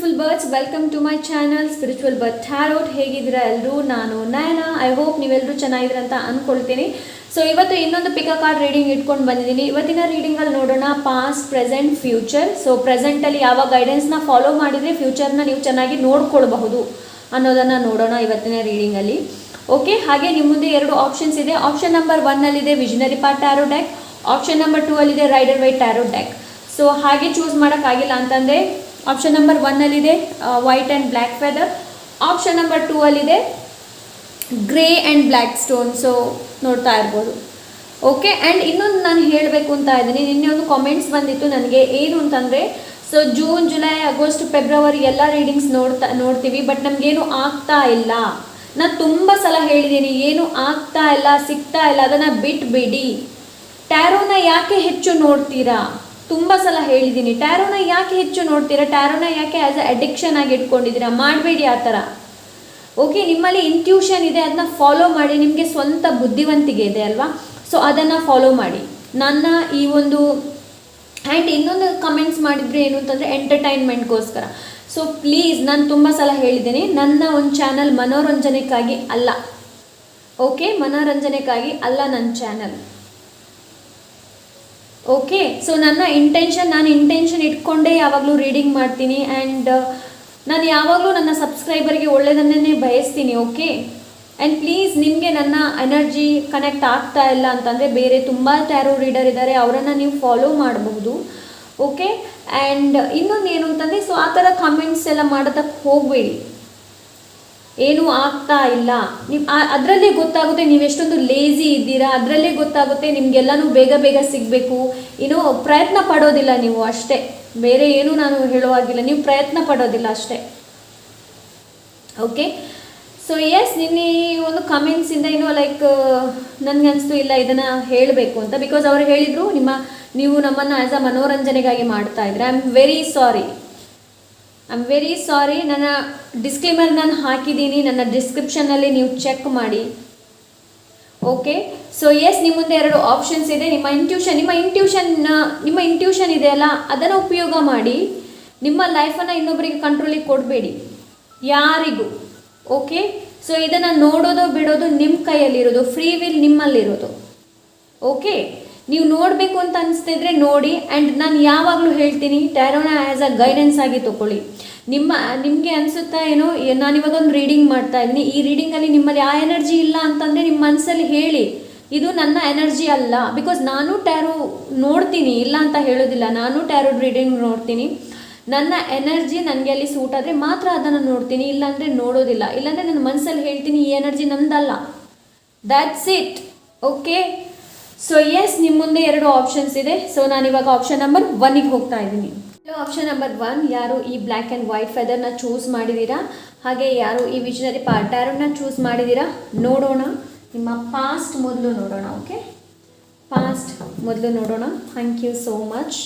Beautiful birds, welcome to my channel spiritual bird tarot. ಹೇಗಿದ್ದೀರಾ ಎಲ್ಲರೂ? ನಾನು ನಯನ. ಐ ಹೋಪ್ ನೀವೆಲ್ಲರೂ ಚೆನ್ನಾಗಿದ್ದೀರ ಅಂತ ಅಂದ್ಕೊಳ್ತೀನಿ. ಸೊ ಇವತ್ತು ಇನ್ನೊಂದು ಪಿಕ್ ಅ ಕಾರ್ಡ್ ರೀಡಿಂಗ್ ಇಟ್ಕೊಂಡು ಬಂದಿದ್ದೀನಿ. ಇವತ್ತಿನ ರೀಡಿಂಗಲ್ಲಿ ನೋಡೋಣ ಪಾಸ್ಟ್, ಪ್ರೆಸೆಂಟ್, ಫ್ಯೂಚರ್. ಸೊ ಪ್ರೆಸೆಂಟಲ್ಲಿ ಯಾವ ಗೈಡೆನ್ಸ್ನ ಫಾಲೋ ಮಾಡಿದರೆ ಫ್ಯೂಚರ್ನ ನೀವು ಚೆನ್ನಾಗಿ ನೋಡ್ಕೊಳ್ಬಹುದು ಅನ್ನೋದನ್ನು ನೋಡೋಣ ಇವತ್ತಿನ ರೀಡಿಂಗಲ್ಲಿ. ಓಕೆ, ಹಾಗೆ ನಿಮ್ಮ ಮುಂದೆ ಎರಡು ಆಪ್ಷನ್ಸ್ ಇದೆ. Option number 1 visionary part tarot deck, option number 2 rider Waite tarot deck. So ಹಾಗೆ ಚೂಸ್ ಮಾಡೋಕ್ಕಾಗಿಲ್ಲ ಅಂತಂದರೆ option number 1 white and black feather, option number 2 grey and black stone. So ನೋಡ್ತಾ ಇರ್ಬೋದು. ಓಕೆ, ಆ್ಯಂಡ್ ಇನ್ನೊಂದು ನಾನು ಹೇಳಬೇಕು ಅಂತ ಇದ್ದೀನಿ. ನಿನ್ನೆ ಒಂದು ಕಾಮೆಂಟ್ಸ್ ಬಂದಿತ್ತು ನನಗೆ, ಏನು ಅಂತಂದರೆ so June, July, August, February ಎಲ್ಲ ರೀಡಿಂಗ್ಸ್ ನೋಡ್ತೀವಿ, ಬಟ್ ನಮಗೇನು ಆಗ್ತಾ ಇಲ್ಲ. ನಾನು ತುಂಬ ಸಲ ಹೇಳಿದ್ದೀನಿ, ಏನು ಆಗ್ತಾ ಇಲ್ಲ, ಸಿಗ್ತಾ ಇಲ್ಲ, ಅದನ್ನು ಬಿಟ್ಬಿಡಿ. ಟ್ಯಾರೋನ ಯಾಕೆ ಹೆಚ್ಚು ನೋಡ್ತೀರಾ? ತುಂಬ ಸಲ ಹೇಳಿದ್ದೀನಿ, ಟ್ಯಾರೋನ ಯಾಕೆ ಹೆಚ್ಚು ನೋಡ್ತೀರಾ, ಟ್ಯಾರೋನ ಯಾಕೆ ಆ್ಯಸ್ ಅ ಅಡಿಕ್ಷನ್ ಆಗಿ ಇಟ್ಕೊಂಡಿದ್ದೀರಾ? ಮಾಡಬೇಡಿ ಆ ಥರ. ಓಕೆ, ನಿಮ್ಮಲ್ಲಿ ಇಂಟ್ಯೂಷನ್ ಇದೆ, ಅದನ್ನ ಫಾಲೋ ಮಾಡಿ. ನಿಮಗೆ ಸ್ವಂತ ಬುದ್ಧಿವಂತಿಕೆ ಇದೆ ಅಲ್ವಾ? ಸೊ ಅದನ್ನು ಫಾಲೋ ಮಾಡಿ. ನನ್ನ ಈ ಒಂದು ಆ್ಯಂಡ್ ಇನ್ನೊಂದು ಕಮೆಂಟ್ಸ್ ಮಾಡಿದರೆ ಏನು ಅಂತಂದರೆ ಎಂಟರ್ಟೈನ್ಮೆಂಟ್ಗೋಸ್ಕರ. ಸೊ ಪ್ಲೀಸ್, ನಾನು ತುಂಬ ಸಲ ಹೇಳಿದ್ದೀನಿ, ನನ್ನ ಒಂದು ಚಾನಲ್ ಮನೋರಂಜನೆಗಾಗಿ ಅಲ್ಲ. ಓಕೆ, ಮನೋರಂಜನೆಗಾಗಿ ಅಲ್ಲ ನನ್ನ ಚಾನಲ್. ಓಕೆ, ಸೊ ನಾನು ಇಂಟೆನ್ಷನ್ ಇಟ್ಕೊಂಡೇ ಯಾವಾಗಲೂ ರೀಡಿಂಗ್ ಮಾಡ್ತೀನಿ. ಆ್ಯಂಡ್ ನಾನು ಯಾವಾಗಲೂ ನನ್ನ ಸಬ್ಸ್ಕ್ರೈಬರ್ಗೆ ಒಳ್ಳೆಯದನ್ನೇ ಬಯಸ್ತೀನಿ. ಓಕೆ, ಆ್ಯಂಡ್ ಪ್ಲೀಸ್, ನಿಮಗೆ ನನ್ನ ಎನರ್ಜಿ ಕನೆಕ್ಟ್ ಆಗ್ತಾ ಇಲ್ಲ ಅಂತಂದರೆ ಬೇರೆ ತುಂಬ ಟ್ಯಾರೋ ರೀಡರ್ ಇದ್ದಾರೆ, ಅವರನ್ನು ನೀವು ಫಾಲೋ ಮಾಡಬಹುದು. ಓಕೆ, ಆ್ಯಂಡ್ ಇನ್ನೊಂದು ಏನು ಅಂತಂದರೆ ಸೊ ಆ ಥರ ಕಮೆಂಟ್ಸ್ ಎಲ್ಲ ಮಾಡೋದಕ್ಕೆ ಹೋಗಬೇಡಿ. ಏನೂ ಆಗ್ತಾ ಇಲ್ಲ, ನೀವು ಅದರಲ್ಲೇ ಗೊತ್ತಾಗುತ್ತೆ ನೀವೆಷ್ಟೊಂದು ಲೇಝಿ ಇದ್ದೀರಾ. ಅದರಲ್ಲೇ ಗೊತ್ತಾಗುತ್ತೆ ನಿಮಗೆಲ್ಲನೂ ಬೇಗ ಬೇಗ ಸಿಗಬೇಕು. ಏನೋ ಪ್ರಯತ್ನ ಪಡೋದಿಲ್ಲ ನೀವು ಅಷ್ಟೇ, ಬೇರೆ ಏನೂ ನಾನು ಹೇಳುವಾಗಿಲ್ಲ. ನೀವು ಪ್ರಯತ್ನ ಪಡೋದಿಲ್ಲ ಅಷ್ಟೇ. ಓಕೆ, ಸೊ ಎಸ್, ನಿನ್ನೆ ಒಂದು ಕಮೆಂಟ್ಸಿಂದ ಏನೋ ಲೈಕ್ ನನಗನ್ನಿಸ್ತು ಇಲ್ಲ ಇದನ್ನು ಹೇಳಬೇಕು ಅಂತ. ಬಿಕಾಸ್ ಅವರು ಹೇಳಿದರು ನೀವು ನಮ್ಮನ್ನು ಆ್ಯಸ್ ಅ ಮನೋರಂಜನೆಗಾಗಿ ಮಾಡ್ತಾ ಇದ್ರೆ. I am very sorry. ನನ್ನ ಡಿಸ್ಕ್ಲೇಮರ್ ನಾನು ಹಾಕಿದ್ದೀನಿ, ನನ್ನ ಡಿಸ್ಕ್ರಿಪ್ಷನ್ನಲ್ಲಿ ನೀವು ಚೆಕ್ ಮಾಡಿ. ಓಕೆ, ಸೊ ಎಸ್, ನಿಮ್ಮ ಮುಂದೆ ಎರಡು ಆಪ್ಷನ್ಸ್ ಇದೆ. ನಿಮ್ಮ ಇಂಟ್ಯೂಷನ್ ಇದೆಯಲ್ಲ, ಅದನ್ನು ಉಪಯೋಗ ಮಾಡಿ. ನಿಮ್ಮ ಲೈಫನ್ನು ಇನ್ನೊಬ್ಬರಿಗೆ ಕಂಟ್ರೋಲಿಗೆ ಕೊಡಬೇಡಿ, ಯಾರಿಗೂ. ಓಕೆ, ಸೊ ಇದನ್ನು ನೋಡೋದು ಬಿಡೋದು ನಿಮ್ಮ ಕೈಯಲ್ಲಿರೋದು, ಫ್ರೀ ವಿಲ್ ನಿಮ್ಮಲ್ಲಿರೋದು. ಓಕೆ, ನೀವು ನೋಡಬೇಕು ಅಂತ ಅನಿಸ್ತಿದ್ರೆ ನೋಡಿ. ಆ್ಯಂಡ್ ನಾನು ಯಾವಾಗಲೂ ಹೇಳ್ತೀನಿ, ಟ್ಯಾರೋನ ಆ್ಯಸ್ ಅ ಗೈಡೆನ್ಸ್ ಆಗಿ ತೊಗೊಳ್ಳಿ. ನಿಮಗೆ ಅನಿಸುತ್ತಾ ಏನೋ ನಾನಿವಾಗ ಒಂದು ರೀಡಿಂಗ್ ಮಾಡ್ತಾ ಇದ್ದೀನಿ, ಈ ರೀಡಿಂಗಲ್ಲಿ ನಿಮ್ಮಲ್ಲಿ ಆ ಎನರ್ಜಿ ಇಲ್ಲ ಅಂತಂದರೆ ನಿಮ್ಮ ಮನಸ್ಸಲ್ಲಿ ಹೇಳಿ, ಇದು ನನ್ನ ಎನರ್ಜಿ ಅಲ್ಲ. ಬಿಕಾಸ್ ನಾನು ಟ್ಯಾರೋ ನೋಡ್ತೀನಿ, ಇಲ್ಲ ಅಂತ ಹೇಳೋದಿಲ್ಲ. ನಾನು ಟ್ಯಾರೋ ರೀಡಿಂಗ್ ನೋಡ್ತೀನಿ. ನನ್ನ ಎನರ್ಜಿ ನನಗೆ ಅಲ್ಲಿ ಸೂಟ್ ಆದರೆ ಮಾತ್ರ ಅದನ್ನು ನೋಡ್ತೀನಿ, ಇಲ್ಲಾಂದರೆ ನೋಡೋದಿಲ್ಲ. ಇಲ್ಲಾಂದರೆ ನನ್ನ ಮನಸ್ಸಲ್ಲಿ ಹೇಳ್ತೀನಿ, ಈ ಎನರ್ಜಿ ನಮ್ದಲ್ಲ. That's it. Okay, so yes, ನಿಮ್ಮ ಮುಂದೆ ಎರಡು ಆಪ್ಷನ್ಸ್ ಇದೆ. ಸೊ ನಾನಿವಾಗ ಆಪ್ಷನ್ ನಂಬರ್ 1 ಹೋಗ್ತಾ ಇದ್ದೀನಿ. ಆಪ್ಷನ್ ನಂಬರ್ 1, ಯಾರು ಈ ಬ್ಲ್ಯಾಕ್ ಆ್ಯಂಡ್ ವೈಟ್ ಫೆದರ್ನ ಚೂಸ್ ಮಾಡಿದ್ದೀರಾ, ಹಾಗೆ ಯಾರು ಈ ವಿಷನರಿ ಪಾರ್ಟ್ ಟ್ಯಾರೋನ ಚೂಸ್ ಮಾಡಿದ್ದೀರಾ ನೋಡೋಣ. ನಿಮ್ಮ ಪಾಸ್ಟ್ ಮೊದಲು ನೋಡೋಣ. ಓಕೆ, ಪಾಸ್ಟ್ ಮೊದಲು ನೋಡೋಣ. Thank you so much.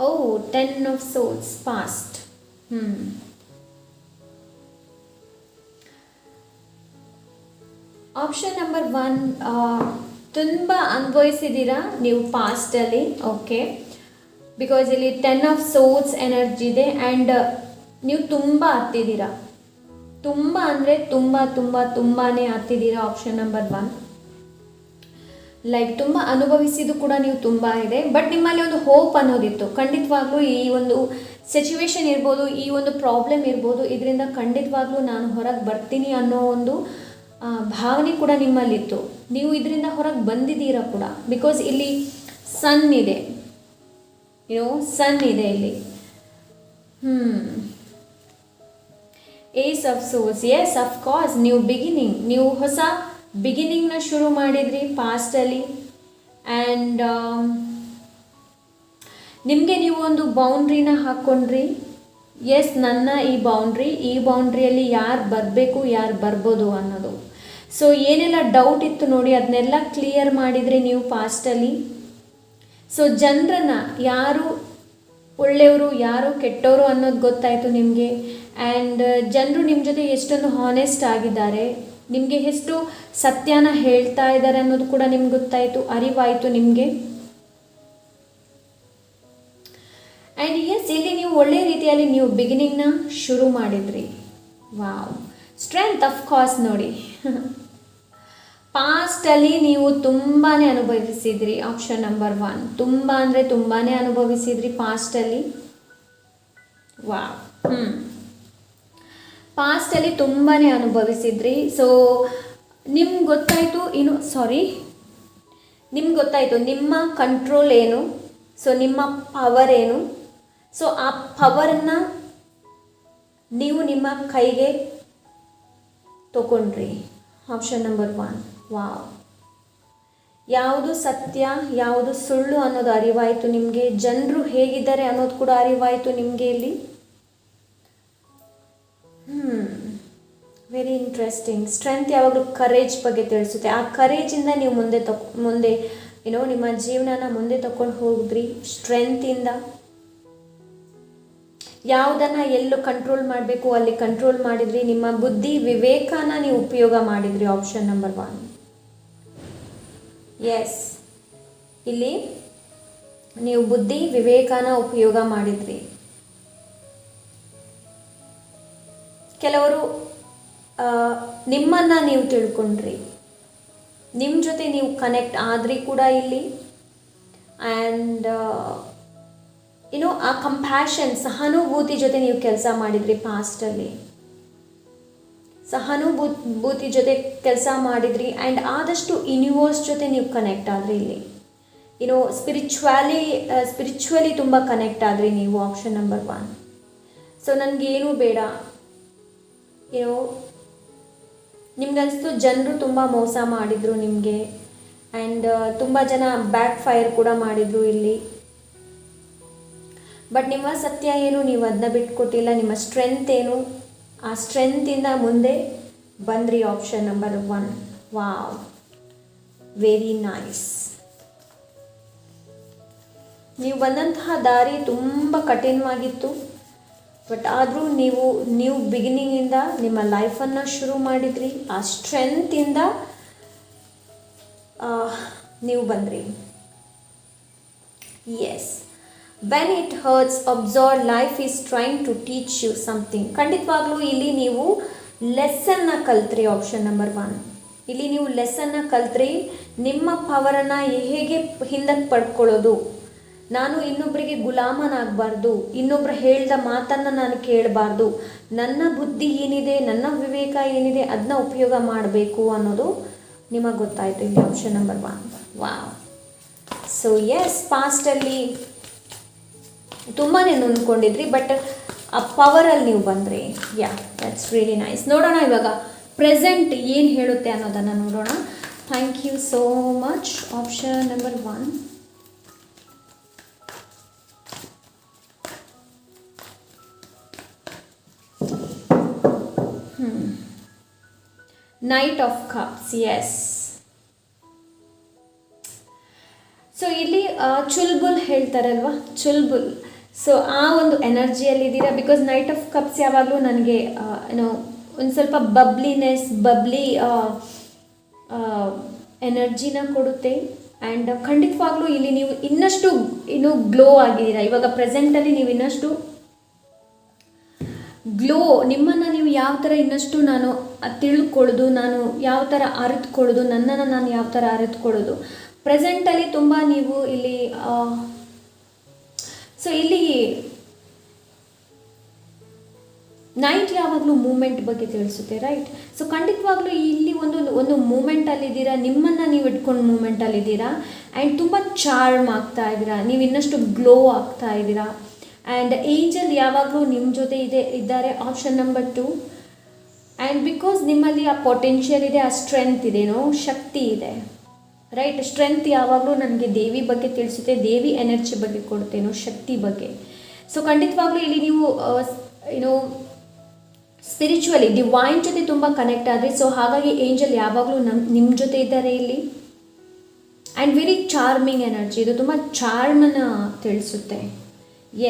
Oh, 10 of Swords, past. Option number 1, ತುಂಬ ಅನುಭವಿಸಿದ್ದೀರಾ ನೀವು ಪಾಸ್ಟಲ್ಲಿ. ಓಕೆ, ಬಿಕಾಸ್ ಇಲ್ಲಿ 10 ಆಫ್ ಸೋರ್ಸ್ ಎನರ್ಜಿ ಇದೆ. ಆ್ಯಂಡ್ ನೀವು ತುಂಬ ಹತ್ತಿದ್ದೀರಾ, ತುಂಬ ಅಂದರೆ ತುಂಬಾ ಹತ್ತಿದ್ದೀರಾ. ಆಪ್ಷನ್ ನಂಬರ್ 1, ಲೈಕ್ ತುಂಬ ಅನುಭವಿಸಿದ್ದು ಕೂಡ ನೀವು ತುಂಬ ಇದೆ. ಬಟ್ ನಿಮ್ಮಲ್ಲಿ ಒಂದು ಹೋಪ್ ಅನ್ನೋದಿತ್ತು. ಖಂಡಿತವಾಗ್ಲೂ ಈ ಒಂದು ಸಿಚುವೇಶನ್ ಇರ್ಬೋದು, ಈ ಒಂದು ಪ್ರಾಬ್ಲಮ್ ಇರ್ಬೋದು, ಇದರಿಂದ ಖಂಡಿತವಾಗ್ಲೂ ನಾನು ಹೊರಗೆ ಬರ್ತೀನಿ ಅನ್ನೋ ಒಂದು ಭಾವನೆ ಕೂಡ ನಿಮ್ಮಲ್ಲಿತ್ತು. ನೀವು ಇದರಿಂದ ಹೊರಗೆ ಬಂದಿದ್ದೀರಾ ಕೂಡ. ಬಿಕಾಸ್ ಇಲ್ಲಿ ಸನ್ ಇದೆ, ಸನ್ ಇದೆ ಇಲ್ಲಿ. Ace of swords. Yes, of course, ನೀವು ಹೊಸ ಬಿಗಿನಿಂಗ್ನ ಶುರು ಮಾಡಿದ್ರಿ ಪಾಸ್ಟಲ್ಲಿ. ಆ್ಯಂಡ್ ನಿಮಗೆ ನೀವು ಒಂದು ಬೌಂಡ್ರಿನ ಹಾಕ್ಕೊಂಡ್ರಿ. ಎಸ್, ನನ್ನ ಈ ಬೌಂಡ್ರಿಯಲ್ಲಿ ಯಾರು ಬರಬೇಕು, ಯಾರು ಬರ್ಬೋದು ಅನ್ನೋದು. ಸೊ ಏನೆಲ್ಲ ಡೌಟ್ ಇತ್ತು ನೋಡಿ, ಅದನ್ನೆಲ್ಲ ಕ್ಲಿಯರ್ ಮಾಡಿದ್ರಿ ನೀವು ಪಾಸ್ಟಲ್ಲಿ. ಸೊ ಜನರನ್ನು ಯಾರು ಒಳ್ಳೆಯವರು, ಯಾರು ಕೆಟ್ಟವರು ಅನ್ನೋದು ಗೊತ್ತಾಯಿತು ನಿಮಗೆ. ಆ್ಯಂಡ್ ಜನರು ನಿಮ್ಮ ಜೊತೆ ಎಷ್ಟೊಂದು ಹಾನೆಸ್ಟ್ ಆಗಿದ್ದಾರೆ, ನಿಮಗೆ ಎಷ್ಟು ಸತ್ಯನ ಹೇಳ್ತಾ ಇದ್ದಾರೆ ಅನ್ನೋದು ಕೂಡ ನಿಮ್ಗೆ ಗೊತ್ತಾಯಿತು, ಅರಿವಾಯಿತು ನಿಮಗೆ. ಆ್ಯಂಡ್ ಎಸ್, ಇಲ್ಲಿ ನೀವು ಒಳ್ಳೆ ರೀತಿಯಲ್ಲಿ ನೀವು ಬಿಗಿನಿಂಗ್ನ ಶುರು ಮಾಡಿದ್ರಿ. ವಾವ್, ಸ್ಟ್ರೆಂತ್ ಆಫ್ ಕೋರ್ಸ್ ನೋಡಿ. ಪಾಸ್ಟಲ್ಲಿ ನೀವು ತುಂಬಾ ಅನುಭವಿಸಿದ್ರಿ. ಆಪ್ಷನ್ ನಂಬರ್ 1, ತುಂಬ ಅಂದರೆ ತುಂಬಾ ಅನುಭವಿಸಿದ್ರಿ ಪಾಸ್ಟಲ್ಲಿ. ವಾವ್, ಪಾಸ್ಟಲ್ಲಿ ತುಂಬಾ ಅನುಭವಿಸಿದ್ರಿ. ಸೊ ನಿಮ್ಗೆ ಗೊತ್ತಾಯಿತು ನಿಮ್ಗೆ ಗೊತ್ತಾಯಿತು ನಿಮ್ಮ ಕಂಟ್ರೋಲ್ ಏನು, ಸೊ ನಿಮ್ಮ ಪವರ್ ಏನು. ಸೊ ಆ ಪವರನ್ನು ನೀವು ನಿಮ್ಮ ಕೈಗೆ ತಗೊಂಡ್ರಿ. Option number 1. ವಾವ್, ಯಾವುದು ಸತ್ಯ, ಯಾವುದು ಸುಳ್ಳು ಅನ್ನೋದು ಅರಿವಾಯಿತು ನಿಮಗೆ. ಜನರು ಹೇಗಿದ್ದಾರೆ ಅನ್ನೋದು ಕೂಡ ಅರಿವಾಯಿತು ನಿಮಗೆ ಇಲ್ಲಿ. Very interesting. ಸ್ಟ್ರೆಂತ್ ಯಾವಾಗಲೂ ಕರೇಜ್ ಬಗ್ಗೆ ತಿಳಿಸುತ್ತೆ. ಆ ಕರೇಜಿಂದ ನೀವು ಮುಂದೆ ನಿಮ್ಮ ಜೀವನನ ಮುಂದೆ ತಗೊಂಡು ಹೋಗಿದ್ರಿ. ಸ್ಟ್ರೆಂತಿಂದ ಯಾವುದನ್ನು ಎಲ್ಲೂ ಕಂಟ್ರೋಲ್ ಮಾಡಬೇಕು ಅಲ್ಲಿ ಕಂಟ್ರೋಲ್ ಮಾಡಿದ್ರಿ. ನಿಮ್ಮ ಬುದ್ಧಿ ವಿವೇಕನ ನೀವು ಉಪಯೋಗ ಮಾಡಿದ್ರಿ. Option number 1. ಎಸ್, ಇಲ್ಲಿ ನೀವು ಬುದ್ಧಿ ವಿವೇಕನ ಉಪಯೋಗ ಮಾಡಿದ್ರಿ. ಕೆಲವರು ನಿಮ್ಮನ್ನು ನೀವು ತಿಳ್ಕೊಂಡ್ರಿ, ನಿಮ್ಮ ಜೊತೆ ನೀವು ಕನೆಕ್ಟ್ ಆದ್ರಿ ಕೂಡ ಇಲ್ಲಿ. ಆ್ಯಂಡ್ ಆ ಕಂಪ್ಯಾಷನ್, ಸಹಾನುಭೂತಿ ಜೊತೆ ನೀವು ಕೆಲಸ ಮಾಡಿದ್ರಿ ಪಾಸ್ಟಲ್ಲಿ. ಸಹಾನುಭೂತಿ ಜೊತೆ ಕೆಲಸ ಮಾಡಿದ್ರಿ. ಆ್ಯಂಡ್ ಆದಷ್ಟು ಯೂನಿವರ್ಸ್ ಜೊತೆ ನೀವು ಕನೆಕ್ಟ್ ಆದ್ರಿ ಇಲ್ಲಿ. ಸ್ಪಿರಿಚುವಲಿ ತುಂಬ ಕನೆಕ್ಟ್ ಆದ್ರಿ ನೀವು. Option number 1. ಸೊ ನನಗೇನು ಬೇಡ, ನಿಮ್ಗನ್ನಿಸ್ತು ಜನರು ತುಂಬ ಮೋಸ ಮಾಡಿದರು ನಿಮಗೆ. ಆ್ಯಂಡ್ ತುಂಬ ಜನ ಬ್ಯಾಕ್ ಫೈರ್ ಕೂಡ ಮಾಡಿದರು ಇಲ್ಲಿ. ಬಟ್ ನಿಮ್ಮ ಸತ್ಯ ಏನು, ನೀವು ಅದನ್ನ ಬಿಟ್ಕೊಟ್ಟಿಲ್ಲ. ನಿಮ್ಮ ಸ್ಟ್ರೆಂತ್ ಏನು, ಆ ಸ್ಟ್ರೆಂತಿಂದ ಮುಂದೆ ಬಂದ್ರಿ. Option number 1. Wow, very nice. ನೀವು ಬಂದಂತಹ ದಾರಿ ತುಂಬ ಕಠಿಣವಾಗಿತ್ತು. ಬಟ್ ಆದರೂ ನೀವು ಬಿಗಿನಿಂಗಿಂದ ನಿಮ್ಮ ಲೈಫನ್ನು ಶುರು ಮಾಡಿದ್ರಿ. ಆ ಸ್ಟ್ರೆಂತಿಂದ ನೀವು ಬಂದ್ರಿ. Yes, when it hurts observe life is trying to teach you something. ಖಂಡಿತವಾಗ್ಲೂ ಇಲ್ಲಿ ನೀವು ಲೆಸನ್ನ ಕಲ್ತ್ರಿ. Option number 1. ಇಲ್ಲಿ ನೀವು ಲೆಸನ್ನ ಕಲ್ತ್ರಿ. ನಿಮ್ಮ ಪವರನ್ನು ಹೇಗೆ ಹಿಂದಕ್ಕೆ ಪಡ್ಕೊಳ್ಳೋದು, ನಾನು ಇನ್ನೊಬ್ಬರಿಗೆ ಗುಲಾಮನಾಗಬಾರ್ದು, ಇನ್ನೊಬ್ಬರು ಹೇಳ್ದ ಮಾತನ್ನು ನಾನು ಕೇಳಬಾರ್ದು, ನನ್ನ ಬುದ್ಧಿ ಏನಿದೆ, ನನ್ನ ವಿವೇಕ ಏನಿದೆ ಅದನ್ನ ಉಪಯೋಗ ಮಾಡಬೇಕು ಅನ್ನೋದು ನಿಮಗೆ ಗೊತ್ತಾಯಿತು ಇಲ್ಲಿ. Option number 1. Wow. So yes, ಪಾಸ್ಟಲ್ಲಿ ತುಂಬಾ ನೊಂದ್ಕೊಂಡಿದ್ರಿ. ಬಟ್ ಆ ಪವರಲ್ಲಿ ನೀವು ಬಂದ್ರಿ. Yeah, that's really nice. ನೋಡೋಣ ಇವಾಗ ಪ್ರೆಸೆಂಟ್ ಏನು ಹೇಳುತ್ತೆ ಅನ್ನೋದನ್ನು ನೋಡೋಣ. Thank you so much. Option number 1. Knight of cups. Yes, so ಇಲ್ಲಿ ಚುಲ್ಬುಲ್ ಹೇಳ್ತಾರಲ್ವ, ಚುಲ್ಬುಲ್. ಸೊ ಆ ಒಂದು ಎನರ್ಜಿಯಲ್ಲಿದ್ದೀರಾ. ಬಿಕಾಸ್ ನೈಟ್ ಆಫ್ ಕಪ್ಸ್ ಯಾವಾಗಲೂ ನನಗೆ ಒಂದು ಸ್ವಲ್ಪ ಬಬ್ಲಿ ಎನರ್ಜಿನ ಕೊಡುತ್ತೆ. ಆ್ಯಂಡ್ ಖಂಡಿತವಾಗ್ಲೂ ಇಲ್ಲಿ ನೀವು ಇನ್ನಷ್ಟು ಗ್ಲೋ ಆಗಿದ್ದೀರಾ. ಇವಾಗ ಪ್ರೆಸೆಂಟಲ್ಲಿ ನೀವು ಇನ್ನಷ್ಟು ಗ್ಲೋ, ನಿಮ್ಮನ್ನು ನೀವು ಯಾವ ಥರ ಇನ್ನಷ್ಟು ನಾನು ತಿಳ್ಕೊಳ್ಳೋದು, ನಾನು ಯಾವ ಥರ ಅರಿತುಕೊಳ್ಳೋದು, ನನ್ನನ್ನು ನಾನು ಯಾವ ಥರ ಅರಿತುಕೊಳ್ಳೋದು, ಪ್ರೆಸೆಂಟಲ್ಲಿ ತುಂಬ ನೀವು ಇಲ್ಲಿ ಸೊ ಇಲ್ಲಿ ನೈಟ್ ಯಾವಾಗಲೂ ಮೂಮೆಂಟ್ ಬಗ್ಗೆ ತಿಳಿಸುತ್ತೆ, ರೈಟ್. ಸೊ ಖಂಡಿತವಾಗ್ಲೂ ಇಲ್ಲಿ ಒಂದು ಮೂಮೆಂಟಲ್ಲಿದ್ದೀರಾ, ನಿಮ್ಮನ್ನು ನೀವು ಇಟ್ಕೊಂಡು ಮೂಮೆಂಟಲ್ಲಿದ್ದೀರಾ. ಆ್ಯಂಡ್ ತುಂಬ ಚಾರ್ಮ್ ಆಗ್ತಾ ಇದ್ದೀರಾ, ನೀವು ಇನ್ನಷ್ಟು ಗ್ಲೋ ಆಗ್ತಾ ಇದ್ದೀರಾ. ಆ್ಯಂಡ್ ಏಂಜಲ್ ಯಾವಾಗಲೂ ನಿಮ್ಮ ಜೊತೆ ಇದ್ದಾರೆ. Option number 2. ಆ್ಯಂಡ್ ಬಿಕಾಸ್ ನಿಮ್ಮಲ್ಲಿ ಆ ಪೊಟೆನ್ಷಿಯಲ್ ಇದೆ, ಆ ಸ್ಟ್ರೆಂತ್ ಇದೆನೋ, ಶಕ್ತಿ ಇದೆ, ರೈಟ್. ಸ್ಟ್ರೆಂತ್ ಯಾವಾಗಲೂ ನನಗೆ ದೇವಿ ಬಗ್ಗೆ ತಿಳಿಸುತ್ತೆ, ದೇವಿ ಎನರ್ಜಿ ಬಗ್ಗೆ ಕೊಡುತ್ತೇನೋ, ಶಕ್ತಿ ಬಗ್ಗೆ. ಸೊ ಖಂಡಿತವಾಗ್ಲೂ ಇಲ್ಲಿ ನೀವು ಏನೋ ಸ್ಪಿರಿಚುವಲಿ ಡಿವೈನ್ ಜೊತೆ ತುಂಬ ಕನೆಕ್ಟ್ ಆದರೆ, ಸೊ ಹಾಗಾಗಿ ಏಂಜಲ್ ಯಾವಾಗಲೂ ನಿಮ್ಮ ಜೊತೆ ಇದ್ದಾರೆ ಇಲ್ಲಿ. ಆ್ಯಂಡ್ ವೆರಿ ಚಾರ್ಮಿಂಗ್ ಎನರ್ಜಿ, ಇದು ತುಂಬ ಚಾರ್ಮನ್ನು ತಿಳಿಸುತ್ತೆ.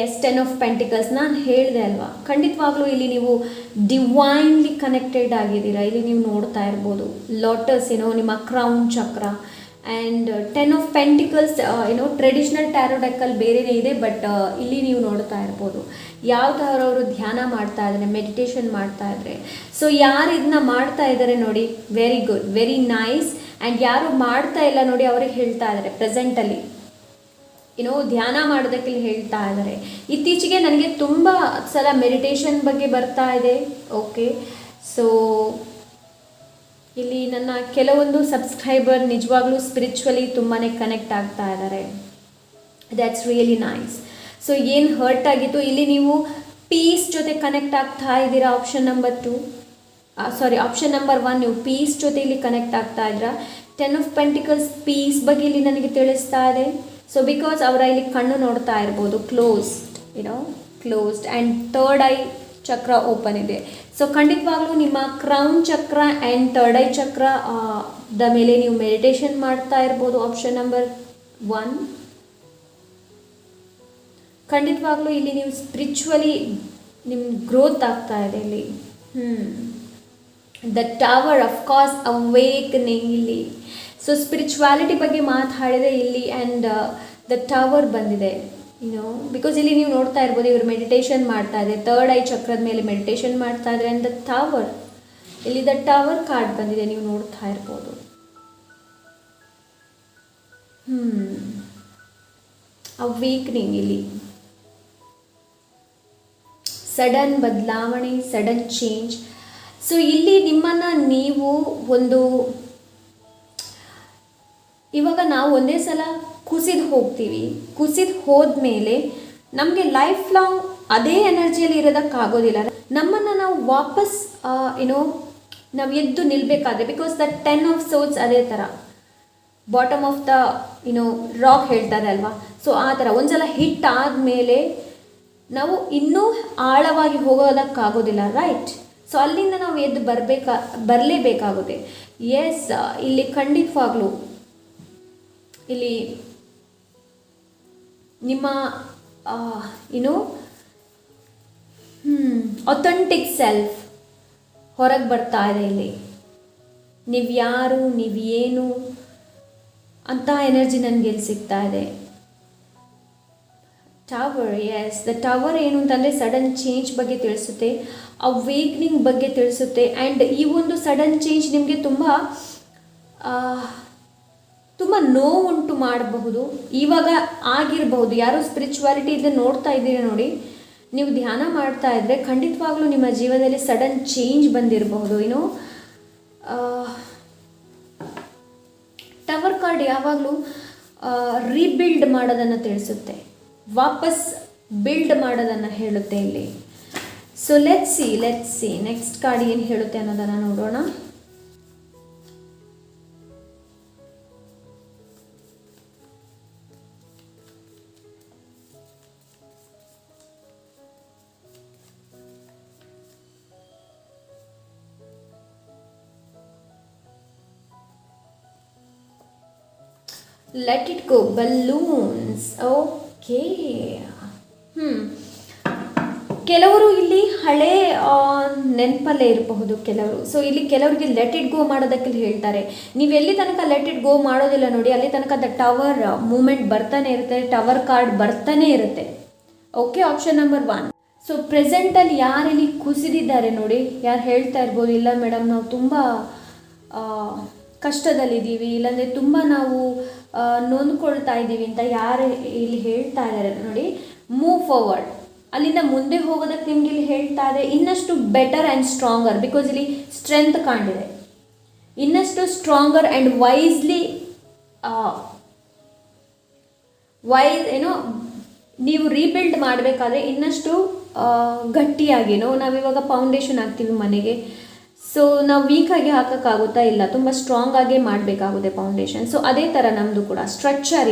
ಎಸ್, 10 ಆಫ್ ಪೆಂಟಿಕಲ್ಸ್ ನಾನು ಹೇಳಿದೆ ಅಲ್ವಾ, ಖಂಡಿತವಾಗ್ಲೂ ಇಲ್ಲಿ ನೀವು ಡಿವೈನ್ಲಿ ಕನೆಕ್ಟೆಡ್ ಆಗಿದ್ದೀರಾ. ಇಲ್ಲಿ ನೀವು ನೋಡ್ತಾ ಇರ್ಬೋದು ಲೋಟಸ್, ನಿಮ್ಮ crown chakra. And 10 of pentacles traditional tarot ಡೆಕ್ಕಲ್ಲಿ ಬೇರೆಯೇ ಇದೆ, ಬಟ್ ಇಲ್ಲಿ ನೀವು ನೋಡ್ತಾ ಇರ್ಬೋದು ಯಾವ ಥರ ಅವರು ಧ್ಯಾನ ಮಾಡ್ತಾ ಇದ್ದಾರೆ, ಮೆಡಿಟೇಷನ್ ಮಾಡ್ತಾ ಇದ್ದಾರೆ. ಸೊ ಯಾರು ಇದನ್ನ ಮಾಡ್ತಾ ಇದ್ದಾರೆ ನೋಡಿ, very good, very nice. And ಯಾರು ಮಾಡ್ತಾ ಇಲ್ಲ ನೋಡಿ, ಅವ್ರಿಗೆ ಹೇಳ್ತಾ ಇದ್ದಾರೆ ಪ್ರೆಸೆಂಟಲ್ಲಿ ಧ್ಯಾನ ಮಾಡೋದಕ್ಕೆ ಹೇಳ್ತಾ ಇದ್ದಾರೆ. ಇತ್ತೀಚೆಗೆ ನನಗೆ ತುಂಬ ಸಲ ಮೆಡಿಟೇಷನ್ ಬಗ್ಗೆ ಬರ್ತಾ ಇದೆ. ಓಕೆ, ಸೊ ಇಲ್ಲಿ ನನ್ನ ಕೆಲವೊಂದು ಸಬ್ಸ್ಕ್ರೈಬರ್ ನಿಜವಾಗ್ಲೂ ಸ್ಪಿರಿಚುವಲಿ ತುಂಬಾ ಕನೆಕ್ಟ್ ಆಗ್ತಾ ಇದ್ದಾರೆ. That's really nice. ಸೊ ಏನು ಹರ್ಟ್ ಆಗಿತ್ತು, ಇಲ್ಲಿ ನೀವು ಪೀಸ್ ಜೊತೆ ಕನೆಕ್ಟ್ ಆಗ್ತಾ ಇದ್ದೀರಾ. ಆಪ್ಷನ್ ನಂಬರ್ 1 ನೀವು ಪೀಸ್ ಜೊತೆ ಇಲ್ಲಿ ಕನೆಕ್ಟ್ ಆಗ್ತಾ ಇದ್ದೀರಾ. 10 ಆಫ್ ಪೆಂಟಿಕಲ್ಸ್ ಪೀಸ್ ಬಗ್ಗೆ ಇಲ್ಲಿ ನನಗೆ ತಿಳಿಸ್ತಾ ಇದೆ. ಸೊ ಬಿಕಾಸ್ ಅವರ ಇಲ್ಲಿ ಕಣ್ಣು ನೋಡ್ತಾ ಇರ್ಬೋದು, ಕ್ಲೋಸ್ಡ್ ಆ್ಯಂಡ್ ಥರ್ಡ್ ಐ ಚಕ್ರ ಓಪನ್ ಇದೆ. ಸೊ ಖಂಡಿತವಾಗ್ಲೂ ನಿಮ್ಮ crown chakra and third I ಚಕ್ರ ದ ಮೇಲೆ ನೀವು ಮೆಡಿಟೇಷನ್ ಮಾಡ್ತಾ ಇರ್ಬೋದು. ಆಪ್ಷನ್ ನಂಬರ್ 1 ಖಂಡಿತವಾಗ್ಲೂ ಇಲ್ಲಿ ನೀವು ಸ್ಪಿರಿಚುವಲಿ ನಿಮ್ಮ ಗ್ರೋತ್ ಆಗ್ತಾ ಇದೆ ಇಲ್ಲಿ. ದ ಟವರ್, ಅಫ್ಕೋರ್ಸ್ ಅವೇಕನಿಂಗ್ ಇಲ್ಲಿ. ಸೊ ಸ್ಪಿರಿಚುವಾಲಿಟಿ ಬಗ್ಗೆ ಮಾತಾಡಿದೆ ಇಲ್ಲಿ. ಆ್ಯಂಡ್ ದ ಟವರ್ ಬಂದಿದೆ, ಬಿಕಾಸ್ ಇಲ್ಲಿ ನೀವು ನೋಡ್ತಾ ಇರ್ಬೋದು ಇವರು ಮೆಡಿಟೇಷನ್ ಮಾಡ್ತಾ ಇದೆ, ಥರ್ಡ್ ಐ ಚಕ್ರದ ಮೇಲೆ ಮೆಡಿಟೇಷನ್ ಮಾಡ್ತಾ ಇದ್ದಾರೆ. ಆ್ಯಂಡ್ ದ ಟವರ್, ಇಲ್ಲಿ ದ ಟವರ್ ಕಾರ್ಡ್ ಬಂದಿದೆ, ನೀವು ನೋಡ್ತಾ ಇರ್ಬೋದು. ಅವೇಕನಿಂಗ್ ಇಲ್ಲಿ ಸಡನ್ ಬದಲಾವಣೆ, ಸಡನ್ ಚೇಂಜ್. ಸೊ ಇಲ್ಲಿ ನಿಮ್ಮನ್ನು ನೀವು ಇವಾಗ ನಾವು ಒಂದೇ ಸಲ ಕುಸಿದು ಹೋಗ್ತೀವಿ. ಕುಸಿದು ಹೋದ್ಮೇಲೆ ನಮಗೆ ಲೈಫ್ ಲಾಂಗ್ ಅದೇ ಎನರ್ಜಿಯಲ್ಲಿ ಇರೋದಕ್ಕಾಗೋದಿಲ್ಲ. ನಮ್ಮನ್ನು ನಾವು ವಾಪಸ್ ನಾವು ಎದ್ದು ನಿಲ್ಲಬೇಕಾದ್ರೆ, ಬಿಕಾಸ್ ದ 10 ಆಫ್ ಸೋರ್ಸ್ ಅದೇ ಥರ ಬಾಟಮ್ ಆಫ್ ದ ರಾಕ್ ಹೇಳ್ತಾರೆ ಅಲ್ವಾ. ಸೊ ಆ ಥರ ಒಂದ್ಸಲ ಹಿಟ್ ಆದಮೇಲೆ ನಾವು ಇನ್ನೂ ಆಳವಾಗಿ ಹೋಗೋದಕ್ಕಾಗೋದಿಲ್ಲ, ರೈಟ್? ಸೊ ಅಲ್ಲಿಂದ ನಾವು ಎದ್ದು ಬರಲೇಬೇಕಾಗುತ್ತೆ. ಎಸ್, ಇಲ್ಲಿ ಖಂಡಿತವಾಗ್ಲೂ ಇಲ್ಲಿ ನಿಮ್ಮ ಅಥೆಂಟಿಕ್ ಸೆಲ್ಫ್ ಹೊರಗೆ ಬರ್ತಾ ಇದೆ ಇಲ್ಲಿ. ನೀವು ಯಾರು, ನೀವು ಏನು ಅಂತ ಎನರ್ಜಿ ನನಗೆ ಇಲ್ಲಿ ಸಿಗ್ತಾ ಇದೆ. ಟವರ್, ಎಸ್, ದ ಟವರ್ ಏನು ಅಂತಂದರೆ ಸಡನ್ ಚೇಂಜ್ ಬಗ್ಗೆ ತಿಳಿಸುತ್ತೆ, ಅವೇಕ್ನಿಂಗ್ ಬಗ್ಗೆ ತಿಳಿಸುತ್ತೆ. ಆ್ಯಂಡ್ ಈ ಒಂದು ಸಡನ್ ಚೇಂಜ್ ನಿಮಗೆ ತುಂಬ ನೋವುಂಟು ಮಾಡಬಹುದು, ಇವಾಗ ಆಗಿರಬಹುದು. ಯಾರು ಸ್ಪಿರಿಚುವಾಲಿಟಿ ಇದನ್ನು ನೋಡ್ತಾ ಇದ್ದೀರಿ ನೋಡಿ, ನೀವು ಧ್ಯಾನ ಮಾಡ್ತಾ ಇದ್ದರೆ ಖಂಡಿತವಾಗ್ಲೂ ನಿಮ್ಮ ಜೀವನದಲ್ಲಿ ಸಡನ್ ಚೇಂಜ್ ಬಂದಿರಬಹುದು. ಟವರ್ ಕಾರ್ಡ್ ಯಾವಾಗಲೂ ರೀಬಿಲ್ಡ್ ಮಾಡೋದನ್ನು ತಿಳಿಸುತ್ತೆ, ವಾಪಸ್ ಬಿಲ್ಡ್ ಮಾಡೋದನ್ನು ಹೇಳುತ್ತೆ ಇಲ್ಲಿ. So let's C next card ಏನು ಹೇಳುತ್ತೆ ಅನ್ನೋದನ್ನು ನೋಡೋಣ. Let it go, balloons. Okay, ಕೆಲವರು ಇಲ್ಲಿ ಹಳೆ ನೆನಪಲ್ಲೇ ಇರಬಹುದು ಕೆಲವರು. ಸೊ ಇಲ್ಲಿ ಕೆಲವರಿಗೆ ಲೆಟ್ ಇಟ್ ಗೋ ಮಾಡೋದಕ್ಕೆ ಹೇಳ್ತಾರೆ. ನೀವು ಎಲ್ಲಿ ತನಕ ಲೆಟ್ ಇಟ್ ಗೋ ಮಾಡೋದಿಲ್ಲ ನೋಡಿ, ಅಲ್ಲಿ ತನಕ ದ ಟವರ್ ಮೂಮೆಂಟ್ ಬರ್ತಾನೆ ಇರುತ್ತೆ, ಟವರ್ ಕಾರ್ಡ್ ಬರ್ತಾನೆ ಇರುತ್ತೆ. Okay, option number 1. ಸೊ ಪ್ರೆಸೆಂಟಲ್ಲಿ ಯಾರಿಲ್ಲಿ ಕುಸಿದಿದ್ದಾರೆ ನೋಡಿ, ಯಾರು ಹೇಳ್ತಾ ಇರ್ಬೋದು, ಇಲ್ಲ ಮೇಡಮ್ ನಾವು ತುಂಬ ಕಷ್ಟದಲ್ಲಿದ್ದೀವಿ, ಇಲ್ಲಾಂದರೆ ತುಂಬ ನಾವು ನೊಂದ್ಕೊಳ್ತಾ ಇದ್ದೀವಿ ಅಂತ ಯಾರು ಇಲ್ಲಿ ಹೇಳ್ತಾ ಇದ್ದಾರೆ ನೋಡಿ, ಮೂವ್ ಫಾರ್ವರ್ಡ್, ಅಲ್ಲಿಂದ ಮುಂದೆ ಹೋಗೋದಕ್ಕೆ ನಿಮ್ಗೆ ಇಲ್ಲಿ ಹೇಳ್ತಾ ಇದೆ. ಇನ್ನಷ್ಟು ಬೆಟರ್ ಆ್ಯಂಡ್ ಸ್ಟ್ರಾಂಗರ್, ಬಿಕಾಸ್ ಇಲ್ಲಿ ಸ್ಟ್ರೆಂತ್ ಕಾಣಿದೆ. ಇನ್ನಷ್ಟು ಸ್ಟ್ರಾಂಗರ್ ಆ್ಯಂಡ್ ವೈಸ್ಲಿ ನೀವು ರೀಬಿಲ್ಡ್ ಮಾಡಬೇಕಾದ್ರೆ ಇನ್ನಷ್ಟು ಗಟ್ಟಿಯಾಗಿ ನಾವಿವಾಗ ಫೌಂಡೇಶನ್ ಹಾಕ್ತೀವಿ ಮನೆಗೆ. ಸೊ ನಾವು ವೀಕಾಗಿ ಹಾಕೋಕ್ಕಾಗುತ್ತಾ ಇಲ್ಲ, ತುಂಬ ಸ್ಟ್ರಾಂಗ್ ಆಗೇ ಮಾಡಬೇಕಾಗುತ್ತೆ ಫೌಂಡೇಶನ್. ಸೊ ಅದೇ ಥರ ನಮ್ಮದು ಕೂಡ ಸ್ಟ್ರಕ್ಚರ್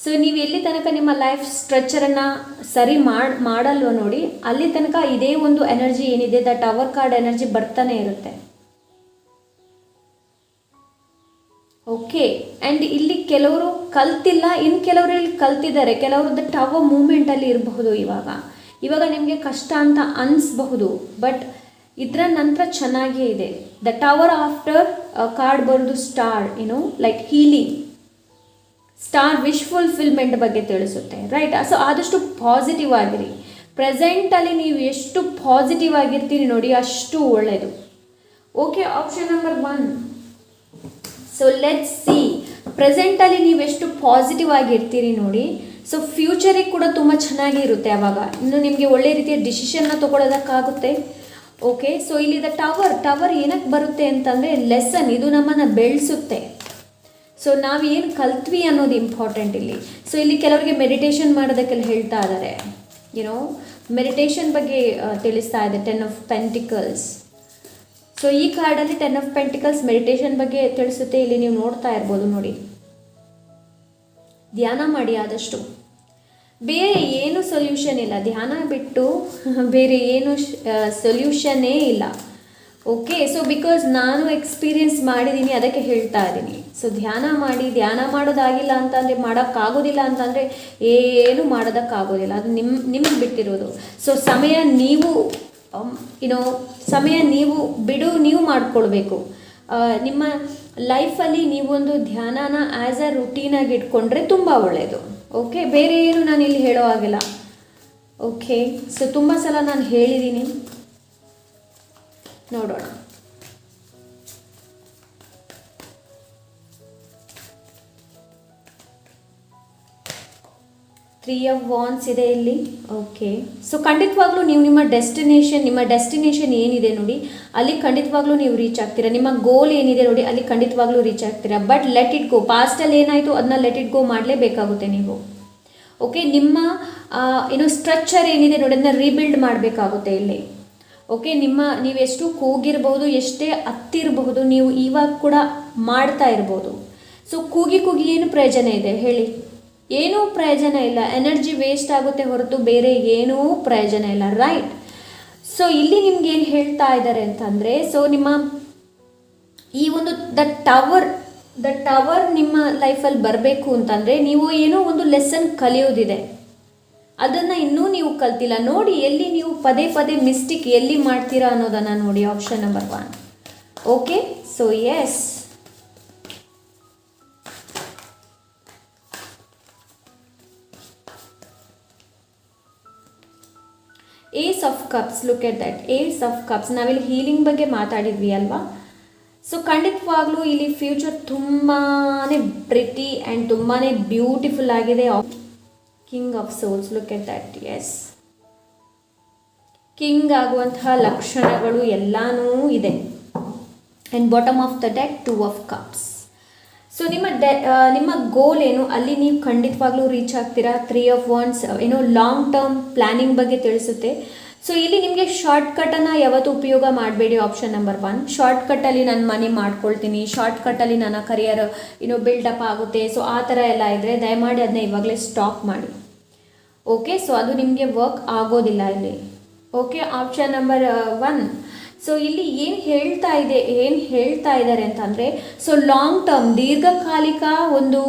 ಸೊ ನೀವು ಎಲ್ಲಿ ತನಕ ನಿಮ್ಮ ಲೈಫ್ ಸ್ಟ್ರಕ್ಚರನ್ನು ಸರಿ ಮಾಡಲ್ವ ನೋಡಿ, ಅಲ್ಲಿ ತನಕ ಇದೇ ಒಂದು ಎನರ್ಜಿ ಏನಿದೆ, ದ ಟವರ್ ಕಾರ್ಡ್ ಎನರ್ಜಿ ಬರ್ತಾನೆ ಇರುತ್ತೆ. ಓಕೆ, ಆ್ಯಂಡ್ ಇಲ್ಲಿ ಕೆಲವರು ಕಲ್ತಿಲ್ಲ, ಇನ್ನು ಕೆಲವರು ಇಲ್ಲಿ ಕಲ್ತಿದ್ದಾರೆ, ಕೆಲವ್ರದ್ದು ಟವರ್ ಮೂಮೆಂಟಲ್ಲಿ ಇರಬಹುದು. ಇವಾಗ ನಿಮಗೆ ಕಷ್ಟ ಅಂತ ಅನಿಸ್ಬಹುದು, ಬಟ್ ಇದರ ನಂತರ ಚೆನ್ನಾಗೇ ಇದೆ. ದ ಟವರ್ ಆಫ್ಟರ್ ಕಾರ್ಡ್ ಬರೋದು star, like healing, star wish fulfilment ಬಗ್ಗೆ ತಿಳಿಸುತ್ತೆ, ರೈಟ್? ಸೊ ಆದಷ್ಟು ಪಾಸಿಟಿವ್ ಆಗಿರಿ. ಪ್ರೆಸೆಂಟಲ್ಲಿ ನೀವು ಎಷ್ಟು ಪಾಸಿಟಿವ್ ಆಗಿರ್ತೀರಿ ನೋಡಿ, ಅಷ್ಟು ಒಳ್ಳೆಯದು. Okay, option number 1. So let's see, ಪ್ರೆಸೆಂಟಲ್ಲಿ ನೀವು ಎಷ್ಟು ಪಾಸಿಟಿವ್ ಆಗಿರ್ತೀರಿ ನೋಡಿ, ಸೊ ಫ್ಯೂಚರಿಗೆ ಕೂಡ ತುಂಬ ಚೆನ್ನಾಗಿ ಇರುತ್ತೆ. ಆವಾಗ ಇನ್ನು ನಿಮಗೆ ಒಳ್ಳೆ ರೀತಿಯ ಡಿಸಿಷನ್ನ ತೊಗೊಳೋದಕ್ಕಾಗುತ್ತೆ. ಓಕೆ, ಸೊ ಇಲ್ಲಿ ಟವರ್ ಏನಕ್ಕೆ ಬರುತ್ತೆ ಅಂತಂದರೆ ಲೆಸನ್, ಇದು ನಮ್ಮನ್ನು ಬೆಳೆಸುತ್ತೆ. ಸೊ ನಾವು ಏನು ಕಲ್ತ್ವಿ ಅನ್ನೋದು ಇಂಪಾರ್ಟೆಂಟ್ ಇಲ್ಲಿ. ಸೊ ಇಲ್ಲಿ ಕೆಲವರಿಗೆ ಮೆಡಿಟೇಷನ್ ಮಾಡೋದಕ್ಕೆಲ್ಲ ಹೇಳ್ತಾ ಇದ್ದಾರೆ, ಮೆಡಿಟೇಷನ್ ಬಗ್ಗೆ ತಿಳಿಸ್ತಾ ಇದೆ. 10 ಆಫ್ ಪೆಂಟಿಕಲ್ಸ್. ಸೊ ಈ ಕಾರ್ಡಲ್ಲಿ 10 ಆಫ್ ಪೆಂಟಿಕಲ್ಸ್ ಮೆಡಿಟೇಷನ್ ಬಗ್ಗೆ ತಿಳಿಸುತ್ತೆ. ಇಲ್ಲಿ ನೀವು ನೋಡ್ತಾ ಇರ್ಬೋದು ನೋಡಿ, ಧ್ಯಾನ ಮಾಡಿ ಆದಷ್ಟು. ಬೇರೆ ಏನು ಸೊಲ್ಯೂಷನ್ ಇಲ್ಲ, ಧ್ಯಾನ ಬಿಟ್ಟು ಬೇರೆ ಏನು ಸೊಲ್ಯೂಷನ್ನೇ ಇಲ್ಲ. ಓಕೆ, ಸೊ ಬಿಕಾಸ್ ನಾನು ಎಕ್ಸ್ಪೀರಿಯನ್ಸ್ ಮಾಡಿದ್ದೀನಿ, ಅದಕ್ಕೆ ಹೇಳ್ತಾ ಇದ್ದೀನಿ. ಸೊ ಧ್ಯಾನ ಮಾಡೋದಾಗಿಲ್ಲ ಅಂತಂದರೆ, ಮಾಡೋಕ್ಕಾಗೋದಿಲ್ಲ ಅಂತಂದರೆ ಏನು ಮಾಡೋದಕ್ಕಾಗೋದಿಲ್ಲ, ಅದು ನಿಮಗೆ ಬಿಟ್ಟಿರೋದು. ಸೊ ಸಮಯ ನೀವು ನೀವು ಮಾಡ್ಕೊಳ್ಬೇಕು. ನಿಮ್ಮ ಲೈಫಲ್ಲಿ ನೀವೊಂದು ಧ್ಯಾನನ ಆ್ಯಸ್ ಅ ರುಟೀನಾಗಿ ಇಟ್ಕೊಂಡ್ರೆ ತುಂಬ ಒಳ್ಳೆಯದು. ಓಕೆ, ಬೇರೆ ಏನು ನಾನು ಇಲ್ಲಿ ಹೇಳೋ ಹಾಗಿಲ್ಲ. ಓಕೆ, ಸೊ ತುಂಬ ಸಲ ನಾನು ಹೇಳಿದ್ದೀನಿ, ನೋಡೋಣ. ತ್ರೀ ಆಫ್ ವಾನ್ಸ್ ಇದೆ ಇಲ್ಲಿ. ಓಕೆ, ಸೊ ಖಂಡಿತವಾಗ್ಲೂ ನೀವು ನಿಮ್ಮ ಡೆಸ್ಟಿನೇಷನ್ ಏನಿದೆ ನೋಡಿ, ಅಲ್ಲಿ ಖಂಡಿತವಾಗ್ಲೂ ನೀವು ರೀಚ್ ಆಗ್ತೀರಾ. ನಿಮ್ಮ ಗೋಲ್ ಏನಿದೆ ನೋಡಿ, ಅಲ್ಲಿ ಖಂಡಿತವಾಗ್ಲೂ ರೀಚ್ ಆಗ್ತೀರಾ. ಬಟ್ ಲೆಟ್ ಇಟ್ ಗೋ, ಪಾಸ್ಟಲ್ಲಿ ಏನಾಯಿತು ಅದನ್ನ ಲೆಟ್ ಇಟ್ ಗೋ ಮಾಡಲೇಬೇಕಾಗುತ್ತೆ ನೀವು. ಓಕೆ, ನಿಮ್ಮ ಸ್ಟ್ರಕ್ಚರ್ ಏನಿದೆ ನೋಡಿ, ಅದನ್ನ ರೀಬಿಲ್ಡ್ ಮಾಡಬೇಕಾಗುತ್ತೆ ಇಲ್ಲಿ. ಓಕೆ, ನೀವೆಷ್ಟು ಕೂಗಿರ್ಬೋದು, ಎಷ್ಟೇ ಹತ್ತಿರಬಹುದು, ನೀವು ಇವಾಗ ಕೂಡ ಮಾಡ್ತಾ ಇರ್ಬೋದು. ಸೊ ಕೂಗಿ ಏನು ಪ್ರಯೋಜನ ಇದೆ ಹೇಳಿ? ಏನೂ ಪ್ರಯೋಜನ ಇಲ್ಲ. ಎನರ್ಜಿ ವೇಸ್ಟ್ ಆಗುತ್ತೆ ಹೊರತು ಬೇರೆ ಏನೂ ಪ್ರಯೋಜನ ಇಲ್ಲ, ರೈಟ್? ಸೊ ಇಲ್ಲಿ ನಿಮ್ಗೆ ಏನು ಹೇಳ್ತಾ ಇದ್ದಾರೆ ಅಂತಂದರೆ, ಸೊ ನಿಮ್ಮ ಈ ಒಂದು ದ ಟವರ್ ನಿಮ್ಮ ಲೈಫಲ್ಲಿ ಬರಬೇಕು ಅಂತಂದರೆ ನೀವು ಏನೋ ಒಂದು ಲೆಸನ್ ಕಲಿಯೋದಿದೆ, ಅದನ್ನು ಇನ್ನೂ ನೀವು ಕಲ್ತಿಲ್ಲ ನೋಡಿ. ಎಲ್ಲಿ ನೀವು ಪದೇ ಮಿಸ್ಟೇಕ್ ಎಲ್ಲಿ ಮಾಡ್ತೀರಾ ಅನ್ನೋದನ್ನು ನೋಡಿ. Option number 1. Okay, so yes, ace of cups, look at that, ace of cups. ನಾವಿಲ್ಲಿ ಹೀಲಿಂಗ್ ಬಗ್ಗೆ ಮಾತಾಡಿದ್ವಿ ಅಲ್ವಾ? ಸೊ ಖಂಡಿತವಾಗ್ಲೂ ಇಲ್ಲಿ ಫ್ಯೂಚರ್ ತುಂಬಾ ಪ್ರಿಟಿ ಆ್ಯಂಡ್ ತುಂಬಾ ಬ್ಯೂಟಿಫುಲ್ ಆಗಿದೆ. King of souls, look at that, yes, king ಆಗುವಂತಹ ಲಕ್ಷಣಗಳು ಎಲ್ಲನೂ ಇದೆ. And bottom of the deck 2 of cups. So ನಿಮ್ಮ ಗೋಲ್ ಏನು, ಅಲ್ಲಿ ನೀವು ಖಂಡಿತವಾಗ್ಲೂ ರೀಚ್ ಆಗ್ತೀರಾ. 3 of wands long term planning ಬಗ್ಗೆ ತಿಳಿಸುತ್ತೆ. ಸೊ ಇಲ್ಲಿ ನಿಮಗೆ ಶಾರ್ಟ್ಕಟನ್ನು ಯಾವತ್ತೂ ಉಪಯೋಗ ಮಾಡಬೇಡಿ. ಆಪ್ಷನ್ ನಂಬರ್ 1, ಶಾರ್ಟ್ಕಟ್ಟಲ್ಲಿ ನಾನು ಮನಿ ಮಾಡ್ಕೊಳ್ತೀನಿ, ಶಾರ್ಟ್ಕಟ್ಟಲ್ಲಿ ನನ್ನ ಕರಿಯರ್ ಬಿಲ್ಡಪ್ ಆಗುತ್ತೆ, ಸೊ ಆ ಥರ ಎಲ್ಲ ಇದ್ದರೆ ದಯಮಾಡಿ ಅದನ್ನ ಇವಾಗಲೇ ಸ್ಟಾಪ್ ಮಾಡಿ. ಓಕೆ, ಸೊ ಅದು ನಿಮಗೆ ವರ್ಕ್ ಆಗೋದಿಲ್ಲ ಇಲ್ಲಿ. Okay, option number 1. ಸೊ ಇಲ್ಲಿ ಏನು ಹೇಳ್ತಾ ಇದ್ದಾರೆ ಅಂತಂದರೆ, ಸೊ ಲಾಂಗ್ ಟರ್ಮ್ ದೀರ್ಘಕಾಲಿಕ ಒಂದು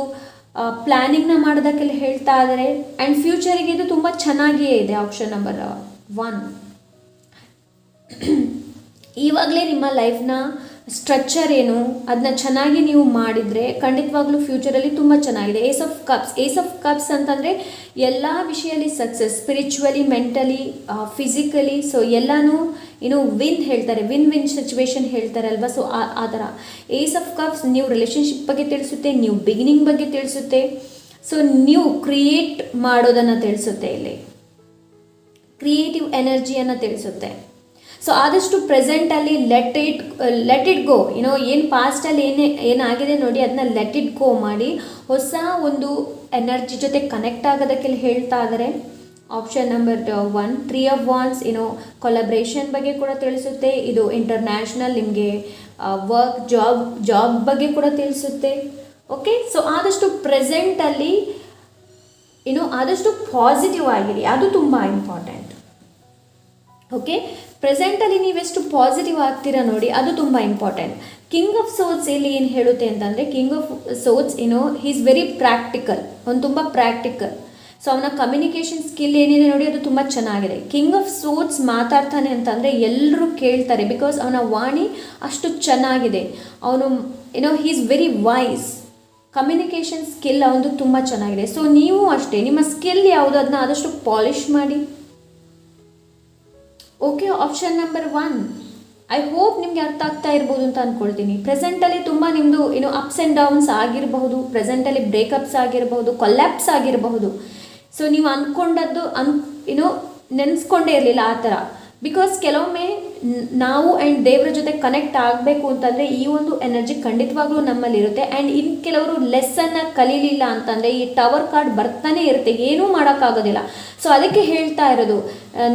ಪ್ಲ್ಯಾನಿಂಗ್ನ ಮಾಡೋದಕ್ಕೆಲ್ಲ ಹೇಳ್ತಾ ಇದ್ದಾರೆ. ಆ್ಯಂಡ್ ಫ್ಯೂಚರಿಗೆ ಇದು ತುಂಬ ಚೆನ್ನಾಗಿಯೇ ಇದೆ. Option number 1. ಇವಾಗಲೇ ನಿಮ್ಮ ಲೈಫ್ನ ಸ್ಟ್ರಕ್ಚರ್ ಏನು ಅದನ್ನ ಚೆನ್ನಾಗಿ ನೀವು ಮಾಡಿದರೆ ಖಂಡಿತವಾಗ್ಲೂ ಫ್ಯೂಚರಲ್ಲಿ ತುಂಬ ಚೆನ್ನಾಗಿದೆ. ಏಸ್ ಆಫ್ ಕಪ್ಸ್ ಅಂತಂದರೆ ಎಲ್ಲ ವಿಷಯದಲ್ಲಿ success, spiritually, mentally, physically, so ಎಲ್ಲನೂ ವಿನ್ ಹೇಳ್ತಾರೆ, ವಿನ್ ಸಿಚುವೇಶನ್ ಹೇಳ್ತಾರಲ್ವ. ಸೊ ಆ ಥರ ಏಸ್ ಆಫ್ ಕಪ್ಸ್ ನೀವು ರಿಲೇಷನ್ಶಿಪ್ ಬಗ್ಗೆ ತಿಳಿಸುತ್ತೆ, ನ್ಯೂ ಬಿಗಿನಿಂಗ್ ಬಗ್ಗೆ ತಿಳಿಸುತ್ತೆ, ಸೊ ನ್ಯೂ ಕ್ರಿಯೇಟ್ ಮಾಡೋದನ್ನು ತಿಳಿಸುತ್ತೆ. ಇಲ್ಲಿ ಕ್ರಿಯೇಟಿವ್ ಎನರ್ಜಿಯನ್ನು ತಿಳಿಸುತ್ತೆ. ಸೊ ಆದಷ್ಟು ಪ್ರೆಸೆಂಟಲ್ಲಿ ಲೆಟ್ ಇಟ್ ಗೋ, ಏನು ಪಾಸ್ಟಲ್ಲಿ ಏನಾಗಿದೆ ನೋಡಿ ಅದನ್ನ ಲೆಟ್ ಇಟ್ ಗೋ ಮಾಡಿ ಹೊಸ ಒಂದು ಎನರ್ಜಿ ಜೊತೆ ಕನೆಕ್ಟ್ ಆಗೋದಕ್ಕೆಲ್ಲ ಹೇಳ್ತಾ ಇದ್ದಾರೆ. Option number 1, 3 of wands, collaboration ಬಗ್ಗೆ ಕೂಡ ತಿಳಿಸುತ್ತೆ. ಇದು ಇಂಟರ್ನ್ಯಾಷನಲ್ ನಿಮಗೆ ವರ್ಕ್ ಜಾಬ್ ಬಗ್ಗೆ ಕೂಡ ತಿಳಿಸುತ್ತೆ. ಓಕೆ, ಸೊ ಆದಷ್ಟು ಪ್ರೆಸೆಂಟಲ್ಲಿ ಆದಷ್ಟು ಪಾಸಿಟಿವ್ ಆಗಿರಿ, ಅದು ತುಂಬ ಇಂಪಾರ್ಟೆಂಟ್. ಓಕೆ, ಪ್ರೆಸೆಂಟಲ್ಲಿ ನೀವೆಷ್ಟು ಪಾಸಿಟಿವ್ ಆಗ್ತೀರಾ ನೋಡಿ, ಅದು ತುಂಬ ಇಂಪಾರ್ಟೆಂಟ್. ಕಿಂಗ್ ಆಫ್ ಸೋಟ್ಸ್ ಇಲ್ಲಿ ಏನು ಹೇಳುತ್ತೆ ಅಂತಂದರೆ, king of swords he is very practical, ಅವನು ತುಂಬ ಪ್ರಾಕ್ಟಿಕಲ್. ಸೊ ಅವನ ಕಮ್ಯುನಿಕೇಷನ್ ಸ್ಕಿಲ್ ಏನಿದೆ ನೋಡಿ, ಅದು ತುಂಬ ಚೆನ್ನಾಗಿದೆ. ಕಿಂಗ್ ಆಫ್ ಸೋಟ್ಸ್ ಮಾತಾಡ್ತಾನೆ ಅಂತಂದರೆ ಎಲ್ಲರೂ ಕೇಳ್ತಾರೆ, ಬಿಕಾಸ್ ಅವನ ವಾಣಿ ಅಷ್ಟು ಚೆನ್ನಾಗಿದೆ. ಅವನು he is very wise, communication skill ಅವನದು ತುಂಬ ಚೆನ್ನಾಗಿದೆ. ಸೊ ನೀವು ಅಷ್ಟೇ, ನಿಮ್ಮ ಸ್ಕಿಲ್ ಯಾವುದು ಅದನ್ನ ಆದಷ್ಟು ಪಾಲಿಷ್ ಮಾಡಿ. Okay, option number 1. I hope ನಿಮಗೆ ಅರ್ಥ ಆಗ್ತಾ ಇರ್ಬೋದು ಅಂತ ಅಂದ್ಕೊಳ್ತೀನಿ. ಪ್ರೆಸೆಂಟಲ್ಲಿ ತುಂಬ ನಿಮ್ಮದು ಅಪ್ಸ್ ಆ್ಯಂಡ್ ಡೌನ್ಸ್ ಆಗಿರಬಹುದು, ಪ್ರೆಸೆಂಟಲ್ಲಿ ಬ್ರೇಕಪ್ಸ್ ಆಗಿರಬಹುದು, ಕೊಲ್ಯಾಪ್ಸ್ ಆಗಿರಬಹುದು. ಸೊ ನೀವು ಅಂದ್ಕೊಂಡದ್ದು ನೆನೆಸ್ಕೊಂಡೇ ಇರಲಿಲ್ಲ ಆ ಥರ. ಬಿಕಾಸ್ ಕೆಲವೊಮ್ಮೆ ನಾವು ಆ್ಯಂಡ್ ದೇವರ ಜೊತೆ ಕನೆಕ್ಟ್ ಆಗಬೇಕು ಅಂತಂದರೆ ಈ ಒಂದು ಎನರ್ಜಿ ಖಂಡಿತವಾಗ್ಲೂ ನಮ್ಮಲ್ಲಿರುತ್ತೆ. ಆ್ಯಂಡ್ ಇನ್ನು ಕೆಲವರು ಲೆಸ್ಸನ್ನು ಕಲೀಲಿಲ್ಲ ಅಂತಂದರೆ ಈ ಟವರ್ ಕಾರ್ಡ್ ಬರ್ತಾನೆ ಇರುತ್ತೆ, ಏನೂ ಮಾಡೋಕ್ಕಾಗೋದಿಲ್ಲ. ಸೊ ಅದಕ್ಕೆ ಹೇಳ್ತಾ ಇರೋದು,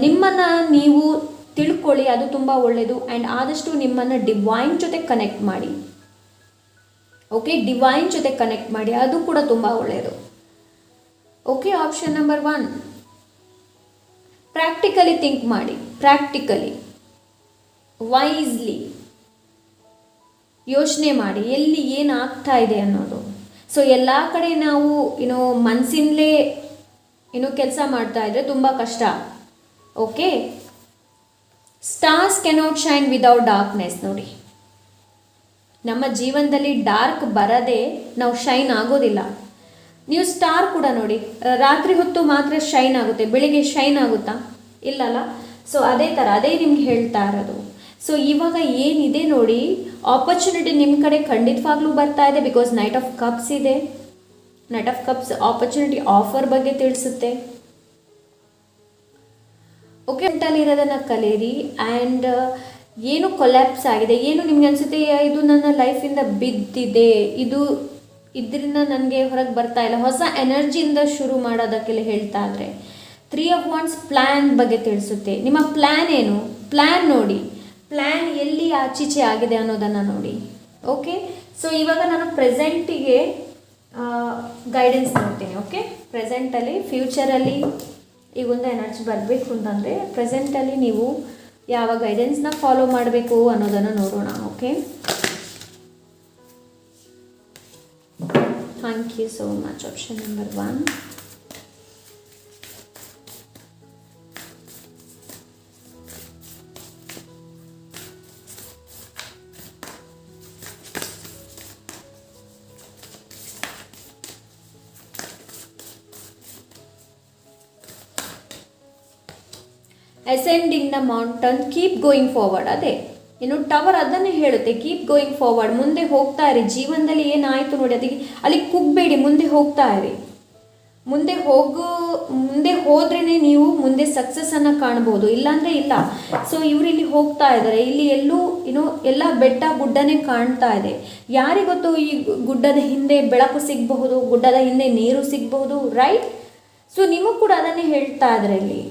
ನಿಮ್ಮನ್ನು ನೀವು ತಿಳ್ಕೊಳ್ಳಿ, ಅದು ತುಂಬ ಒಳ್ಳೆಯದು. ಆ್ಯಂಡ್ ಆದಷ್ಟು ನಿಮ್ಮನ್ನು ಡಿವೈನ್ ಜೊತೆ ಕನೆಕ್ಟ್ ಮಾಡಿ. ಓಕೆ, ಡಿವೈನ್ ಜೊತೆ ಕನೆಕ್ಟ್ ಮಾಡಿ, ಅದು ಕೂಡ ತುಂಬ ಒಳ್ಳೆಯದು. Okay, option number 1. Practically think ಮಾಡಿ, ಪ್ರಾಕ್ಟಿಕಲಿ ವೈಸ್ಲಿ ಯೋಚನೆ ಮಾಡಿ, ಎಲ್ಲಿ ಏನಾಗ್ತಾ ಇದೆ ಅನ್ನೋದು. ಸೊ ಎಲ್ಲ ಕಡೆ ನಾವು ಮನಸ್ಸಿಂದಲೇ ಕೆಲಸ ಮಾಡ್ತಾ ಇದ್ರೆ ತುಂಬ ಕಷ್ಟ. Okay, stars cannot shine without darkness. ನೋಡಿ, ನಮ್ಮ ಜೀವನದಲ್ಲಿ ಡಾರ್ಕ್ ಬರದೆ ನಾವು ಶೈನ್ ಆಗೋದಿಲ್ಲ. ನೀವು ಸ್ಟಾರ್ ಕೂಡ ನೋಡಿ, ರಾತ್ರಿ ಹೊತ್ತು ಮಾತ್ರ ಶೈನ್ ಆಗುತ್ತೆ, ಬೆಳಿಗ್ಗೆ ಶೈನ್ ಆಗುತ್ತಾ? ಇಲ್ಲಲ್ಲ. ಸೊ ಅದೇ ಥರ, ಅದೇ ನಿಮ್ಗೆ ಹೇಳ್ತಾ ಇರೋದು. ಸೊ ಇವಾಗ ಏನಿದೆ ನೋಡಿ, ಆಪರ್ಚುನಿಟಿ ನಿಮ್ಮ ಕಡೆ ಖಂಡಿತವಾಗ್ಲೂ ಬರ್ತಾ ಇದೆ. ಬಿಕಾಸ್ ನೈಟ್ ಆಫ್ ಕಪ್ಸ್ ಇದೆ. Night of cups opportunity offer ಬಗ್ಗೆ ತಿಳಿಸುತ್ತೆ. ಓಕೆ, ಇರೋದನ್ನು ಕಲೀರಿ. ಆ್ಯಂಡ್ ಏನು ಕೊಲ್ಯಾಪ್ಸ್ ಆಗಿದೆ, ಏನು ನಿಮ್ಗೆ ಅನಿಸುತ್ತೆ ಇದು ನನ್ನ ಲೈಫಿಂದ ಬಿದ್ದಿದೆ, ಇದರಿಂದ ನನಗೆ ಹೊರಗೆ ಬರ್ತಾ ಇಲ್ಲ, ಹೊಸ ಎನರ್ಜಿಯಿಂದ ಶುರು ಮಾಡೋದಕ್ಕೆಲ್ಲ ಹೇಳ್ತಾ ಇದ್ರೆ 3 of Wands ಪ್ಲ್ಯಾನ್ ಬಗ್ಗೆ ತಿಳಿಸುತ್ತೆ. ನಿಮ್ಮ ಪ್ಲ್ಯಾನ್ ಏನು, ಪ್ಲ್ಯಾನ್ ನೋಡಿ, ಪ್ಲ್ಯಾನ್ ಎಲ್ಲಿ ಆಚೀಚೆ ಆಗಿದೆ ಅನ್ನೋದನ್ನು ನೋಡಿ. ಓಕೆ, ಸೊ ಇವಾಗ ನಾನು ಪ್ರೆಸೆಂಟಿಗೆ ಗೈಡೆನ್ಸ್ ನೋಡ್ತೀನಿ. ಓಕೆ, ಪ್ರೆಸೆಂಟಲ್ಲಿ ಫ್ಯೂಚರಲ್ಲಿ ಈಗ ಒಂದು ಎನರ್ಜಿ ಬರಬೇಕು ಅಂತಂದರೆ ಪ್ರೆಸೆಂಟಲ್ಲಿ ನೀವು ಯಾವ ಗೈಡೆನ್ಸ್ನ ಫಾಲೋ ಮಾಡಬೇಕು ಅನ್ನೋದನ್ನು ನೋಡೋಣ. Okay, thank you so much. Option number 1. Ascending the mountain, keep going forward. ಅದೇ ಟವರ್ ಅದನ್ನೇ ಹೇಳುತ್ತೆ, ಕೀಪ್ ಗೋಯಿಂಗ್ ಫಾರ್ವರ್ಡ್, ಮುಂದೆ ಹೋಗ್ತಾ ಇರಿ. ಜೀವನದಲ್ಲಿ ಏನಾಯಿತು ನೋಡಿ, ಅದಕ್ಕೆ ಅಲ್ಲಿ ಕುಗ್ಬೇಡಿ, ಮುಂದೆ ಹೋಗ್ತಾ ಇರಿ. ಮುಂದೆ ಹೋದ್ರೇ ನೀವು ಮುಂದೆ ಸಕ್ಸಸ್ಸನ್ನು ಕಾಣ್ಬೋದು, ಇಲ್ಲಾಂದರೆ ಇಲ್ಲ. ಸೊ ಇವರು ಇಲ್ಲಿ ಹೋಗ್ತಾ ಇದ್ದಾರೆ, ಇಲ್ಲಿ ಎಲ್ಲೂ ಎಲ್ಲ ಬೆಟ್ಟ ಗುಡ್ಡನೇ ಕಾಣ್ತಾ ಇದೆ. ಯಾರಿಗೊತ್ತು ಈ ಗುಡ್ಡದ ಹಿಂದೆ ಬೆಳಕು ಸಿಗಬಹುದು, ಗುಡ್ಡದ ಹಿಂದೆ ನೀರು ಸಿಗಬಹುದು, ರೈಟ್? ಸೊ ನಿಮಗೂ ಕೂಡ ಅದನ್ನೇ ಹೇಳ್ತಾ ಇದ್ದಾರೆ ಇಲ್ಲಿ.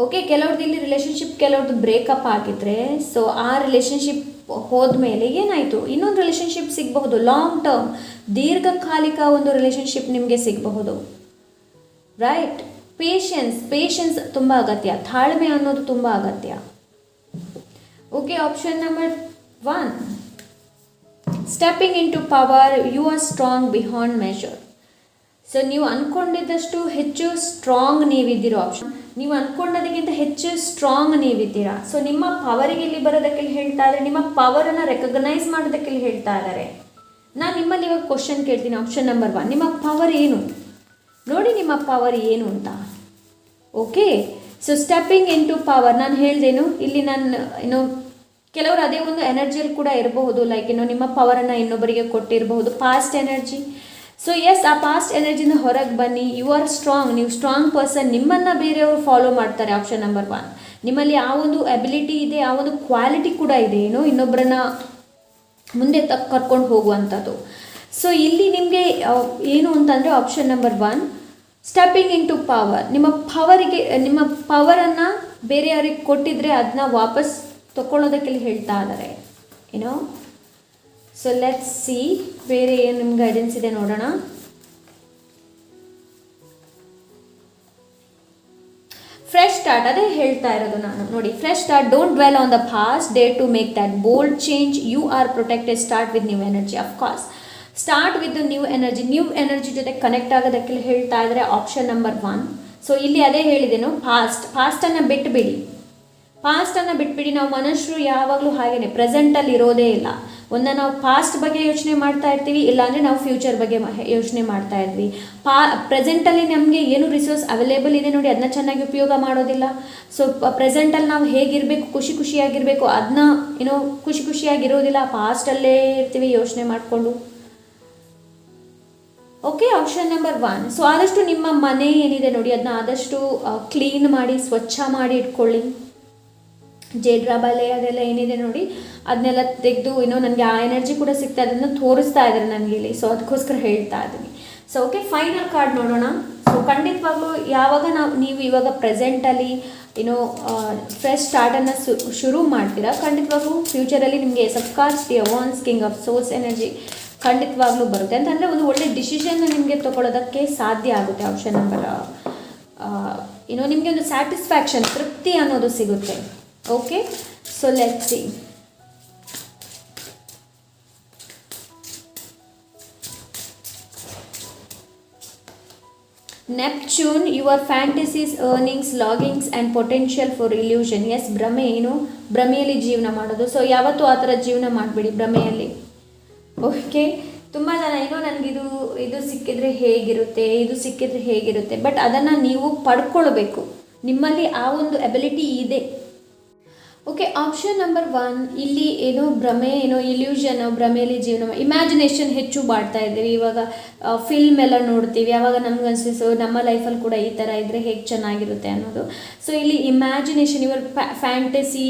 ಓಕೆ, ಕೆಲವ್ರದ್ದು ಇಲ್ಲಿ ರಿಲೇಷನ್ಶಿಪ್, ಕೆಲವ್ರದ್ದು ಬ್ರೇಕಪ್ ಆಗಿದ್ರೆ, ಸೊ ಆ ರಿಲೇಷನ್ಶಿಪ್ ಹೋದ್ಮೇಲೆ ಏನಾಯಿತು, ಇನ್ನೊಂದು ರಿಲೇಷನ್ಶಿಪ್ ಸಿಗಬಹುದು. ಲಾಂಗ್ ಟರ್ಮ್, ದೀರ್ಘಕಾಲಿಕ ಒಂದು ರಿಲೇಷನ್ಶಿಪ್ ನಿಮಗೆ ಸಿಗಬಹುದು, ರೈಟ್? ಪೇಷನ್ಸ್ ತುಂಬ ಅಗತ್ಯ, ತಾಳ್ಮೆ ಅನ್ನೋದು ತುಂಬ ಅಗತ್ಯ. Okay, option number 1. Stepping into power, you are strong beyond measure. So ನೀವು ಅಂದ್ಕೊಂಡಿದ್ದಷ್ಟು ಹೆಚ್ಚು ಸ್ಟ್ರಾಂಗ್ ನೀವಿದ್ದೀರೋ. ಆಪ್ಷನ್, ನೀವು ಅಂದ್ಕೊಂಡೋದಕ್ಕಿಂತ ಹೆಚ್ಚು ಸ್ಟ್ರಾಂಗ್ ನೀವಿದ್ದೀರಾ. ಸೊ ನಿಮ್ಮ ಪವರಿಗೆ ಇಲ್ಲಿ ಬರೋದಕ್ಕೆ ಹೇಳ್ತಾ ಇದ್ದಾರೆ, ನಿಮ್ಮ ಪವರನ್ನು ರೆಕಗ್ನೈಸ್ ಮಾಡೋದಕ್ಕೆ ಹೇಳ್ತಾ ಇದ್ದಾರೆ. ನಾನು ನಿಮ್ಮಲ್ಲಿ ಇವಾಗ ಕ್ವಶನ್ ಕೇಳ್ತೀನಿ. ಆಪ್ಷನ್ ನಂಬರ್ 1, ನಿಮ್ಮ ಪವರ್ ಏನು ನೋಡಿ, ನಿಮ್ಮ ಪವರ್ ಏನು ಅಂತ. Okay, so stepping into power, ನಾನು ಹೇಳ್ದೇನು ಇಲ್ಲಿ, ನಾನು ಕೆಲವರು ಅದೇ ಒಂದು ಎನರ್ಜಿಯಲ್ಲಿ ಕೂಡ ಇರಬಹುದು. ಲೈಕ್ ನಿಮ್ಮ ಪವರನ್ನು ಇನ್ನೊಬ್ಬರಿಗೆ ಕೊಟ್ಟಿರಬಹುದು, ಪಾಸ್ಟ್ ಎನರ್ಜಿ. ಸೊ ಎಸ್, ಆ ಪಾಸ್ಟ್ ಎನರ್ಜಿಯಿಂದ ಹೊರಗೆ ಬನ್ನಿ. ಯು ಆರ್ ಸ್ಟ್ರಾಂಗ್, ನೀವು ಸ್ಟ್ರಾಂಗ್ ಪರ್ಸನ್. ನಿಮ್ಮನ್ನು ಬೇರೆಯವರು ಫಾಲೋ ಮಾಡ್ತಾರೆ. ಆಪ್ಷನ್ ನಂಬರ್ 1, ನಿಮ್ಮಲ್ಲಿ ಆ ಒಂದು ಎಬಿಲಿಟಿ ಇದೆ, ಆ ಒಂದು ಕ್ವಾಲಿಟಿ ಕೂಡ ಇದೆ, ಇನ್ನೊಬ್ಬರನ್ನ ಮುಂದೆ ಕರ್ಕೊಂಡು ಹೋಗುವಂಥದ್ದು. ಸೊ ಇಲ್ಲಿ ನಿಮಗೆ ಏನು ಅಂತಂದರೆ option number 1, stepping into power. ನಿಮ್ಮ ಪವರನ್ನು ಬೇರೆಯವರಿಗೆ ಕೊಟ್ಟಿದ್ರೆ ಅದನ್ನ ವಾಪಸ್ ತಗೊಳ್ಳೋದಕ್ಕೆ ಹೇಳ್ತಾ ಇದ್ದಾರೆ. ಸೊ ಲೆಟ್ಸ್ ಸಿ ಬೇರೆ ಏನು ನಿಮ್ಮ ಗೈಡೆನ್ಸ್ ಇದೆ ನೋಡೋಣ. ಫ್ರೆಶ್ ಸ್ಟಾರ್ಟ್, ಅದೇ ಹೇಳ್ತಾ ಇರೋದು ನಾನು. ನೋಡಿ, fresh start, don't dwell on the past, dare to make that bold change, you are protected, start with new energy. Of course start with new energy. New energy ಜೊತೆ ಕನೆಕ್ಟ್ ಆಗೋದಕ್ಕೆ ಹೇಳ್ತಾ ಇದ್ದಾರೆ ಆಪ್ಷನ್ ನಂಬರ್ 1. ಸೊ ಇಲ್ಲಿ ಅದೇ ಹೇಳಿದೆನು, ಪಾಸ್ಟನ್ನು ಬಿಟ್ಟುಬಿಡಿ. ಪಾಸ್ಟನ್ನು ಬಿಟ್ಬಿಡಿ. ನಾವು ಮನುಷ್ಯರು ಯಾವಾಗಲೂ ಹಾಗೇನೆ ಪ್ರೆಸೆಂಟಲ್ಲಿ ಇರೋದೇ ಇಲ್ಲ. ಒಂದು ನಾವು ಪಾಸ್ಟ್ ಬಗ್ಗೆ ಯೋಚನೆ ಮಾಡ್ತಾ ಇರ್ತೀವಿ, ಇಲ್ಲಾಂದರೆ ನಾವು ಫ್ಯೂಚರ್ ಬಗ್ಗೆ ಯೋಚನೆ ಮಾಡ್ತಾ ಇದ್ವಿ. ಪ್ರೆಸೆಂಟಲ್ಲಿ ನಮಗೆ ಏನು ರಿಸೋರ್ಸ್ ಅವೈಲೇಬಲ್ ಇದೆ ನೋಡಿ, ಅದನ್ನ ಚೆನ್ನಾಗಿ ಉಪಯೋಗ ಮಾಡೋದಿಲ್ಲ. ಸೊ ಪ್ರೆಸೆಂಟಲ್ಲಿ ನಾವು ಹೇಗಿರಬೇಕು, ಖುಷಿಯಾಗಿರಬೇಕು, ಅದನ್ನ ಖುಷಿಯಾಗಿರೋದಿಲ್ಲ, ಪಾಸ್ಟಲ್ಲೇ ಇರ್ತೀವಿ ಯೋಚನೆ ಮಾಡಿಕೊಂಡು. Okay, option number 1. ಸೊ ಆದಷ್ಟು ನಿಮ್ಮ ಮನೆ ಏನಿದೆ ನೋಡಿ, ಅದನ್ನ ಆದಷ್ಟು ಕ್ಲೀನ್ ಮಾಡಿ, ಸ್ವಚ್ಛ ಮಾಡಿ ಇಟ್ಕೊಳ್ಳಿ. ಜೇಡ್ರ ಬಲೆ ಅದೆಲ್ಲ ಏನಿದೆ ನೋಡಿ, ಅದನ್ನೆಲ್ಲ ತೆಗೆದು ನನಗೆ ಆ ಎನರ್ಜಿ ಕೂಡ ಸಿಗ್ತಾ, ಅದನ್ನು ತೋರಿಸ್ತಾ ಇದ್ದಾರೆ ನನಗೆ ಇಲ್ಲಿ. ಸೊ ಅದಕ್ಕೋಸ್ಕರ ಹೇಳ್ತಾ ಇದ್ದೀನಿ. ಸೊ ಓಕೆ, ಫೈನಲ್ ಕಾರ್ಡ್ ನೋಡೋಣ. ಸೊ ಖಂಡಿತವಾಗ್ಲೂ ಯಾವಾಗ ನೀವು ಇವಾಗ ಪ್ರೆಸೆಂಟಲ್ಲಿ ಫ್ರೆಶ್ ಸ್ಟಾರ್ಟನ್ನು ಶುರು ಮಾಡ್ತೀರಾ, ಖಂಡಿತವಾಗ್ಲೂ ಫ್ಯೂಚರಲ್ಲಿ ನಿಮಗೆ ಸಬ್ಕಾಸ್ಟ್ ದಿ ಅವಾನ್ಸ್ ಕಿಂಗ್ ಆಫ್ ಸೋರ್ಸ್ ಎನರ್ಜಿ ಖಂಡಿತವಾಗ್ಲೂ ಬರುತ್ತೆ. ಅಂತಂದರೆ ಒಂದು ಒಳ್ಳೆ ಡಿಸಿಷನ್ನ ನಿಮಗೆ ತಗೊಳ್ಳೋದಕ್ಕೆ ಸಾಧ್ಯ ಆಗುತ್ತೆ. ಆಪ್ಷನ್ ನಂಬರ್ ನಿಮಗೆ ಒಂದು ಸ್ಯಾಟಿಸ್ಫ್ಯಾಕ್ಷನ್, ತೃಪ್ತಿ ಅನ್ನೋದು ಸಿಗುತ್ತೆ. Okay, so let's see. Neptune, your fantasies, earnings, longings and potential for illusion. Yes, ಭ್ರಮೆ ಭ್ರಮೆಯಲ್ಲಿ ಜೀವನ ಮಾಡೋದು. ಸೊ ಯಾವತ್ತೂ ಆ ಥರ ಜೀವನ ಮಾಡಬೇಡಿ ಭ್ರಮೆಯಲ್ಲಿ. ಓಕೆ, ತುಂಬ ಜನ ಇದು ಸಿಕ್ಕಿದ್ರೆ ಹೇಗಿರುತ್ತೆ, ಇದು ಸಿಕ್ಕಿದ್ರೆ ಹೇಗಿರುತ್ತೆ, ಬಟ್ ಅದನ್ನು ನೀವು ಪಡ್ಕೊಳ್ಬೇಕು. ನಿಮ್ಮಲ್ಲಿ ಆ ಒಂದು ಎಬಿಲಿಟಿ ಇದೆ. ಓಕೆ, ಆಪ್ಷನ್ ನಂಬರ್ 1 ಇಲ್ಲಿ ಭ್ರಮೆ, ಇಲ್ಯೂಷನ್, ಭ್ರಮೆಯಲ್ಲಿ ಜೀವನ, ಇಮ್ಯಾಜಿನೇಷನ್ ಹೆಚ್ಚು ಮಾಡ್ತಾ ಇದ್ದೀವಿ. ಇವಾಗ ಫಿಲ್ಮ್ ಎಲ್ಲ ನೋಡ್ತೀವಿ, ಆವಾಗ ನಮ್ಗೆ ಅನಿಸ್ತು ನಮ್ಮ ಲೈಫಲ್ಲಿ ಕೂಡ ಈ ಥರ ಇದ್ದರೆ ಹೇಗೆ ಚೆನ್ನಾಗಿರುತ್ತೆ ಅನ್ನೋದು. ಸೊ ಇಲ್ಲಿ ಇಮ್ಯಾಜಿನೇಷನ್, ಇವರ್ ಫ್ಯಾಂಟಸಿ,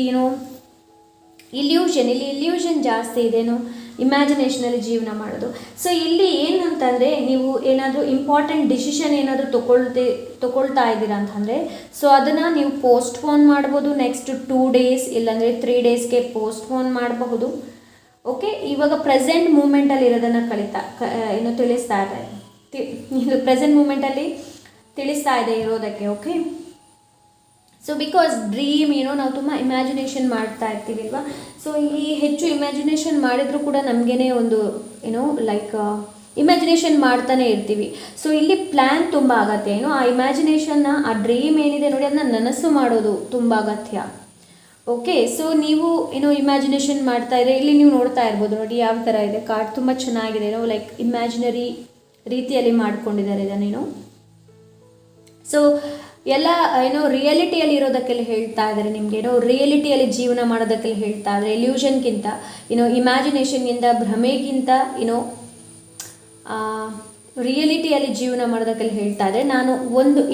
ಇಲ್ಯೂಷನ್ ಜಾಸ್ತಿ ಇದೆನೋ, ಇಮ್ಯಾಜಿನೇಷನಲ್ಲಿ ಜೀವನ ಮಾಡೋದು. ಸೊ ಇಲ್ಲಿ ಏನಂತಂದರೆ, ನೀವು ಏನಾದರೂ ಇಂಪಾರ್ಟೆಂಟ್ ಡಿಸಿಷನ್ ಏನಾದರೂ ತಗೊಳ್ತಾ ಇದ್ದೀರಾ ಅಂತಂದರೆ, ಸೊ ಅದನ್ನು ನೀವು ಪೋಸ್ಟ್ಪೋನ್ ಮಾಡ್ಬೋದು. ನೆಕ್ಸ್ಟ್ 2 days ಇಲ್ಲಾಂದರೆ 3 daysಗೆ ಪೋಸ್ಟ್ಪೋನ್ ಮಾಡಬಹುದು. ಓಕೆ, ಇವಾಗ ಪ್ರೆಸೆಂಟ್ ಮೂಮೆಂಟಲ್ಲಿ ಇರೋದನ್ನು ತಿಳಿಸ್ತಾ ಇದೆ, ಇದು ಪ್ರೆಸೆಂಟ್ ಮೂಮೆಂಟಲ್ಲಿ ತಿಳಿಸ್ತಾ ಇದೆ ಇರೋದಕ್ಕೆ. ಓಕೆ, ಸೊ ಬಿಕಾಸ್ ಡ್ರೀಮ್ ನಾವು ತುಂಬ ಇಮ್ಯಾಜಿನೇಷನ್ ಮಾಡ್ತಾ ಇರ್ತೀವಿ ಅಲ್ವಾ. ಸೊ ಈ ಹೆಚ್ಚು ಇಮ್ಯಾಜಿನೇಷನ್ ಮಾಡಿದರೂ ಕೂಡ ನಮಗೇನೆ ಒಂದು ಲೈಕ್ ಇಮ್ಯಾಜಿನೇಷನ್ ಮಾಡ್ತಾನೆ ಇರ್ತೀವಿ. ಸೊ ಇಲ್ಲಿ ಪ್ಲ್ಯಾನ್ ತುಂಬ ಅಗತ್ಯ. ಆ ಇಮ್ಯಾಜಿನೇಷನ್ನ, ಆ ಡ್ರೀಮ್ ಏನಿದೆ ನೋಡಿ, ಅದನ್ನ ನನಸು ಮಾಡೋದು ತುಂಬ ಅಗತ್ಯ. ಓಕೆ, ಸೊ ನೀವು ಇಮ್ಯಾಜಿನೇಷನ್ ಮಾಡ್ತಾ ಇದ್ರೆ, ಇಲ್ಲಿ ನೀವು ನೋಡ್ತಾ ಇರ್ಬೋದು ನೋಡಿ ಯಾವ ಥರ ಇದೆ ಕಾರ್ಡ್, ತುಂಬ ಚೆನ್ನಾಗಿದೆ. ಲೈಕ್ ಇಮ್ಯಾಜಿನರಿ ರೀತಿಯಲ್ಲಿ ಮಾಡ್ಕೊಂಡಿದ್ದಾರೆ ಇದನ್ನೇನು. ಸೊ ಎಲ್ಲ ರಿಯಾಲಿಟಿಯಲ್ಲಿ ಇರೋದಕ್ಕೆಲ್ಲ ಹೇಳ್ತಾ ಇದ್ದಾರೆ ನಿಮಗೆ. ರಿಯಾಲಿಟಿಯಲ್ಲಿ ಜೀವನ ಮಾಡೋದಕ್ಕೆಲ್ಲ ಹೇಳ್ತಾ ಇದ್ದಾರೆ. ಇಲ್ಯೂಷನ್ಗಿಂತ ಇಮ್ಯಾಜಿನೇಷನ್ಗಿಂತ, ಭ್ರಮೆಗಿಂತ ರಿಯಾಲಿಟಿಯಲ್ಲಿ ಜೀವನ ಮಾಡೋದಕ್ಕೆಲ್ಲ ಹೇಳ್ತಾ ಇದ್ದಾರೆ. ನಾನು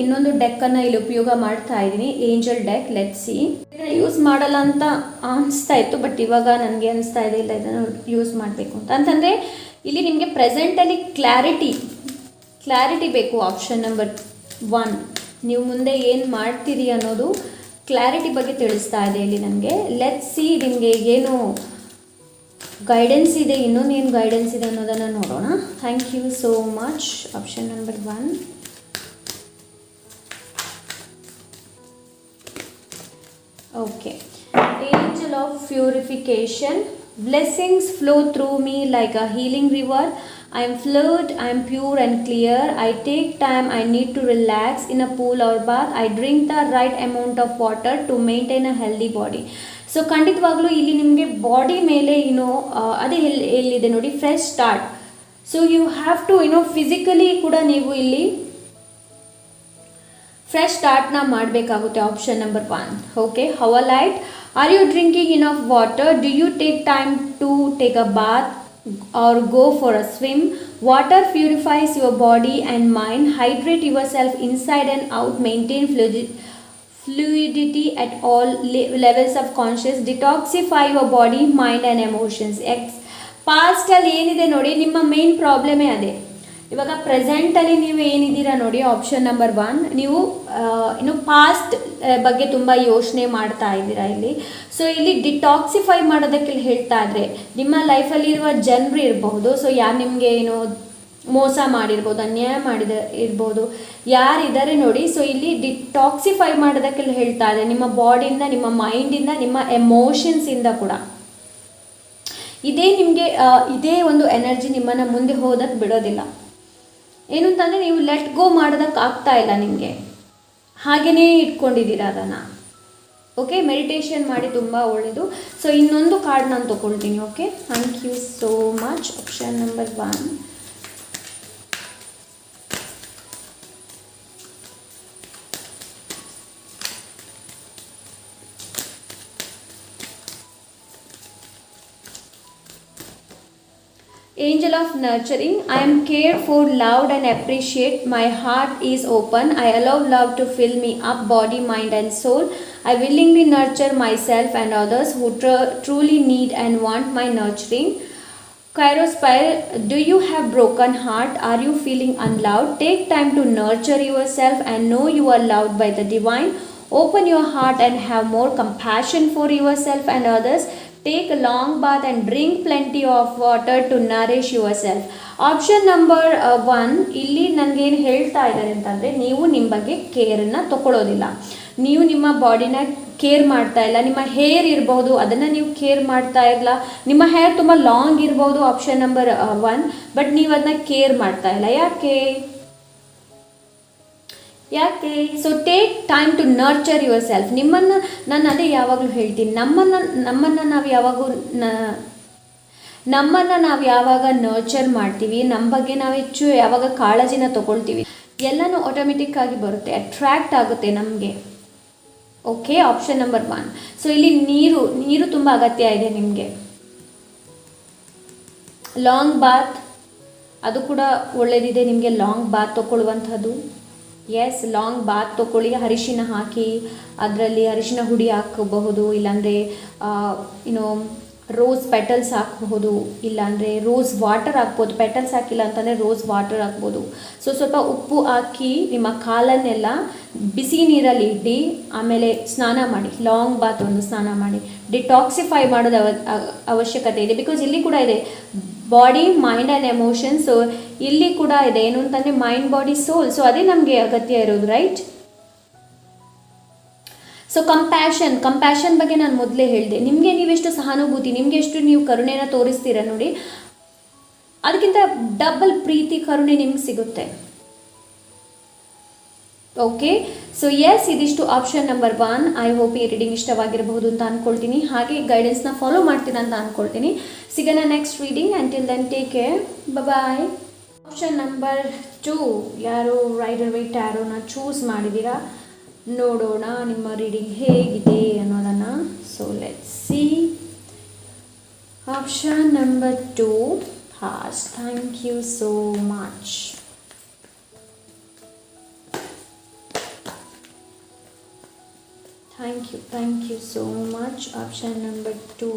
ಇನ್ನೊಂದು ಡೆಕ್ಕನ್ನು ಇಲ್ಲಿ ಉಪಯೋಗ ಮಾಡ್ತಾ ಇದ್ದೀನಿ, angel deck. Let's see. Use ಮಾಡಲ್ಲ ಅಂತ ಅನಿಸ್ತಾ ಇತ್ತು, ಬಟ್ ಇವಾಗ ನನಗೆ ಅನಿಸ್ತಾ ಇದೆ ಇಲ್ಲ ಇದನ್ನು ಯೂಸ್ ಮಾಡಬೇಕು ಅಂತಂದರೆ, ಇಲ್ಲಿ ನಿಮಗೆ ಪ್ರೆಸೆಂಟಲ್ಲಿ ಕ್ಲಾರಿಟಿ ಬೇಕು. ಆಪ್ಷನ್ ನಂಬರ್ 1, ನೀವು ಮುಂದೆ ಏನು ಮಾಡ್ತೀರಿ ಅನ್ನೋದು ಕ್ಲಾರಿಟಿ ಬಗ್ಗೆ ತಿಳಿಸ್ತಾ ಇದೆ ಇಲ್ಲಿ ನನಗೆ. ಲೆಟ್ಸ್ ಸಿ, ನಿಮಗೆ ಏನು ಗೈಡೆನ್ಸ್ ಇದೆ, ಇನ್ನೊಂದೇನು ಗೈಡೆನ್ಸ್ ಇದೆ ಅನ್ನೋದನ್ನು ನೋಡೋಣ. Thank you so much. Option number 1. Okay, angel of purification. Blessings flow through me like a healing river. I am fluid, I am pure and clear. I take time I need to relax in a pool or bath. I drink the right amount of water to maintain a healthy body. So ಖಂಡಿತವಾಗ್ಲೂ ಇಲ್ಲಿ ನಿಮಗೆ body ಮೇಲೆ ಅದೇ ಎಲ್ಲಿದೆ ನೋಡಿ, fresh start. So you have to physically ಕೂಡ ನೀವು ಇಲ್ಲಿ ಫ್ರೆಶ್ ಸ್ಟಾರ್ಟ್ನ ಮಾಡಬೇಕಾಗುತ್ತೆ. Option number 1. Okay, how a light. Are you drinking enough water? Do you take time to take a bath or go for a swim? Water purifies your body and mind. Hydrate yourself inside and out. Maintain fluidity at all levels of conscious. Detoxify your body, mind and emotions. ಪಾಸ್ಟಲ್ಲಿ ಏನಿದೆ ನೋಡಿ, ನಿಮ್ಮ main ಪ್ರಾಬ್ಲಮೇ ಅದೇ. ಇವಾಗ ಪ್ರೆಸೆಂಟಲ್ಲಿ ನೀವು ಏನಿದ್ದೀರಾ ನೋಡಿ, option number 1, ನೀವು past ಬಗ್ಗೆ ತುಂಬ ಯೋಚನೆ ಮಾಡ್ತಾ ಇದ್ದೀರಾ ಇಲ್ಲಿ. ಸೊ ಇಲ್ಲಿ ಡಿಟಾಕ್ಸಿಫೈ ಮಾಡೋದಕ್ಕೆ ಹೇಳ್ತಾ ಇದ್ರೆ, ನಿಮ್ಮ ಲೈಫಲ್ಲಿರುವ ಜನರು ಇರಬಹುದು. ಸೊ ಯಾರು ನಿಮಗೆ ಮೋಸ ಮಾಡಿರ್ಬೋದು, ಅನ್ಯಾಯ ಇರ್ಬೋದು, ಯಾರಿದ್ದಾರೆ ನೋಡಿ. ಸೊ ಇಲ್ಲಿ ಡಿಟಾಕ್ಸಿಫೈ ಮಾಡೋದಕ್ಕೆಲ್ಲ ಹೇಳ್ತಾ ಇದೆ, ನಿಮ್ಮ ಬಾಡಿಯಿಂದ, ನಿಮ್ಮ ಮೈಂಡಿಂದ, ನಿಮ್ಮ ಎಮೋಷನ್ಸಿಂದ ಕೂಡ. ಇದೇ ಒಂದು ಎನರ್ಜಿ ನಿಮ್ಮನ್ನು ಮುಂದೆ ಹೋದಕ್ಕೆ ಬಿಡೋದಿಲ್ಲ. ಏನು ಅಂತಂದರೆ ನೀವು ಲೆಟ್ ಗೋ ಮಾಡೋದಕ್ಕೆ ಆಗ್ತಾ ಇಲ್ಲ, ನಿಮಗೆ ಹಾಗೆಯೇ ಇಟ್ಕೊಂಡಿದ್ದೀರಾ ಅದನ್ನು. ಓಕೆ, ಮೆಡಿಟೇಷನ್ ಮಾಡಿ, ತುಂಬ ಒಳ್ಳೆಯದು. ಸೊ ಇನ್ನೊಂದು ಕಾರ್ಡ್ ನಾನು ತೊಗೊಳ್ತೀನಿ. Okay, thank you so much. Option number 1. Angel of nurturing. I am cared for, loved and appreciate. My heart is open. I allow love to fill me up, body, mind and soul. I willingly nurture myself and others who truly need and want my nurturing. Chirospire, do you have broken heart? Are you feeling unloved? Take time to nurture yourself and know you are loved by the divine. Open your heart and have more compassion for yourself and others. Take a long bath and drink plenty of water to nourish yourself. Option number 1 ಇಲ್ಲಿ ನನಗೇನು ಹೇಳ್ತಾ ಇದ್ದಾರೆ ಅಂತಂದರೆ, ನೀವು ನಿಮ್ಮ ಬಗ್ಗೆ ಕೇರನ್ನು ತಗೊಳ್ಳೋದಿಲ್ಲ, ನೀವು ನಿಮ್ಮ ಬಾಡಿನ ಕೇರ್ ಮಾಡ್ತಾ ಇಲ್ಲ. ನಿಮ್ಮ ಹೇರ್ ಇರ್ಬೋದು, ಅದನ್ನು ನೀವು ಕೇರ್ ಮಾಡ್ತಾ ಇಲ್ಲ. ನಿಮ್ಮ ಹೇರ್ ತುಂಬ ಲಾಂಗ್ ಇರ್ಬೋದು, ಆಪ್ಷನ್ ನಂಬರ್ 1, ಬಟ್ ನೀವು ಅದನ್ನ ಕೇರ್ ಮಾಡ್ತಾ ಇಲ್ಲ. ಯಾಕೆ? So take time to nurture yourself. ನಾನು ಅದೇ ಯಾವಾಗಲೂ ಹೇಳ್ತೀನಿ, ನಮ್ಮನ್ನು ನಾವು ಯಾವಾಗ ನರ್ಚರ್ ಮಾಡ್ತೀವಿ, ನಮ್ಮ ಬಗ್ಗೆ ನಾವು ಹೆಚ್ಚು ಯಾವಾಗ ಕಾಳಜಿನ ತಗೊಳ್ತೀವಿ, ಎಲ್ಲನೂ ಆಟೋಮೆಟಿಕ್ ಆಗಿ ಬರುತ್ತೆ, ಅಟ್ರ್ಯಾಕ್ಟ್ ಆಗುತ್ತೆ ನಮಗೆ. Okay, option number 1. ಸೊ ಇಲ್ಲಿ ನೀರು ತುಂಬ ಅಗತ್ಯ ಇದೆ ನಿಮಗೆ. ಲಾಂಗ್ ಬಾತ್, ಅದು ಕೂಡ ಒಳ್ಳೆಯದಿದೆ ನಿಮಗೆ, ಲಾಂಗ್ ಬಾತ್ ತಗೊಳ್ಳುವಂಥದ್ದು. ಎಸ್, ಲಾಂಗ್ ಬಾತ್ ತೊಗೊಳ್ಳಿ. ಅರಿಶಿನ ಹಾಕಿ, ಅದರಲ್ಲಿ ಅರಿಶಿನ ಹುಡಿ ಹಾಕಬಹುದು, ಇಲ್ಲಾಂದರೆ ರೋಸ್ ಪೆಟಲ್ಸ್ ಹಾಕಬಹುದು, ಇಲ್ಲಾಂದರೆ ರೋಸ್ ವಾಟರ್ ಹಾಕ್ಬೋದು. ಪೆಟಲ್ಸ್ ಹಾಕಿಲ್ಲ ಅಂತಂದರೆ ರೋಸ್ ವಾಟರ್ ಹಾಕ್ಬೋದು. ಸೊ ಸ್ವಲ್ಪ ಉಪ್ಪು ಹಾಕಿ ನಿಮ್ಮ ಕಾಲನ್ನೆಲ್ಲ ಬಿಸಿ ನೀರಲ್ಲಿ ಇಟ್ಟು ಆಮೇಲೆ ಸ್ನಾನ ಮಾಡಿ, ಲಾಂಗ್ ಬಾತ್ ಒಂದು ಸ್ನಾನ ಮಾಡಿ, ಡಿಟಾಕ್ಸಿಫೈ ಮಾಡೋದು ಅವಶ್ಯಕತೆ ಇದೆ. ಬಿಕಾಸ್ ಇಲ್ಲಿ ಕೂಡ ಇದೆ body, mind and emotions. So ಇಲ್ಲಿ ಕೂಡ ಇದೆ ಏನು ಅಂತಂದರೆ ಮೈಂಡ್, ಬಾಡಿ, ಸೋಲ್. ಸೊ ಅದೇ ನಮಗೆ ಅಗತ್ಯ ಇರೋದು, ರೈಟ್? ಸೊ ಕಂಪ್ಯಾಷನ್ ಬಗ್ಗೆ ನಾನು ಮೊದಲೇ ಹೇಳಿದೆ. ನಿಮಗೆ ನೀವೆಷ್ಟು ಸಹಾನುಭೂತಿ, ನಿಮಗೆ ಎಷ್ಟು ನೀವು ಕರುಣೆನ ತೋರಿಸ್ತೀರ ನೋಡಿ, ಅದಕ್ಕಿಂತ ಡಬಲ್ ಪ್ರೀತಿ, ಕರುಣೆ ನಿಮ್ಗೆ ಸಿಗುತ್ತೆ. ಓಕೆ, ಸೊ ಎಸ್, ಇದಿಷ್ಟು ಆಪ್ಷನ್ ನಂಬರ್ 1. ಐ ಹೋಪ್ ಈ ರೀಡಿಂಗ್ ಇಷ್ಟವಾಗಿರಬಹುದು ಅಂತ ಅಂದ್ಕೊಳ್ತೀನಿ. ಹಾಗೆ ಗೈಡೆನ್ಸ್ನ ಫಾಲೋ ಮಾಡ್ತೀರಾ ಅಂತ ಅಂದ್ಕೊಳ್ತೀನಿ. ಸಿಗೋಣ next reading. Until then take care, bye. Option number 2, ಯಾರು ರೈಡರ್ ವೈಟ್ ಟ್ಯಾರೋನ ಚೂಸ್ ಮಾಡಿದ್ದೀರಾ, ನೋಡೋಣ ನಿಮ್ಮ ರೀಡಿಂಗ್ ಹೇಗಿದೆ ಅನ್ನೋದನ್ನು. So let's see. Option number 2 pass. Thank you so much. Thank you so much. Option number 2.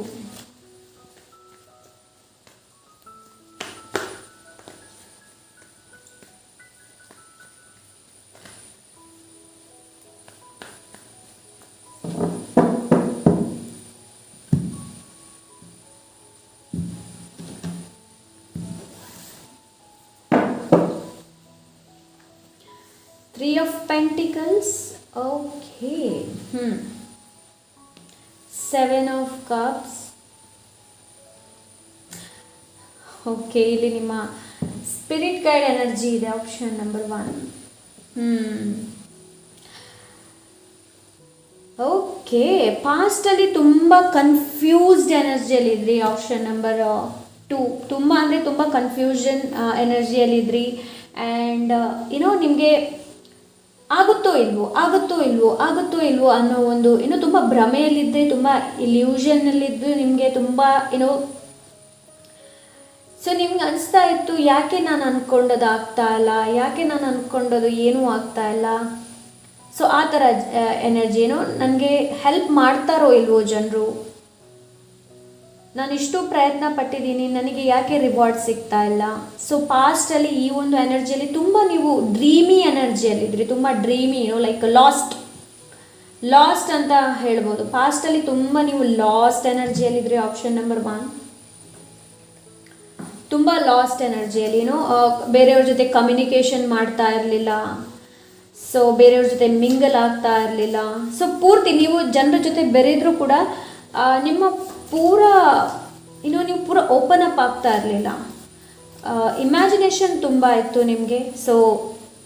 Three of Pentacles. Okay. 7 of Cups. Okay, ಇಲ್ಲಿ ನಿಮ್ಮ spirit guide energy ಇದೆ. Option number 1. Okay, ಪಾಸ್ಟಲ್ಲಿ ತುಂಬ confused ಎನರ್ಜಿಯಲ್ಲಿದ್ರಿ. Option number 2, ತುಂಬ ಅಂದರೆ ತುಂಬ confusion ಎನರ್ಜಿಯಲ್ಲಿದ್ರಿ. And ನಿಮಗೆ ಆಗುತ್ತೋ ಇಲ್ವೋ ಅನ್ನೋ ಒಂದು ತುಂಬ ಭ್ರಮೆಯಲ್ಲಿದ್ದರೆ, ತುಂಬ ಇಲ್ಯೂಷನ್ನಲ್ಲಿದ್ದು, ನಿಮಗೆ ತುಂಬ ಸೊ ನಿಮ್ಗೆ ಅನಿಸ್ತಾ ಇತ್ತು, ಯಾಕೆ ನಾನು ಅಂದ್ಕೊಂಡದ್ದು ಆಗ್ತಾ ಇಲ್ಲ, ಯಾಕೆ ನಾನು ಅಂದ್ಕೊಂಡದ್ದು ಏನೂ ಆಗ್ತಾ ಇಲ್ಲ. ಸೊ ಆ ಥರ ಎನರ್ಜಿ ನನಗೆ ಹೆಲ್ಪ್ ಮಾಡ್ತಾರೋ ಇಲ್ವೋ ಜನರು, ನಾನಿಷ್ಟು ಪ್ರಯತ್ನ ಪಟ್ಟಿದ್ದೀನಿ, ನನಗೆ ಯಾಕೆ ರಿವಾರ್ಡ್ ಸಿಗ್ತಾ ಇಲ್ಲ. ಸೊ ಪಾಸ್ಟಲ್ಲಿ ಈ ಒಂದು ಎನರ್ಜಿಯಲ್ಲಿ ತುಂಬ ನೀವು ಡ್ರೀಮಿ ಎನರ್ಜಿಯಲ್ಲಿದ್ರಿ, ತುಂಬ ಡ್ರೀಮಿ, ಲೈಕ್ ಲಾಸ್ಟ್ ಅಂತ ಹೇಳ್ಬೋದು. ಪಾಸ್ಟಲ್ಲಿ ತುಂಬ ನೀವು ಲಾಸ್ಟ್ ಎನರ್ಜಿಯಲ್ಲಿದ್ರಿ. ಆಪ್ಷನ್ ನಂಬರ್ 1, ತುಂಬ ಲಾಸ್ಟ್ ಎನರ್ಜಿಯಲ್ಲಿ ಬೇರೆಯವ್ರ ಜೊತೆ ಕಮ್ಯುನಿಕೇಷನ್ ಮಾಡ್ತಾ ಇರಲಿಲ್ಲ. ಸೊ ಬೇರೆಯವ್ರ ಜೊತೆ ಮಿಂಗಲ್ ಆಗ್ತಾ ಇರಲಿಲ್ಲ. ಸೊ ಪೂರ್ತಿ ನೀವು ಜನರ ಜೊತೆ ಬೆರೆದರೂ ಕೂಡ ನಿಮ್ಮ ಪೂರ ನೀವು ಪೂರ ಓಪನ್ ಅಪ್ ಆಗ್ತಾ ಇರಲಿಲ್ಲ. ಇಮ್ಯಾಜಿನೇಷನ್ ತುಂಬ ಇತ್ತು ನಿಮಗೆ. ಸೊ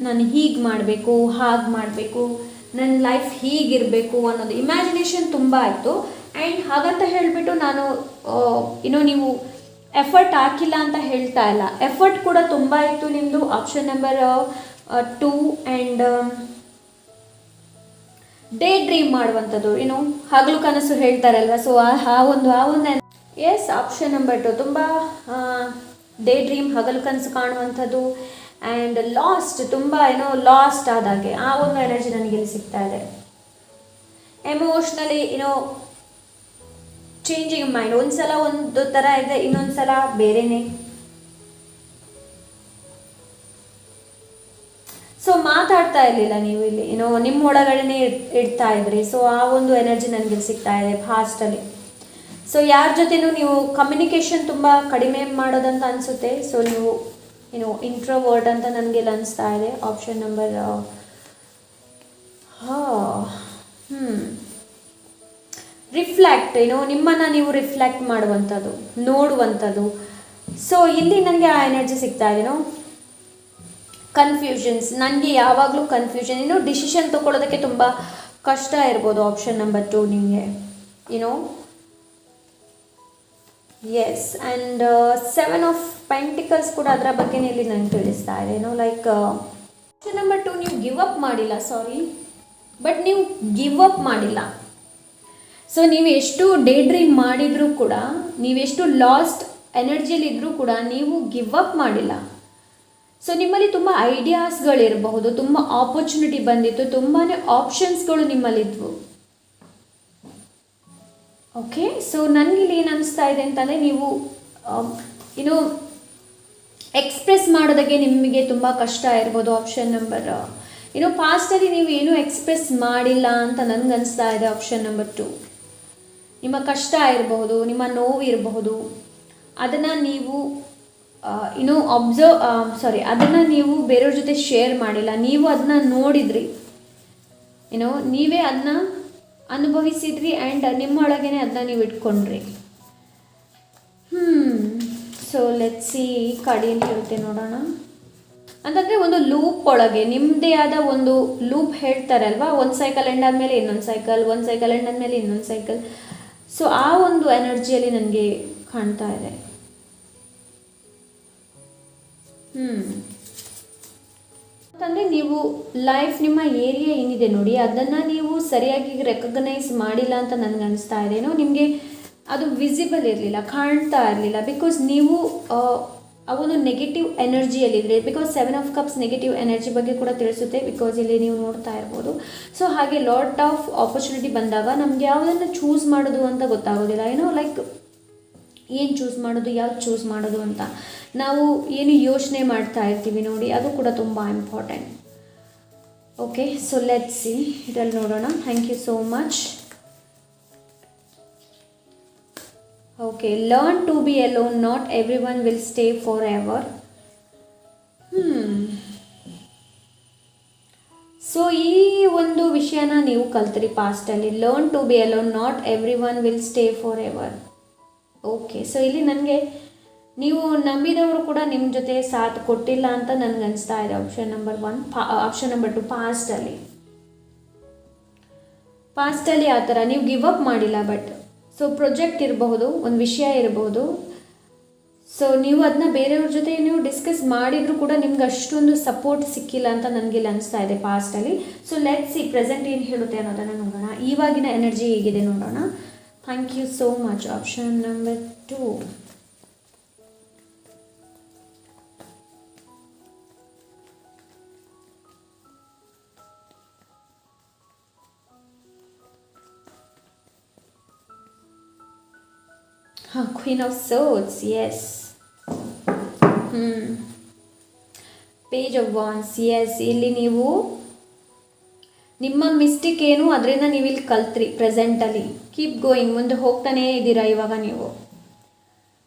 ನಾನು ಹೀಗೆ ಮಾಡಬೇಕು, ಹಾಗೆ ಮಾಡಬೇಕು, ನನ್ನ ಲೈಫ್ ಹೀಗಿರಬೇಕು ಅನ್ನೋದು ಇಮ್ಯಾಜಿನೇಷನ್ ತುಂಬ ಆಯಿತು. ಆ್ಯಂಡ್ ಹಾಗಂತ ಹೇಳಿಬಿಟ್ಟು ನಾನು ನೀವು ಎಫರ್ಟ್ ಹಾಕಿಲ್ಲ ಅಂತ ಹೇಳ್ತಾ ಇಲ್ಲ. ಎಫರ್ಟ್ ಕೂಡ ತುಂಬ ಇತ್ತು ನಿಮ್ಮದು. Option number 2 and day dream ಮಾಡುವಂಥದ್ದು, ಹಗಲು ಕನಸು ಹೇಳ್ತಾರಲ್ವ. ಸೊ ಆ ಒಂದು ಎಸ್, ಆಪ್ಷನ್ ನಂಬರ್ 2 ತುಂಬ ಡೇ ಡ್ರೀಮ್, ಹಗಲು ಕನಸು ಕಾಣುವಂಥದ್ದು. ಆ್ಯಂಡ್ ಲಾಸ್ಟ್, ತುಂಬ ಲಾಸ್ಟ್ ಆದಾಗೆ ಆ ಒಂದು ಎನರ್ಜಿ ನನಗೆ ಇಲ್ಲಿ ಸಿಗ್ತಾ ಇದೆ. ಎಮೋಷ್ನಲಿ ಚೇಂಜಿಂಗ್ ಮೈಂಡ್, ಒಂದ್ಸಲ ಒಂದು ಥರ ಇದೆ, ಇನ್ನೊಂದು ಸಲ ಬೇರೆನೆ. ಸೊ ಮಾತಾಡ್ತಾ ಇರಲಿಲ್ಲ ನೀವು ಇಲ್ಲಿ, ನಿಮ್ಮ ಒಳಗಡೆನೆ ಇಡ್ತಾ ಇದ್ರಿ. ಸೊ ಆ ಒಂದು ಎನರ್ಜಿ ನನಗೆ ಸಿಗ್ತಾ ಇದೆ ಪಾಸ್ಟಲ್ಲಿ. ಸೊ ಯಾರ ಜೊತೆನೂ ನೀವು ಕಮ್ಯುನಿಕೇಷನ್ ತುಂಬ ಕಡಿಮೆ ಮಾಡೋದಂತ ಅನಿಸುತ್ತೆ. ಸೊ ನೀವು ಇಂಟ್ರೋವರ್ಟ್ ಅಂತ ನನಗೆಲ್ಲ ಅನಿಸ್ತಾ ಇದೆ. ಆಪ್ಷನ್ ನಂಬರ್ ರಿಫ್ಲೆಕ್ಟ್, ನಿಮ್ಮನ್ನು ನೀವು ರಿಫ್ಲೆಕ್ಟ್ ಮಾಡುವಂಥದ್ದು, ನೋಡುವಂಥದ್ದು. ಸೊ ಇಲ್ಲಿ ನನಗೆ ಆ ಎನರ್ಜಿ ಸಿಗ್ತಾ ಇದೆ. ಕನ್ಫ್ಯೂಷನ್ಸ್, ನನಗೆ ಯಾವಾಗಲೂ ಕನ್ಫ್ಯೂಷನ್, ಡಿಸಿಷನ್ ತೊಗೊಳ್ಳೋದಕ್ಕೆ ತುಂಬ ಕಷ್ಟ ಇರ್ಬೋದು. ಆಪ್ಷನ್ ನಂಬರ್ 2 ನಿಮಗೆ ಎಸ್. ಆ್ಯಂಡ್ 7 ಆಫ್ ಪೆಂಟಿಕಲ್ಸ್ ಕೂಡ ಅದರ ಬಗ್ಗೆನೇ ಇಲ್ಲಿ ನನಗೆ ತಿಳಿಸ್ತಾ ಇದೆ. ಲೈಕ್ ಆಪ್ಷನ್ ನಂಬರ್ 2, ನೀವು ಗಿವ್ ಅಪ್ ಮಾಡಿಲ್ಲ, ಸಾರಿ, ಬಟ್ ನೀವು ಗಿವ್ ಅಪ್ ಮಾಡಿಲ್ಲ. ಸೊ ನೀವು ಎಷ್ಟು ಡೇ ಡ್ರೀಮ್ ಮಾಡಿದರೂ ಕೂಡ, ನೀವೆಷ್ಟು ಲಾಸ್ಟ್ ಎನರ್ಜಿಯಲ್ಲಿದ್ದರೂ ಕೂಡ ನೀವು ಗಿವ್ ಅಪ್ ಮಾಡಿಲ್ಲ. ಸೊ ನಿಮ್ಮಲ್ಲಿ ತುಂಬ ಐಡಿಯಾಸ್ಗಳಿರಬಹುದು, ತುಂಬ ಆಪರ್ಚುನಿಟಿ ಬಂದಿತ್ತು, ತುಂಬಾ ಆಪ್ಷನ್ಸ್ಗಳು ನಿಮ್ಮಲ್ಲಿದ್ವು. ಓಕೆ, ಸೊ ನನಗಿಲ್ಲಿ ಏನು ಅನಿಸ್ತಾ ಇದೆ ಅಂತಂದರೆ, ನೀವು ಎಕ್ಸ್ಪ್ರೆಸ್ ಮಾಡೋದಕ್ಕೆ ನಿಮಗೆ ತುಂಬ ಕಷ್ಟ ಇರ್ಬೋದು. ಆಪ್ಷನ್ ನಂಬರ್ ಪಾಸ್ಟಲ್ಲಿ ನೀವು ಏನೂ ಎಕ್ಸ್ಪ್ರೆಸ್ ಮಾಡಿಲ್ಲ ಅಂತ ನನಗೆ ಅನಿಸ್ತಾ ಇದೆ. ಆಪ್ಷನ್ ನಂಬರ್ 2, ನಿಮ್ಮ ಕಷ್ಟ ಇರಬಹುದು, ನಿಮ್ಮ ನೋವು ಇರಬಹುದು, ಅದನ್ನು ನೀವು ಅದನ್ನು ನೀವು ಬೇರೆಯವ್ರ ಜೊತೆ ಶೇರ್ ಮಾಡಿಲ್ಲ. ನೀವು ಅದನ್ನ ನೋಡಿದ್ರಿ, ನೀವೇ ಅದನ್ನ ಅನುಭವಿಸಿದ್ರಿ. ಆ್ಯಂಡ್ ನಿಮ್ಮೊಳಗೇನೆ ಅದನ್ನ ನೀವು ಇಟ್ಕೊಂಡ್ರಿ. ಸೊ ಲೆಟ್ಸ್ ಸಿ ಕಡೆ ಏನು ಹೇಳುತ್ತೆ ನೋಡೋಣ. ಅಂತಂದರೆ ಒಂದು ಲೂಪ್ ಒಳಗೆ ನಿಮ್ಮದೇ ಆದ ಒಂದು ಲೂಪ್ ಹೇಳ್ತಾರೆ ಅಲ್ವಾ, ಒಂದು ಸೈಕಲ್ ಎಂಡ್ ಆದಮೇಲೆ ಇನ್ನೊಂದು ಸೈಕಲ್, ಒಂದು ಸೈಕಲ್ ಎಂಡ್ ಆದಮೇಲೆ ಇನ್ನೊಂದು ಸೈಕಲ್. ಸೊ ಆ ಒಂದು ಎನರ್ಜಿಯಲ್ಲಿ ನನಗೆ ಕಾಣ್ತಾ ಇದೆ. ಅಂತಂದರೆ ನೀವು ಲೈಫ್, ನಿಮ್ಮ ಏರಿಯಾ ಏನಿದೆ ನೋಡಿ, ಅದನ್ನು ನೀವು ಸರಿಯಾಗಿ ರೆಕಗ್ನೈಸ್ ಮಾಡಿಲ್ಲ ಅಂತ ನನಗೆ ಅನಿಸ್ತಾ ಇದೆ. ನಿಮಗೆ ಅದು ವಿಸಿಬಲ್ ಇರಲಿಲ್ಲ, ಕಾಣ್ತಾ ಇರಲಿಲ್ಲ. ಬಿಕಾಸ್ ನೀವು ಆ ಒಂದು ನೆಗೆಟಿವ್ ಎನರ್ಜಿಯಲ್ಲಿದ್ದರೆ. Because 7 of cups negative energy ಬಗ್ಗೆ ಕೂಡ ತಿಳಿಸುತ್ತೆ. ಬಿಕಾಸ್ ಇಲ್ಲಿ ನೀವು ನೋಡ್ತಾ ಇರ್ಬೋದು. ಸೊ ಹಾಗೆ ಲಾಟ್ ಆಫ್ ಆಪರ್ಚುನಿಟಿ ಬಂದಾಗ ನಮ್ಗೆ ಯಾವುದನ್ನು ಚೂಸ್ ಮಾಡೋದು ಅಂತ ಗೊತ್ತಾಗೋದಿಲ್ಲ. ಲೈಕ್ ಏನು ಚೂಸ್ ಮಾಡೋದು, ಯಾವ್ದು ಚೂಸ್ ಮಾಡೋದು ಅಂತ ನಾವು ಏನು ಯೋಚನೆ ಮಾಡ್ತಾ ಇರ್ತೀವಿ ನೋಡಿ, ಅದು ಕೂಡ ತುಂಬ important. Okay, so let's see ಇದರಲ್ಲಿ ನೋಡೋಣ. Thank you so much. Okay, learn to be alone, not everyone will stay forever. So ಈ ಒಂದು ವಿಷಯನ ನೀವು ಕಲ್ತ್ರಿ ಪಾಸ್ಟಲ್ಲಿ. Learn to be alone, not everyone will stay forever. Okay, so ಇಲ್ಲಿ ನನಗೆ ನೀವು ನಂಬಿದವರು ಕೂಡ ನಿಮ್ಮ ಜೊತೆ ಸಾಥ್ ಕೊಟ್ಟಿಲ್ಲ ಅಂತ ನನಗೆ ಅನಿಸ್ತಾ ಇದೆ. ಆಪ್ಷನ್ ನಂಬರ್ 1, ಆಪ್ಷನ್ ನಂಬರ್ 2 ಪಾಸ್ಟಲ್ಲಿ ಆ ಥರ ನೀವು ಗಿವ್ ಅಪ್ ಮಾಡಿಲ್ಲ. ಬಟ್ ಸೊ ಪ್ರೊಜೆಕ್ಟ್ ಇರಬಹುದು, ಒಂದು ವಿಷಯ ಇರಬಹುದು. ಸೊ ನೀವು ಅದನ್ನ ಬೇರೆಯವ್ರ ಜೊತೆ ನೀವು ಡಿಸ್ಕಸ್ ಮಾಡಿದರೂ ಕೂಡ ನಿಮ್ಗೆ ಅಷ್ಟೊಂದು ಸಪೋರ್ಟ್ ಸಿಕ್ಕಿಲ್ಲ ಅಂತ ನನಗಿಲ್ಲಿ ಅನಿಸ್ತಾ ಇದೆ ಪಾಸ್ಟಲ್ಲಿ. ಸೊ ಲೆಟ್ಸ್ ಸಿ ಪ್ರೆಸೆಂಟ್ ಏನು ಹೇಳುತ್ತೆ ಅನ್ನೋದನ್ನು ನೋಡೋಣ. ಇವಾಗಿನ ಎನರ್ಜಿ ಹೇಗಿದೆ ನೋಡೋಣ. Thank you so much. Option number 2. Queen of Swords, yes. Page of Wands, yes. ಇಲ್ಲಿ ನೀವು ನಿಮ್ಮ ಮಿಸ್ಟೇಕ್ ಏನು ಅದರಿಂದ ನೀವು ಇಲ್ಲಿ ಕಲ್ತ್ರಿ ಪ್ರೆಸೆಂಟಲ್ಲಿ. ಕೀಪ್ ಗೋಯಿಂಗ್, ಮುಂದೆ ಹೋಗ್ತಾನೇ ಇದ್ದೀರಾ ಇವಾಗ ನೀವು.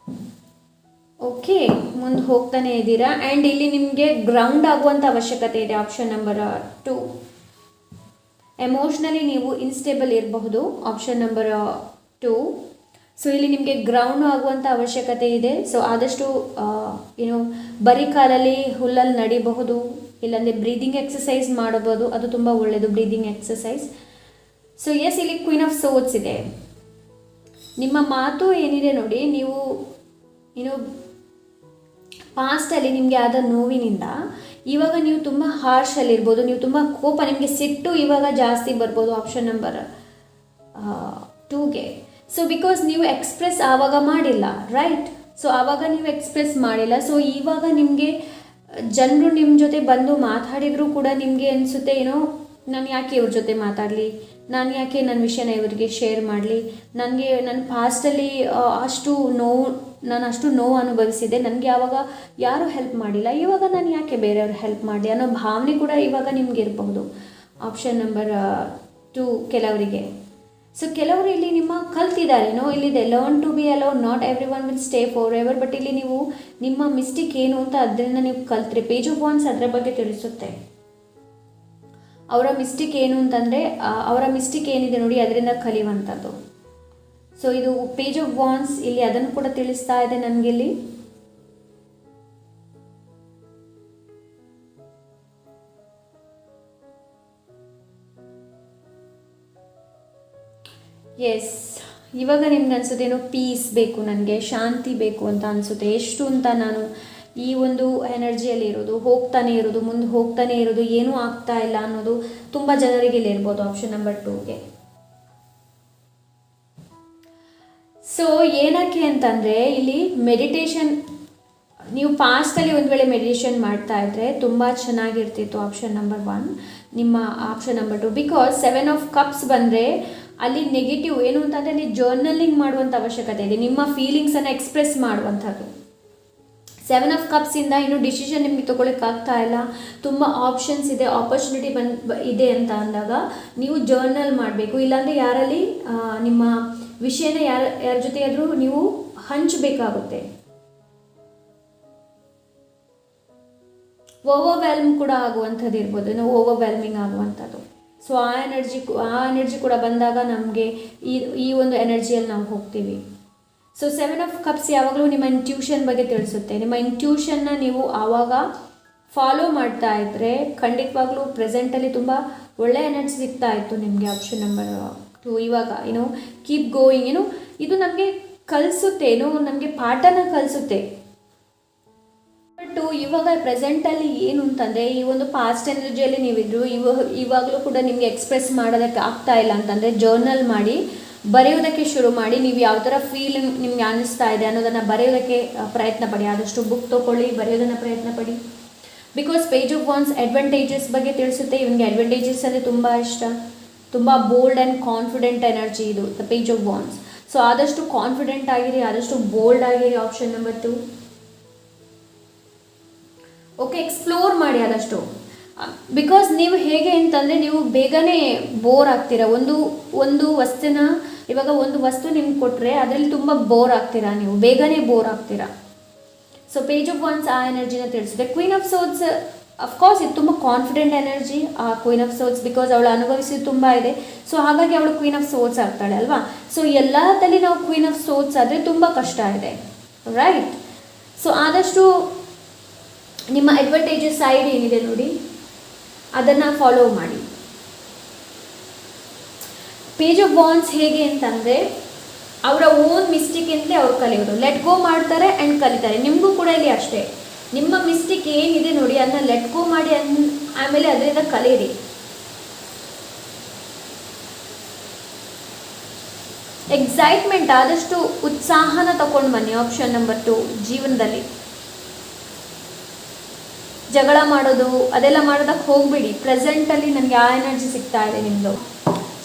ಓಕೆ, ಮುಂದೆ ಹೋಗ್ತಾನೆ ಇದ್ದೀರಾ. ಆ್ಯಂಡ್ ಇಲ್ಲಿ ನಿಮಗೆ ಗ್ರೌಂಡ್ ಆಗುವಂಥ ಅವಶ್ಯಕತೆ ಇದೆ. ಆಪ್ಷನ್ ನಂಬರ್ 2, ಎಮೋಷ್ನಲಿ ನೀವು ಇನ್ಸ್ಟೇಬಲ್ ಇರಬಹುದು. Option number 2. ಸೊ ಇಲ್ಲಿ ನಿಮಗೆ ಗ್ರೌಂಡ್ ಆಗುವಂಥ ಅವಶ್ಯಕತೆ ಇದೆ. ಸೊ ಆದಷ್ಟು ಬರೀ ಕಾಲಲ್ಲಿ ಹುಲ್ಲಲ್ಲಿ ನಡಿಬಹುದು, ಇಲ್ಲಾಂದರೆ ಬ್ರೀದಿಂಗ್ ಎಕ್ಸಸೈಸ್ ಮಾಡಬಹುದು. ಅದು ತುಂಬ ಒಳ್ಳೆಯದು, ಬ್ರೀದಿಂಗ್ ಎಕ್ಸಸೈಸ್. ಸೊ ಎಸ್, ಇಲ್ಲಿ ಕ್ವೀನ್ ಆಫ್ ಸೋರ್ಟ್ಸ್ ಇದೆ. ನಿಮ್ಮ ಮಾತು ಏನಿದೆ ನೋಡಿ, ನೀವು ಪಾಸ್ಟಲ್ಲಿ ನಿಮಗೆ ಆದ ನೋವಿನಿಂದ ಇವಾಗ ನೀವು ತುಂಬ ಹಾರ್ಷಲ್ಲಿರ್ಬೋದು, ನೀವು ತುಂಬ ಕೋಪ, ನಿಮಗೆ ಸಿಟ್ಟು ಇವಾಗ ಜಾಸ್ತಿ ಬರ್ಬೋದು. ಆಪ್ಷನ್ ನಂಬರ್ 2ಗೆ. ಸೊ ಬಿಕಾಸ್ ನೀವು ಎಕ್ಸ್ಪ್ರೆಸ್ ಆವಾಗ ಮಾಡಿಲ್ಲ, ರೈಟ್? ಸೊ ಆವಾಗ ನೀವು ಎಕ್ಸ್ಪ್ರೆಸ್ ಮಾಡಿಲ್ಲ. ಸೊ ಇವಾಗ ನಿಮಗೆ ಜನರು ನಿಮ್ಮ ಜೊತೆ ಬಂದು ಮಾತಾಡಿದರೂ ಕೂಡ ನಿಮಗೆ ಅನಿಸುತ್ತೆ, ನಾನು ಯಾಕೆ ಇವ್ರ ಜೊತೆ ಮಾತಾಡಲಿ, ನಾನು ಯಾಕೆ ನನ್ನ ವಿಷಯನ ಇವರಿಗೆ ಶೇರ್ ಮಾಡಲಿ, ನನಗೆ ನನ್ನ ಪಾಸ್ಟಲ್ಲಿ ನಾನು ಅಷ್ಟು ನೋವು ಅನುಭವಿಸಿದೆ, ನನಗೆ ಆವಾಗ ಯಾರೂ ಹೆಲ್ಪ್ ಮಾಡಿಲ್ಲ, ಇವಾಗ ನಾನು ಯಾಕೆ ಬೇರೆಯವ್ರು ಹೆಲ್ಪ್ ಮಾಡಲಿ ಅನ್ನೋ ಭಾವನೆ ಕೂಡ ಇವಾಗ ನಿಮ್ಗೆ ಇರಬಹುದು. ಆಪ್ಷನ್ ನಂಬರ್ 2 ಕೆಲವರಿಗೆ. ಸೊ ಕೆಲವರು ಇಲ್ಲಿ ನಿಮ್ಮ ಕಲ್ತಿದ್ದಾರೇನೋ, ಇಲ್ಲಿದೆ learn to be alone, not everyone will stay forever. But ಇಲ್ಲಿ ನೀವು ನಿಮ್ಮ ಮಿಸ್ಟೇಕ್ ಏನು ಅಂತ ಅದರಿಂದ ನೀವು ಕಲ್ತ್ರಿ. ಪೇಜ್ ಆಫ್ ವಾಂಡ್ಸ್ ಅದರ ಬಗ್ಗೆ ತಿಳಿಸುತ್ತೆ. ಅವರ ಮಿಸ್ಟೇಕ್ ಏನು ಅಂತಂದರೆ, ಅವರ ಮಿಸ್ಟೇಕ್ ಏನಿದೆ ನೋಡಿ ಅದರಿಂದ ಕಲಿಯುವಂಥದ್ದು. ಸೊ ಇದು ಪೇಜ್ ಆಫ್ ವಾಂಡ್ಸ್ ಇಲ್ಲಿ ಅದನ್ನು ಕೂಡ ತಿಳಿಸ್ತಾ ಇದೆ ನನಗಿಲ್ಲಿ. ಎಸ್, ಇವಾಗ ನಿಮ್ಗೆ ಅನಿಸುತ್ತೆ ಪೀಸ್ ಬೇಕು, ನನಗೆ ಶಾಂತಿ ಬೇಕು ಅಂತ ಅನಿಸುತ್ತೆ. ಎಷ್ಟು ಅಂತ ನಾನು ಈ ಒಂದು ಎನರ್ಜಿಯಲ್ಲಿ ಇರೋದು, ಹೋಗ್ತಾನೆ ಇರೋದು, ಮುಂದೆ ಹೋಗ್ತಾನೆ ಇರೋದು, ಏನೂ ಆಗ್ತಾ ಇಲ್ಲ ಅನ್ನೋದು ತುಂಬ ಜನರಿಗೆ ಇಲ್ಲಿ ಇರ್ಬೋದು. ಆಪ್ಷನ್ ನಂಬರ್ 2ಗೆ. ಸೊ ಏನಕ್ಕೆ ಅಂತಂದರೆ ಇಲ್ಲಿ ಮೆಡಿಟೇಷನ್, ನೀವು ಪಾಸ್ಟಲ್ಲಿ ಒಂದು ವೇಳೆ ಮೆಡಿಟೇಷನ್ ಮಾಡ್ತಾ ಇದ್ದರೆ ತುಂಬ ಚೆನ್ನಾಗಿರ್ತಿತ್ತು. ಆಪ್ಷನ್ ನಂಬರ್ 1 ನಿಮ್ಮ option number 2. Because 7 of cups ಬಂದರೆ ಅಲ್ಲಿ ನೆಗೆಟಿವ್ ಏನು ಅಂತಂದರೆ ಅಲ್ಲಿ ಜರ್ನಲಿಂಗ್ ಮಾಡುವಂಥ ಅವಶ್ಯಕತೆ ಇದೆ, ನಿಮ್ಮ ಫೀಲಿಂಗ್ಸನ್ನು ಎಕ್ಸ್ಪ್ರೆಸ್ ಮಾಡುವಂಥದ್ದು. 7 ಆಫ್ ಕಪ್ಸಿಂದ ಇನ್ನೂ ಡಿಸಿಷನ್ ನಿಮಗೆ ತೊಗೊಳಕ್ಕಾಗ್ತಾ ಇಲ್ಲ, ತುಂಬ ಆಪ್ಷನ್ಸ್ ಇದೆ, ಆಪರ್ಚುನಿಟಿ ಇದೆ ಅಂತ ಅಂದಾಗ ನೀವು ಜರ್ನಲ್ ಮಾಡಬೇಕು. ಇಲ್ಲಾಂದರೆ ಯಾರಲ್ಲಿ ನಿಮ್ಮ ವಿಷಯನ ಯಾರ ಜೊತೆಯಾದರೂ ನೀವು ಹಂಚಬೇಕಾಗುತ್ತೆ. ಓವರ್ವೆಲ್ಮ್ ಕೂಡ ಆಗುವಂಥದ್ದು ಇರ್ಬೋದು, ಓವರ್ವೆಲ್ಮಿಂಗ್ ಆಗುವಂಥದ್ದು. ಸೊ ಆ ಎನರ್ಜಿ ಕೂಡ ಬಂದಾಗ ನಮಗೆ ಈ ಒಂದು ಎನರ್ಜಿಯಲ್ಲಿ ನಾವು ಹೋಗ್ತೀವಿ. ಸೊ 7 ಆಫ್ ಕಪ್ಸ್ ಯಾವಾಗಲೂ ನಿಮ್ಮ ಇಂಟ್ಯೂಷನ್ ಬಗ್ಗೆ ತಿಳಿಸುತ್ತೆ. ನಿಮ್ಮ ಇಂಟ್ಯೂಷನ್ನ ನೀವು ಆವಾಗ ಫಾಲೋ ಮಾಡ್ತಾ ಇದ್ದರೆ ಖಂಡಿತವಾಗ್ಲೂ ಪ್ರೆಸೆಂಟಲ್ಲಿ ತುಂಬ ಒಳ್ಳೆ ಎನರ್ಜಿ ಸಿಗ್ತಾ ಇತ್ತು ನಿಮಗೆ. ಆಪ್ಷನ್ ನಂಬರ್ 2 ಇವಾಗ ಕೀಪ್ ಗೋಯಿಂಗ್, ಇದು ನಮಗೆ ಕಲಿಸುತ್ತೆ, ನಮಗೆ ಪಾಠನ ಕಲಿಸುತ್ತೆ. ಬಟ್ ಇವಾಗ ಪ್ರೆಸೆಂಟಲ್ಲಿ ಏನು ಅಂತಂದರೆ, ಈ ಒಂದು ಪಾಸ್ಟ್ ಎನರ್ಜಿಯಲ್ಲಿ ನೀವಿದ್ರು ಇವಾಗಲೂ ಕೂಡ ನಿಮಗೆ ಎಕ್ಸ್ಪ್ರೆಸ್ ಮಾಡೋದಕ್ಕೆ ಆಗ್ತಾ ಇಲ್ಲ ಅಂತಂದರೆ ಜರ್ನಲ್ ಮಾಡಿ ಬರೆಯೋದಕ್ಕೆ ಶುರು ಮಾಡಿ. ನೀವು ಯಾವ ಥರ ಫೀಲಿಂಗ್ ನಿಮ್ಗೆ ಅನ್ನಿಸ್ತಾ ಇದೆ ಅನ್ನೋದನ್ನು ಬರೆಯೋದಕ್ಕೆ ಪ್ರಯತ್ನ ಪಡಿ. ಆದಷ್ಟು ಬುಕ್ ತೊಗೊಳ್ಳಿ, ಬರೆಯೋದನ್ನು ಪ್ರಯತ್ನ ಪಡಿ. Because page of wands advantages ಬಗ್ಗೆ ತಿಳಿಸುತ್ತೆ. ಇವನಿಗೆ ಅಡ್ವಾಂಟೇಜಸ್ ಅಂದರೆ ತುಂಬ ಇಷ್ಟ, ತುಂಬ ಬೋಲ್ಡ್ ಆ್ಯಂಡ್ ಕಾನ್ಫಿಡೆಂಟ್ ಎನರ್ಜಿ ಇದು the page of wands. So ಆದಷ್ಟು ಕಾನ್ಫಿಡೆಂಟ್ ಆಗಿರಿ, ಆದಷ್ಟು ಬೋಲ್ಡ್ ಆಗಿರಿ. Option number 2. ಓಕೆ, ಎಕ್ಸ್ಪ್ಲೋರ್ ಮಾಡಿ ಆದಷ್ಟು. ಬಿಕಾಸ್ ನೀವು ಹೇಗೆ ಅಂತಂದರೆ ನೀವು ಬೇಗನೆ ಬೋರ್ ಆಗ್ತೀರಾ. ಒಂದು ವಸ್ತುನ ಇವಾಗ ಒಂದು ವಸ್ತು ನಿಮ್ಗೆ ಕೊಟ್ಟರೆ ಅದರಲ್ಲಿ ತುಂಬ ಬೋರ್ ಆಗ್ತೀರಾ, ನೀವು ಬೇಗನೆ ಬೋರ್ ಆಗ್ತೀರಾ. ಸೊ ಪೇಜ್ ಆಫ್ ವಾಂಡ್ಸ್ ಆ ಎನರ್ಜಿನ ತಿಳಿಸುತ್ತೆ. ಕ್ವೀನ್ ಆಫ್ ಸೋರ್ಟ್ಸ್ ಅಫ್ಕೋರ್ಸ್ ಇದು ತುಂಬ ಕಾನ್ಫಿಡೆಂಟ್ ಎನರ್ಜಿ ಆ ಕ್ವೀನ್ ಆಫ್ ಸೋರ್ಟ್ಸ್, ಬಿಕಾಸ್ ಅವಳು ಅನುಭವಿಸಿದ್ದು ತುಂಬ ಇದೆ. ಸೊ ಹಾಗಾಗಿ ಅವಳು ಕ್ವೀನ್ ಆಫ್ ಸೋರ್ಟ್ಸ್ ಆಗ್ತಾಳೆ ಅಲ್ವಾ. ಸೊ ಎಲ್ಲದಲ್ಲಿ ನಾವು ಕ್ವೀನ್ ಆಫ್ ಸೋರ್ಟ್ಸ್ ಆದರೆ ತುಂಬ ಕಷ್ಟ ಇದೆ, ರೈಟ್? ಸೊ ಆದಷ್ಟು ನಿಮ್ಮ ಅಡ್ವಾಂಟೇಜಸ್ ಸೈಡ್ ಏನಿದೆ ನೋಡಿ ಅದನ್ನು ಫಾಲೋ ಮಾಡಿ. ಪೇಜ್ ಆಫ್ ವಾಂಡ್ಸ್ ಹೇಗೆ ಅಂತಂದರೆ ಅವರ ಓನ್ ಮಿಸ್ಟೇಕಿಂದಲೇ ಅವ್ರು ಕಲಿಯೋದು. ಲೆಟ್ ಗೋ ಮಾಡ್ತಾರೆ ಆ್ಯಂಡ್ ಕಲಿತಾರೆ. ನಿಮಗೂ ಕೂಡ ಇಲ್ಲಿ ಅಷ್ಟೇ, ನಿಮ್ಮ ಮಿಸ್ಟೇಕ್ ಏನಿದೆ ನೋಡಿ ಅದನ್ನ ಲೆಟ್ ಗೋ ಮಾಡಿ ಆಮೇಲೆ ಅದರಿಂದ ಕಲೀರಿ. ಎಕ್ಸೈಟ್ಮೆಂಟ್, ಆದಷ್ಟು ಉತ್ಸಾಹನ ತಗೊಂಡು ಬನ್ನಿ. ಆಪ್ಷನ್ ನಂಬರ್ 2 ಜೀವನದಲ್ಲಿ ಜಗಳ ಮಾಡೋದು ಅದೆಲ್ಲ ಮಾಡೋದಕ್ಕೆ ಹೋಗ್ಬಿಡಿ. ಪ್ರೆಸೆಂಟಲ್ಲಿ ನನಗೆ ಆ ಎನರ್ಜಿ ಸಿಗ್ತಾ ಇದೆ. ನಿಮ್ಮದು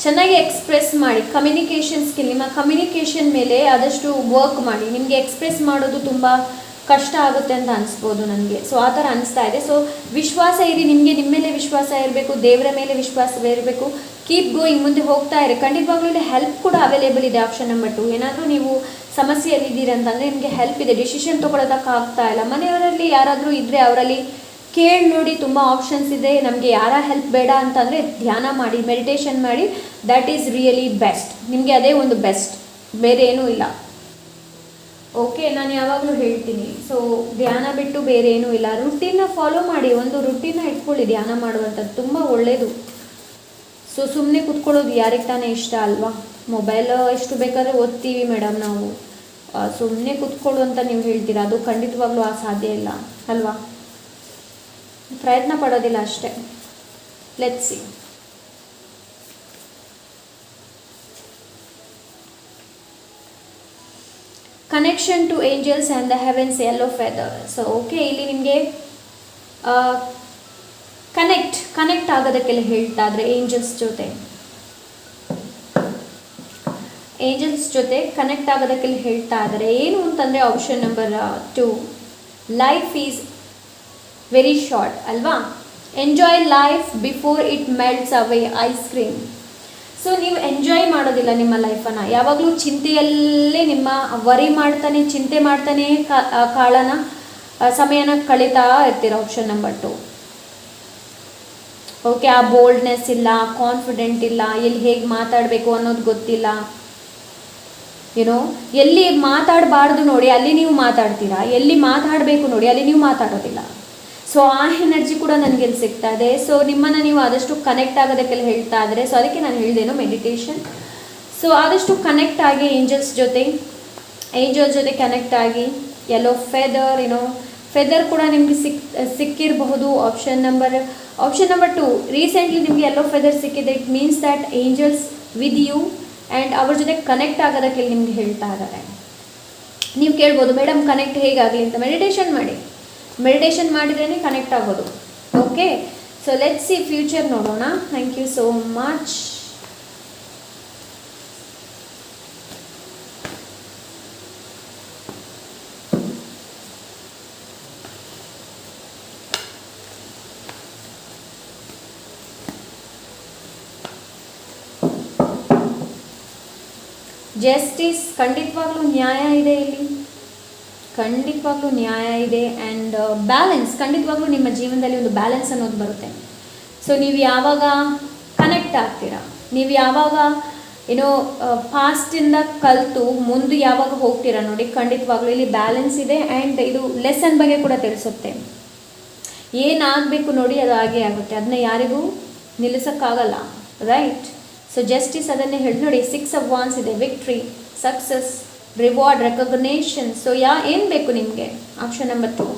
ಚೆನ್ನಾಗಿ ಎಕ್ಸ್ಪ್ರೆಸ್ ಮಾಡಿ. ಕಮ್ಯುನಿಕೇಷನ್ ಸ್ಕಿಲ್, ನಿಮ್ಮ ಕಮ್ಯುನಿಕೇಷನ್ ಮೇಲೆ ಆದಷ್ಟು ವರ್ಕ್ ಮಾಡಿ. ನಿಮಗೆ ಎಕ್ಸ್ಪ್ರೆಸ್ ಮಾಡೋದು ತುಂಬ ಕಷ್ಟ ಆಗುತ್ತೆ ಅಂತ ಅನಿಸ್ಬೋದು ನನಗೆ. ಸೊ ಆ ಥರ ಅನಿಸ್ತಾ ಇದೆ. ಸೊ ವಿಶ್ವಾಸ ಇರಿ, ನಿಮ್ಮ ಮೇಲೆ ವಿಶ್ವಾಸ ಇರಬೇಕು, ದೇವರ ಮೇಲೆ ವಿಶ್ವಾಸ ಇರಬೇಕು. ಕೀಪ್ ಗೋಯಿಂಗ್, ಮುಂದೆ ಹೋಗ್ತಾ ಇರಿ. ಖಂಡಿತವಾಗ್ಲೂ ಇಲ್ಲಿ ಹೆಲ್ಪ್ ಕೂಡ ಅವೈಲೇಬಲ್ ಇದೆ. ಆಪ್ಷನ್ ನಂಬರ್ 2, ಏನಾದರೂ ನೀವು ಸಮಸ್ಯೆಯಲ್ಲಿದ್ದೀರಿ ಅಂತಂದರೆ ನಿಮಗೆ ಹೆಲ್ಪ್ ಇದೆ. ಡಿಸಿಷನ್ ತೊಗೊಳೋದಕ್ಕಾಗ್ತಾ ಇಲ್ಲ, ಮನೆಯವರಲ್ಲಿ ಯಾರಾದರೂ ಇದ್ದರೆ ಅವರಲ್ಲಿ ಕೇಳಿ ನೋಡಿ. ತುಂಬ ಆಪ್ಷನ್ಸ್ ಇದೆ. ನಮಗೆ ಯಾರ ಹೆಲ್ಪ್ ಬೇಡ ಅಂತಂದರೆ ಧ್ಯಾನ ಮಾಡಿ, ಮೆಡಿಟೇಷನ್ ಮಾಡಿ, ದ್ಯಾಟ್ ಈಸ್ ರಿಯಲಿ ಬೆಸ್ಟ್. ನಿಮಗೆ ಅದೇ ಒಂದು ಬೆಸ್ಟ್, ಬೇರೆ ಏನೂ ಇಲ್ಲ. ಓಕೆ, ನಾನು ಯಾವಾಗಲೂ ಹೇಳ್ತೀನಿ, ಸೊ ಧ್ಯಾನ ಬಿಟ್ಟು ಬೇರೆ ಏನೂ ಇಲ್ಲ. ರುಟೀನ್ನ ಫಾಲೋ ಮಾಡಿ, ಒಂದು ರುಟೀನ್ನ ಇಟ್ಕೊಳ್ಳಿ. ಧ್ಯಾನ ಮಾಡುವಂಥದ್ದು ತುಂಬ ಒಳ್ಳೆಯದು. ಸೊ ಸುಮ್ಮನೆ ಕೂತ್ಕೊಳ್ಳೋದು ಯಾರಿಗೆ ತಾನೇ ಇಷ್ಟ ಅಲ್ವಾ? ಮೊಬೈಲ್ ಎಷ್ಟು ಬೇಕಾದ್ರೆ ಓದ್ತೀವಿ ಮೇಡಮ್ ನಾವು, ಸುಮ್ಮನೆ ಕೂತ್ಕೊಳ್ಳು ಅಂತ ನೀವು ಹೇಳ್ತೀರಾ, ಅದು ಖಂಡಿತವಾಗ್ಲೂ ಸಾಧ್ಯ ಇಲ್ಲ ಅಲ್ವಾ? ಪ್ರಯತ್ನ ಪಡೋದಿಲ್ಲ ಅಷ್ಟೇ. Let's see. Connection to angels and the heavens yellow feather. So okay, ಇಲ್ಲಿ ನಿಮಗೆ ಕನೆಕ್ಟ್ ಆಗೋದಕ್ಕೆಲ್ಲ ಹೇಳ್ತಾ ಇದ್ರೆ ಏಂಜಲ್ಸ್ ಜೊತೆ ಕನೆಕ್ಟ್ ಆಗೋದಕ್ಕೆಲ್ಲ ಹೇಳ್ತಾ ಇದ್ದಾರೆ. ಏನು ಅಂತಂದರೆ option number 2, life is very short ಅಲ್ವಾ? Enjoy life before it melts away ice cream. So ನೀವು ಎಂಜಾಯ್ ಮಾಡೋದಿಲ್ಲ ನಿಮ್ಮ ಲೈಫನ್ನು, ಯಾವಾಗಲೂ ಚಿಂತೆಯಲ್ಲೇ ನಿಮ್ಮ ವರಿ ಮಾಡ್ತಾನೆ, ಚಿಂತೆ ಮಾಡ್ತಾನೆ ಸಮಯನ ಕಳೀತಾ ಇರ್ತೀರ. Option number 2. ಓಕೆ, ಆ ಬೋಲ್ಡ್ನೆಸ್ ಇಲ್ಲ, ಕಾನ್ಫಿಡೆಂಟ್ ಇಲ್ಲ, ಎಲ್ಲಿ ಹೇಗೆ ಮಾತಾಡಬೇಕು ಅನ್ನೋದು ಗೊತ್ತಿಲ್ಲ. ಎಲ್ಲಿ ಮಾತಾಡಬಾರ್ದು ನೋಡಿ ಅಲ್ಲಿ ನೀವು ಮಾತಾಡ್ತೀರಾ, ಎಲ್ಲಿ ಮಾತಾಡಬೇಕು ನೋಡಿ ಅಲ್ಲಿ ನೀವು ಮಾತಾಡೋದಿಲ್ಲ. ಸೊ ಆ ಎನರ್ಜಿ ಕೂಡ ನನಗೆಲ್ಲಿ ಸಿಗ್ತಾ ಇದೆ. ಸೊ ನಿಮ್ಮನ್ನು ನೀವು ಆದಷ್ಟು ಕನೆಕ್ಟ್ ಆಗೋದಕ್ಕೆಲ್ಲ ಹೇಳ್ತಾ ಇದ್ದಾರೆ. ಸೊ ಅದಕ್ಕೆ ನಾನು ಹೇಳಿದೇನೋ ಮೆಡಿಟೇಷನ್. ಸೊ ಆದಷ್ಟು ಕನೆಕ್ಟ್ ಆಗಿ ಏಂಜಲ್ಸ್ ಜೊತೆ ಕನೆಕ್ಟ್ ಆಗಿ. ಯೆಲ್ಲೋ ಫೆದರ್, ಫೆದರ್ ಕೂಡ ನಿಮಗೆ ಸಿಕ್ಕಿರಬಹುದು. ಆಪ್ಷನ್ ನಂಬರ್ 2, ರೀಸೆಂಟ್ಲಿ ನಿಮಗೆ ಯೆಲ್ಲೋ ಫೆದರ್ ಸಿಕ್ಕಿದೆ. It means that angels with you and ಅವ್ರ ಜೊತೆ ಕನೆಕ್ಟ್ ಆಗೋದಕ್ಕೆ ನಿಮ್ಗೆ ಹೇಳ್ತಾ ಇದ್ದಾರೆ. ನೀವು ಕೇಳ್ಬೋದು ಮೇಡಮ್ ಕನೆಕ್ಟ್ ಹೇಗಾಗಲಿ ಅಂತ. ಮೆಡಿಟೇಷನ್ ಮಾಡಿದ್ರೇ ಕನೆಕ್ಟ್ ಆಗೋದು. Okay, so let's see future ನೋಡೋಣ. Thank you so much. Justice, ಖಂಡಿತವಾಗ್ಲೂ ನ್ಯಾಯ ಇದೆ ಇಲ್ಲಿ, ಖಂಡಿತವಾಗ್ಲೂ ನ್ಯಾಯ ಇದೆ. ಆ್ಯಂಡ್ ಬ್ಯಾಲೆನ್ಸ್, ಖಂಡಿತವಾಗ್ಲೂ ನಿಮ್ಮ ಜೀವನದಲ್ಲಿ ಒಂದು ಬ್ಯಾಲೆನ್ಸ್ ಅನ್ನೋದು ಬರುತ್ತೆ. ಸೊ ನೀವು ಯಾವಾಗ ಕನೆಕ್ಟ್ ಆಗ್ತೀರಾ, ನೀವು ಯಾವಾಗ ಪಾಸ್ಟಿಂದ ಕಲಿತು ಮುಂದೆ ಯಾವಾಗ ಹೋಗ್ತೀರಾ ನೋಡಿ, ಖಂಡಿತವಾಗ್ಲೂ ಇಲ್ಲಿ ಬ್ಯಾಲೆನ್ಸ್ ಇದೆ. ಆ್ಯಂಡ್ ಇದು ಲೆಸನ್ ಬಗ್ಗೆ ಕೂಡ ತಿಳಿಸುತ್ತೆ. ಏನಾಗಬೇಕು ನೋಡಿ ಅದು ಹಾಗೇ ಆಗುತ್ತೆ, ಅದನ್ನ ಯಾರಿಗೂ ನಿಲ್ಲಿಸೋಕ್ಕಾಗಲ್ಲ, ರೈಟ್? ಸೊ ಜಸ್ಟಿಸ್ ಅದನ್ನೇ ಹೇಳಿ ನೋಡಿ. 6 of Wands ಇದೆ, victory, success, reward, recognition. So ಏನು ಬೇಕು ನಿಮಗೆ? ಆಪ್ಷನ್ ನಂಬರ್ 2,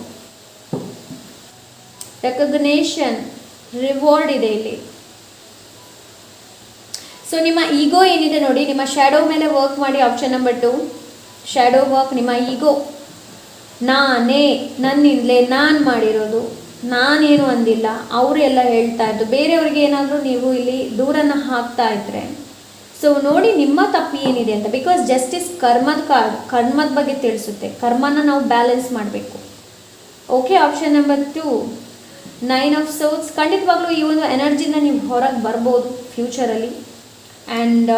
ರೆಕಗ್ನೇಷನ್, ರಿವಾರ್ಡ್ ಇದೆ ಇಲ್ಲಿ. ಸೊ ನಿಮ್ಮ ಈಗೋ ಏನಿದೆ ನೋಡಿ, ನಿಮ್ಮ ಶ್ಯಾಡೋ ಮೇಲೆ ವರ್ಕ್ ಮಾಡಿ. Option number 2, shadow work. ನಿಮ್ಮ ಈಗೋ, ನನ್ನಿಂದಲೇ, ನಾನು ಮಾಡಿರೋದು, ನಾನೇನು ಅಂದಿಲ್ಲ, ಅವರು ಎಲ್ಲ ಹೇಳ್ತಾ ಇದ್ದು, ಬೇರೆಯವ್ರಿಗೆ ಏನಾದರೂ ನೀವು ಇಲ್ಲಿ ದೂರನ್ನು ಹಾಕ್ತಾ ಇದ್ರೆ ಸೊ ನೋಡಿ ನಿಮ್ಮ ತಪ್ಪು ಏನಿದೆ ಅಂತ. ಬಿಕಾಸ್ ಜಸ್ಟಿಸ್ ಕರ್ಮದ ಕಾರ್ಡ್, ಕರ್ಮದ ಬಗ್ಗೆ ತಿಳಿಸುತ್ತೆ. ಕರ್ಮನ ನಾವು ಬ್ಯಾಲೆನ್ಸ್ ಮಾಡಬೇಕು. Okay, option number 2, 9 of Swords. ಖಂಡಿತವಾಗ್ಲೂ ಈ ಒಂದು ಎನರ್ಜಿನ ನೀವು ಹೊರಗೆ ಬರ್ಬೋದು ಫ್ಯೂಚರಲ್ಲಿ. ಆ್ಯಂಡ್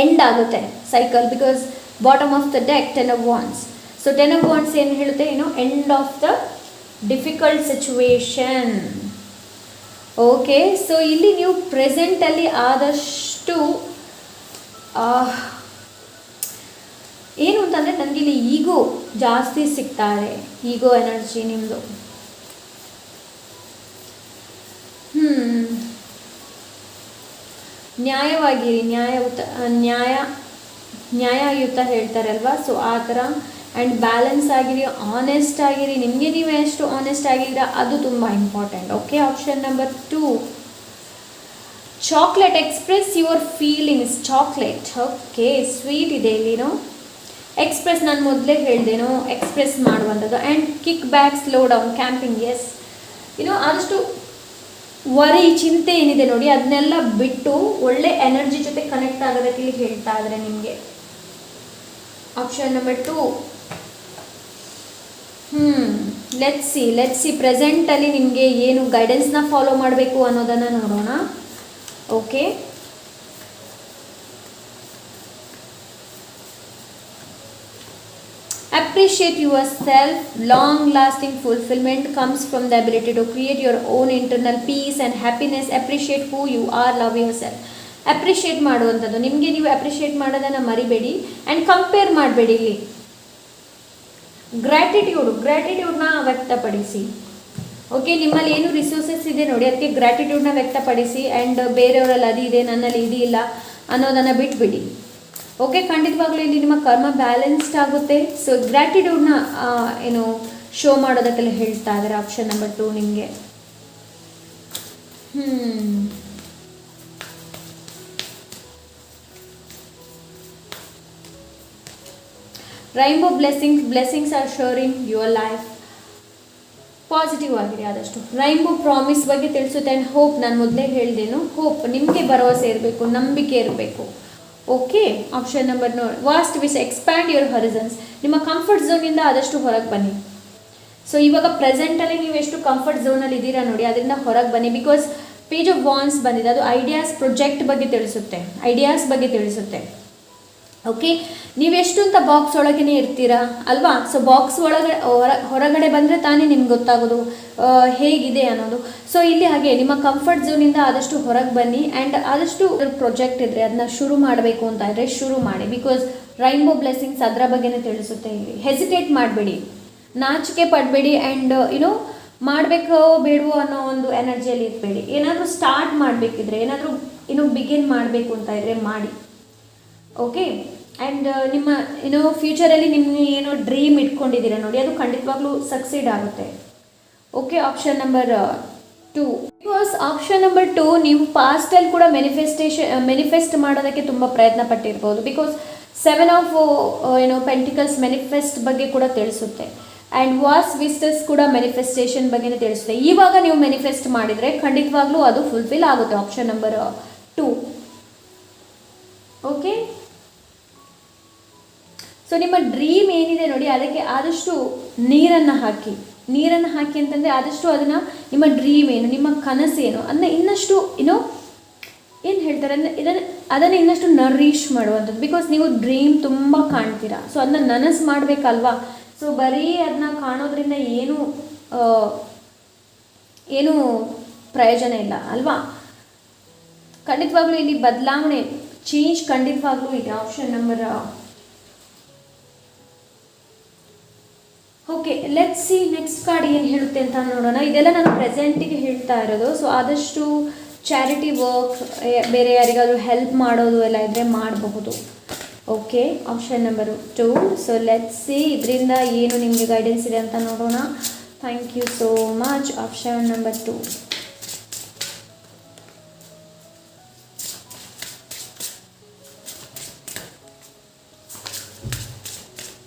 ಎಂಡ್ ಆಗುತ್ತೆ cycle. Because bottom of the deck 10 of Wands. So 10 of Wands ಏನು ಹೇಳುತ್ತೆ? End of the difficult situation. Okay, so ಇಲ್ಲಿ ನೀವು ಪ್ರೆಸೆಂಟಲ್ಲಿ ಆದಷ್ಟು ಏನು ಅಂತಂದರೆ ನನಗಿಲ್ಲಿ ಈಗೋ ಜಾಸ್ತಿ ಸಿಗ್ತಾರೆ, ಈಗೋ ಎನರ್ಜಿ ನಿಮ್ಮದು. ನ್ಯಾಯವಾಗಿರಿ, ನ್ಯಾಯಯುತ ಹೇಳ್ತಾರಲ್ವಾ, ಸೊ ಆ ಥರ. ಆ್ಯಂಡ್ ಬ್ಯಾಲೆನ್ಸ್ ಆಗಿರಿ, ಆನೆಸ್ಟ್ ಆಗಿರಿ, ನಿಮಗೆ ನೀವು ಎಷ್ಟು ಆನೆಸ್ಟ್ ಆಗಿದ್ದೀರಾ ಅದು ತುಂಬ important. Okay, option number 2, chocolate, express your feelings. Chocolate, okay, sweet ಇದೆ ಇಲ್ಲಿನೋ. ಎಕ್ಸ್ಪ್ರೆಸ್, ನಾನು ಮೊದಲೇ ಹೇಳ್ದೇನೋ ಎಕ್ಸ್ಪ್ರೆಸ್ ಮಾಡುವಂಥದ್ದು. And kick back, slow down, camping. Yes, ಆದಷ್ಟು ವರಿ, ಚಿಂತೆ ಏನಿದೆ ನೋಡಿ ಅದನ್ನೆಲ್ಲ ಬಿಟ್ಟು ಒಳ್ಳೆ ಎನರ್ಜಿ ಜೊತೆ ಕನೆಕ್ಟ್ ಆಗೋದಕ್ಕೆ ಇಲ್ಲಿ ಹೇಳ್ತಾ ಇದ್ದಾರೆ ನಿಮಗೆ. Option number 2. ಲೆಟ್ಸ್ ಸಿ ಪ್ರೆಸೆಂಟಲ್ಲಿ ನಿಮಗೆ ಏನು ಗೈಡೆನ್ಸ್ನ ಫಾಲೋ ಮಾಡಬೇಕು ಅನ್ನೋದನ್ನು ನೋಡೋಣ. Okay. Appreciate yourself. Long lasting fulfillment comes from the ability to create your own internal peace and happiness. Appreciate who you are, love yourself. Appreciate ಮಾಡುವಂಥದ್ದು, ನಿಮಗೆ ನೀವು ಅಪ್ರಿಷಿಯೇಟ್ ಮಾಡೋದನ್ನು ಮರಿಬೇಡಿ ಆ್ಯಂಡ್ ಕಂಪೇರ್ ಮಾಡಬೇಡಿ. ಇಲ್ಲಿ ಗ್ರ್ಯಾಟಿಟ್ಯೂಡ್ನ ವ್ಯಕ್ತಪಡಿಸಿ. ಓಕೆ, ನಿಮ್ಮಲ್ಲಿ ಏನು ರಿಸೋರ್ಸಸ್ ಇದೆ ನೋಡಿ, ಅದಕ್ಕೆ ಗ್ರ್ಯಾಟಿಟ್ಯೂಡ್ನ ವ್ಯಕ್ತಪಡಿಸಿ ಆ್ಯಂಡ್ ಬೇರೆಯವರಲ್ಲಿ ಅದು ಇದೆ ನನ್ನಲ್ಲಿ ಇದು ಇಲ್ಲ ಅನ್ನೋದನ್ನು ಬಿಟ್ಬಿಡಿ. ಓಕೆ, ಖಂಡಿತವಾಗ್ಲೂ ಇಲ್ಲಿ ನಿಮ್ಮ ಕರ್ಮ ಬ್ಯಾಲೆನ್ಸ್ಡ್ ಆಗುತ್ತೆ. ಸೊ ಗ್ರ್ಯಾಟಿಟ್ಯೂಡ್ನ ಏನು ಶೋ ಮಾಡೋದಕ್ಕೆಲ್ಲ ಹೇಳ್ತಾ ಇದ್ದಾರೆ. ಆಪ್ಷನ್ ನಂಬರ್ 2 ನಿಮಗೆ. Rainbow blessings are showering your life. Positive ಆಗಿದೆ ಆದಷ್ಟು. ರೈನ್ಬೋ ಪ್ರಾಮಿಸ್ ಬಗ್ಗೆ ತಿಳಿಸುತ್ತೆ ಆ್ಯಂಡ್ ಹೋಪ್. ನಾನು ಮೊದಲೇ ಹೇಳ್ದೇನು, ಹೋಪ್, ನಿಮಗೆ ಭರವಸೆ ಇರಬೇಕು, ನಂಬಿಕೆ ಇರಬೇಕು. Okay, option number vast wish expand your horizons. ನಿಮ್ಮ ಕಂಫರ್ಟ್ ಝೋನಿಂದ ಆದಷ್ಟು ಹೊರಗೆ ಬನ್ನಿ. ಸೊ ಇವಾಗ ಪ್ರೆಸೆಂಟಲ್ಲಿ ನೀವು ಎಷ್ಟು ಕಂಫರ್ಟ್ ಝೋನಲ್ಲಿ ಇದ್ದೀರಾ ನೋಡಿ, ಅದರಿಂದ ಹೊರಗೆ ಬನ್ನಿ. ಬಿಕಾಸ್ ಪೇಜ್ ಆಫ್ ವಾನ್ಸ್ ಬಂದಿದೆ, ಅದು ಐಡಿಯಾಸ್, ಪ್ರೊಜೆಕ್ಟ್ ಬಗ್ಗೆ ತಿಳಿಸುತ್ತೆ. ಓಕೆ, ನೀವೆಷ್ಟು ಅಂತ ಬಾಕ್ಸ್ ಒಳಗೇ ಇರ್ತೀರಾ ಅಲ್ವಾ. ಸೊ ಬಾಕ್ಸ್ ಹೊರಗಡೆ ಬಂದರೆ ತಾನೇ ನಿಮ್ಗೆ ಗೊತ್ತಾಗೋದು ಹೇಗಿದೆ ಅನ್ನೋದು. ಸೊ ಇಲ್ಲಿ ಹಾಗೆ ನಿಮ್ಮ ಕಂಫರ್ಟ್ ಝೋನಿಂದ ಆದಷ್ಟು ಹೊರಗೆ ಬನ್ನಿ ಆ್ಯಂಡ್ ಆದಷ್ಟು ಪ್ರಾಜೆಕ್ಟ್ ಇದ್ದರೆ ಅದನ್ನ ಶುರು ಮಾಡಬೇಕು ಅಂತ ಇದ್ದರೆ ಶುರು ಮಾಡಿ. ಬಿಕಾಸ್ ರೈನ್ಬೋ ಬ್ಲೆಸ್ಸಿಂಗ್ಸ್ ಅದರ ಬಗ್ಗೆನೇ ತಿಳಿಸುತ್ತೆ. ಇಲ್ಲಿ ಹೆಸಿಟೇಟ್ ಮಾಡಬೇಡಿ, ನಾಚಿಕೆ ಪಡಬೇಡಿ ಆ್ಯಂಡ್ ಮಾಡಬೇಕೋ ಬೇಡವೋ ಅನ್ನೋ ಒಂದು ಎನರ್ಜಿಯಲ್ಲಿ ಇರಬೇಡಿ. ಏನಾದರೂ ಸ್ಟಾರ್ಟ್ ಮಾಡಬೇಕಿದ್ರೆ, ಏನಾದರೂ ಬಿಗಿನ್ ಮಾಡಬೇಕು ಅಂತ ಇದ್ದರೆ ಮಾಡಿ. ಓಕೆ, ಆ್ಯಂಡ್ ನಿಮ್ಮ ಫ್ಯೂಚರಲ್ಲಿ ನಿಮಗೆ ಏನೋ ಡ್ರೀಮ್ ಇಟ್ಕೊಂಡಿದ್ದೀರಾ ನೋಡಿ, ಅದು ಖಂಡಿತವಾಗ್ಲೂ ಸಕ್ಸೀಡ್ ಆಗುತ್ತೆ. Okay, option number 2. Because option number 2 ನೀವು ಪಾಸ್ಟಲ್ಲಿ ಕೂಡ ಮೆನಿಫೆಸ್ಟ್ ಮಾಡೋದಕ್ಕೆ ತುಂಬ ಪ್ರಯತ್ನ ಪಟ್ಟಿರ್ಬೋದು. ಬಿಕಾಸ್ 7 ಆಫ್ ಪೆಂಟಿಕಲ್ಸ್ ಮೆನಿಫೆಸ್ಟ್ ಬಗ್ಗೆ ಕೂಡ ತಿಳಿಸುತ್ತೆ ಆ್ಯಂಡ್ ವಾಸ್ ವಿಸ್ಟಸ್ ಕೂಡ ಮೆನಿಫೆಸ್ಟೇಷನ್ ಬಗ್ಗೆನೇ ತಿಳಿಸುತ್ತೆ. ಇವಾಗ ನೀವು ಮೆನಿಫೆಸ್ಟ್ ಮಾಡಿದರೆ ಖಂಡಿತವಾಗ್ಲೂ ಅದು ಫುಲ್ಫಿಲ್ ಆಗುತ್ತೆ. Option number 2. ಓಕೆ, ಸೊ ನಿಮ್ಮ ಡ್ರೀಮ್ ಏನಿದೆ ನೋಡಿ, ಅದಕ್ಕೆ ಆದಷ್ಟು ನೀರನ್ನು ಹಾಕಿ ಅಂತಂದರೆ ಆದಷ್ಟು ಅದನ್ನು, ನಿಮ್ಮ ಡ್ರೀಮ್ ಏನು, ನಿಮ್ಮ ಕನಸೇನು ಅದನ್ನ ಇನ್ನಷ್ಟು ಏನು ಹೇಳ್ತಾರೆ ಅಂದರೆ ಅದನ್ನು ಇನ್ನಷ್ಟು ನರಿಶ್ ಮಾಡುವಂಥದ್ದು. ಬಿಕಾಸ್ ನೀವು ಡ್ರೀಮ್ ತುಂಬ ಕಾಣ್ತೀರಾ, ಸೊ ಅದನ್ನ ನನಸು ಮಾಡಬೇಕಲ್ವಾ. ಸೊ ಬರೀ ಅದನ್ನ ಕಾಣೋದ್ರಿಂದ ಏನು ಪ್ರಯೋಜನ ಇಲ್ಲ ಅಲ್ವಾ. ಖಂಡಿತವಾಗ್ಲೂ ಇಲ್ಲಿ ಬದಲಾವಣೆ, ಚೇಂಜ್ ಖಂಡಿತವಾಗ್ಲೂ ಇದೆ. Option number okay, let's see next card ಏನು ಹೇಳುತ್ತೆ ಅಂತ ನೋಡೋಣ. ಇದೆಲ್ಲ ನಾನು ಪ್ರೆಸೆಂಟಿಗೆ ಹೇಳ್ತಾ ಇರೋದು. ಸೊ ಆದಷ್ಟು ಚಾರಿಟಿ ವರ್ಕ್, ಬೇರೆ ಯಾರಿಗಾದರೂ ಹೆಲ್ಪ್ ಮಾಡೋದು ಎಲ್ಲ ಇದ್ದರೆ ಮಾಡಬಹುದು. Okay, option number 2. So let's see ಇದರಿಂದ ಏನು ನಿಮಗೆ ಗೈಡೆನ್ಸ್ ಇದೆ ಅಂತ ನೋಡೋಣ. Thank you so much. Option number 2.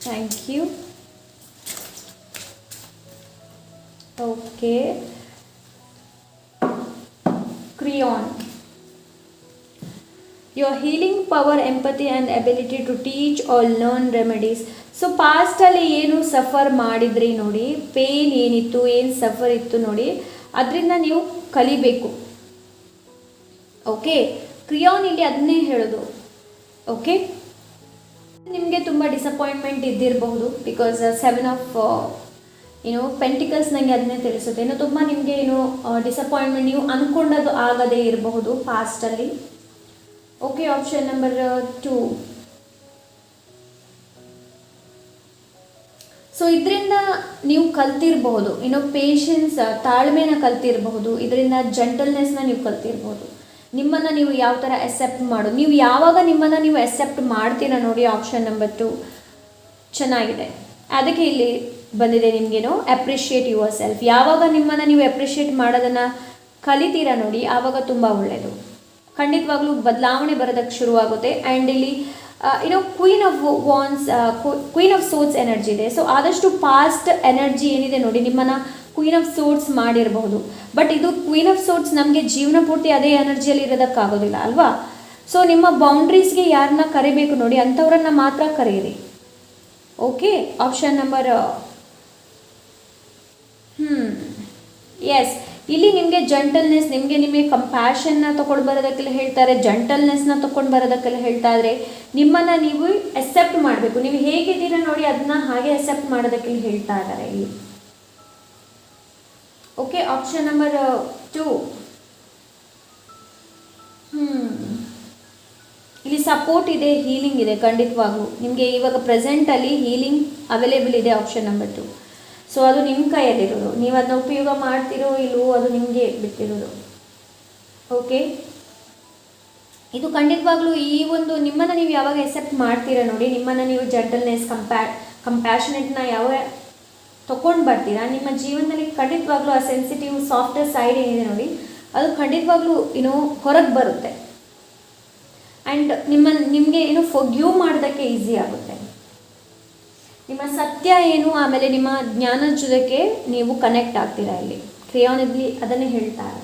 Thank you. Okay, Kryon. Your healing power, empathy and ability to teach or learn remedies. So ಪಾಸ್ಟಲ್ಲಿ ಏನು ಸಫರ್ ಮಾಡಿದ್ರಿ ನೋಡಿ, ಪೇನ್ ಏನಿತ್ತು, ಏನು ಸಫರ್ ಇತ್ತು ನೋಡಿ, ಅದರಿಂದ ನೀವು ಕಲಿಬೇಕು. ಓಕೆ, ಕ್ರಿಯಾನ್ ಇಲ್ಲಿ ಅದನ್ನೇ ಹೇಳೋದು. ಓಕೆ, ನಿಮಗೆ ತುಂಬ ಡಿಸಪಾಯಿಂಟ್ಮೆಂಟ್ ಇದ್ದಿರಬಹುದು. ಬಿಕಾಸ್ 7 ಆಫ್ ಪೆಂಟಿಕಲ್ಸ್ ನನಗೆ ಅದನ್ನೇ ತಿಳಿಸುತ್ತೆ. ತುಂಬ ನಿಮಗೆ ಡಿಸಪಾಯಿಂಟ್ಮೆಂಟ್, ನೀವು ಅಂದ್ಕೊಂಡದ್ದು ಆಗದೇ ಇರಬಹುದು ಪಾಸ್ಟಲ್ಲಿ. Okay, option number 2. ಸೊ ಇದರಿಂದ ನೀವು ಕಲ್ತಿರಬಹುದು, ಪೇಷನ್ಸ್, ತಾಳ್ಮೆನ ಕಲ್ತಿರಬಹುದು. ಇದರಿಂದ ಜೆಂಟಲ್ನೆಸ್ನ ನೀವು ಕಲ್ತಿರ್ಬೋದು. ನಿಮ್ಮನ್ನು ನೀವು ಯಾವ ಥರ ಅಕ್ಸೆಪ್ಟ್ ಮಾಡೋದು, ನೀವು ಯಾವಾಗ ನಿಮ್ಮನ್ನು ನೀವು ಅಕ್ಸೆಪ್ಟ್ ಮಾಡ್ತೀರಾ ನೋಡಿ. ಆಪ್ಷನ್ ನಂಬರ್ 2 ಚೆನ್ನಾಗಿದೆ. ಅದಕ್ಕೆ ಇಲ್ಲಿ ಬಂದಿದೆ ನಿಮಗೇನು, ಅಪ್ರಿಷಿಯೇಟ್ ಯುವರ್ ಸೆಲ್ಫ್. ಯಾವಾಗ ನಿಮ್ಮನ್ನು ನೀವು ಅಪ್ರಿಷಿಯೇಟ್ ಮಾಡೋದನ್ನು ಕಲಿತೀರಾ ನೋಡಿ, ಆವಾಗ ತುಂಬ ಒಳ್ಳೆಯದು. ಖಂಡಿತವಾಗ್ಲೂ ಬದಲಾವಣೆ ಬರೋದಕ್ಕೆ ಶುರುವಾಗುತ್ತೆ. ಆ್ಯಂಡ್ ಇಲ್ಲಿ ಕ್ವೀನ್ ಆಫ್ ಸೋರ್ಟ್ಸ್ ಎನರ್ಜಿ ಇದೆ. ಸೊ ಆದಷ್ಟು ಪಾಸ್ಟ್ ಎನರ್ಜಿ ಏನಿದೆ ನೋಡಿ, ನಿಮ್ಮನ್ನು ಕ್ವೀನ್ ಆಫ್ ಸೋರ್ಟ್ಸ್ ಮಾಡಿರಬಹುದು. ಬಟ್ ಇದು ಕ್ವೀನ್ ಆಫ್ ಸೋರ್ಟ್ಸ್ ನಮಗೆ ಜೀವನ ಪೂರ್ತಿ ಅದೇ ಎನರ್ಜಿಯಲ್ಲಿ ಇರೋದಕ್ಕಾಗೋದಿಲ್ಲ ಅಲ್ವಾ. ಸೊ ನಿಮ್ಮ ಬೌಂಡ್ರೀಸ್ಗೆ ಯಾರನ್ನ ಕರಿಬೇಕು ನೋಡಿ, ಅಂಥವ್ರನ್ನ ಮಾತ್ರ ಕರೀರಿ. Okay, option number yes. ಇಲ್ಲಿ ನಿಮಗೆ ಜಂಟಲ್ನೆಸ್, ನಿಮಗೆ ಕಂಪ್ಯಾಷನ್ನ ತೊಗೊಂಡು ಬರೋದಕ್ಕೆಲ್ಲ ಹೇಳ್ತಾರೆ, ಜಂಟಲ್ನೆಸ್ನ ತೊಗೊಂಡು ಬರೋದಕ್ಕೆಲ್ಲ ಹೇಳ್ತಾ ಇದ್ರೆ ನಿಮ್ಮನ್ನು ನೀವು ಅಕ್ಸೆಪ್ಟ್ ಮಾಡಬೇಕು. ನೀವು ಹೇಗಿದ್ದೀರಾ ನೋಡಿ ಅದನ್ನ ಹಾಗೆ ಅಕ್ಸೆಪ್ಟ್ ಮಾಡೋದಕ್ಕೆಲ್ಲ ಹೇಳ್ತಾ ಇದ್ದಾರೆ ಇಲ್ಲಿ. Okay, option number 2. ಇಲ್ಲಿ ಸಪೋರ್ಟ್ ಇದೆ, ಹೀಲಿಂಗ್ ಇದೆ. ಖಂಡಿತವಾಗ್ಲೂ ನಿಮಗೆ ಇವಾಗ ಪ್ರೆಸೆಂಟಲ್ಲಿ ಹೀಲಿಂಗ್ ಅವೈಲೇಬಲ್ ಇದೆ ಆಪ್ಷನ್ ನಂಬರ್ 2. ಸೊ ಅದು ನಿಮ್ಮ ಕೈಯಲ್ಲಿರೋದು, ನೀವು ಅದನ್ನ ಉಪಯೋಗ ಮಾಡ್ತಿರೋ ಇಲ್ವೋ ಅದು ನಿಮಗೆ ಬಿಟ್ಟಿರೋದು. ಓಕೆ, ಇದು ಖಂಡಿತವಾಗ್ಲೂ ಈ ಒಂದು ನಿಮ್ಮನ್ನು ನೀವು ಯಾವಾಗ ಎಕ್ಸೆಪ್ಟ್ ಮಾಡ್ತೀರಾ ನೋಡಿ, ನಿಮ್ಮನ್ನು ನೀವು ಜೆಂಟಲ್ನೆಸ್, ಕಂಪ್ಯಾಷನೇಟ್ನ ಯಾವ ತೊಗೊಂಡು ಬರ್ತೀರಾ ನಿಮ್ಮ ಜೀವನದಲ್ಲಿ, ಖಂಡಿತವಾಗ್ಲೂ ಆ ಸೆನ್ಸಿಟಿವ್ ಸಾಫ್ಟರ್ ಸೈಡ್ ಏನಿದೆ ನೋಡಿ ಅದು ಖಂಡಿತವಾಗ್ಲೂ ಹೊರಗೆ ಬರುತ್ತೆ. ಆ್ಯಂಡ್ ನಿಮಗೆ ಫೊರ್ಗಿವ್ ಮಾಡೋದಕ್ಕೆ ಈಸಿ ಆಗುತ್ತೆ. ನಿಮ್ಮ ಸತ್ಯ ಏನು, ಆಮೇಲೆ ನಿಮ್ಮ ಜ್ಞಾನದ ಜೊತೆಗೆ ನೀವು ಕನೆಕ್ಟ್ ಆಗ್ತೀರಾ. ಇಲ್ಲಿ ಕ್ರಿಯಾನಿದ್ಲಿ ಅದನ್ನೇ ಹೇಳ್ತಾರೆ.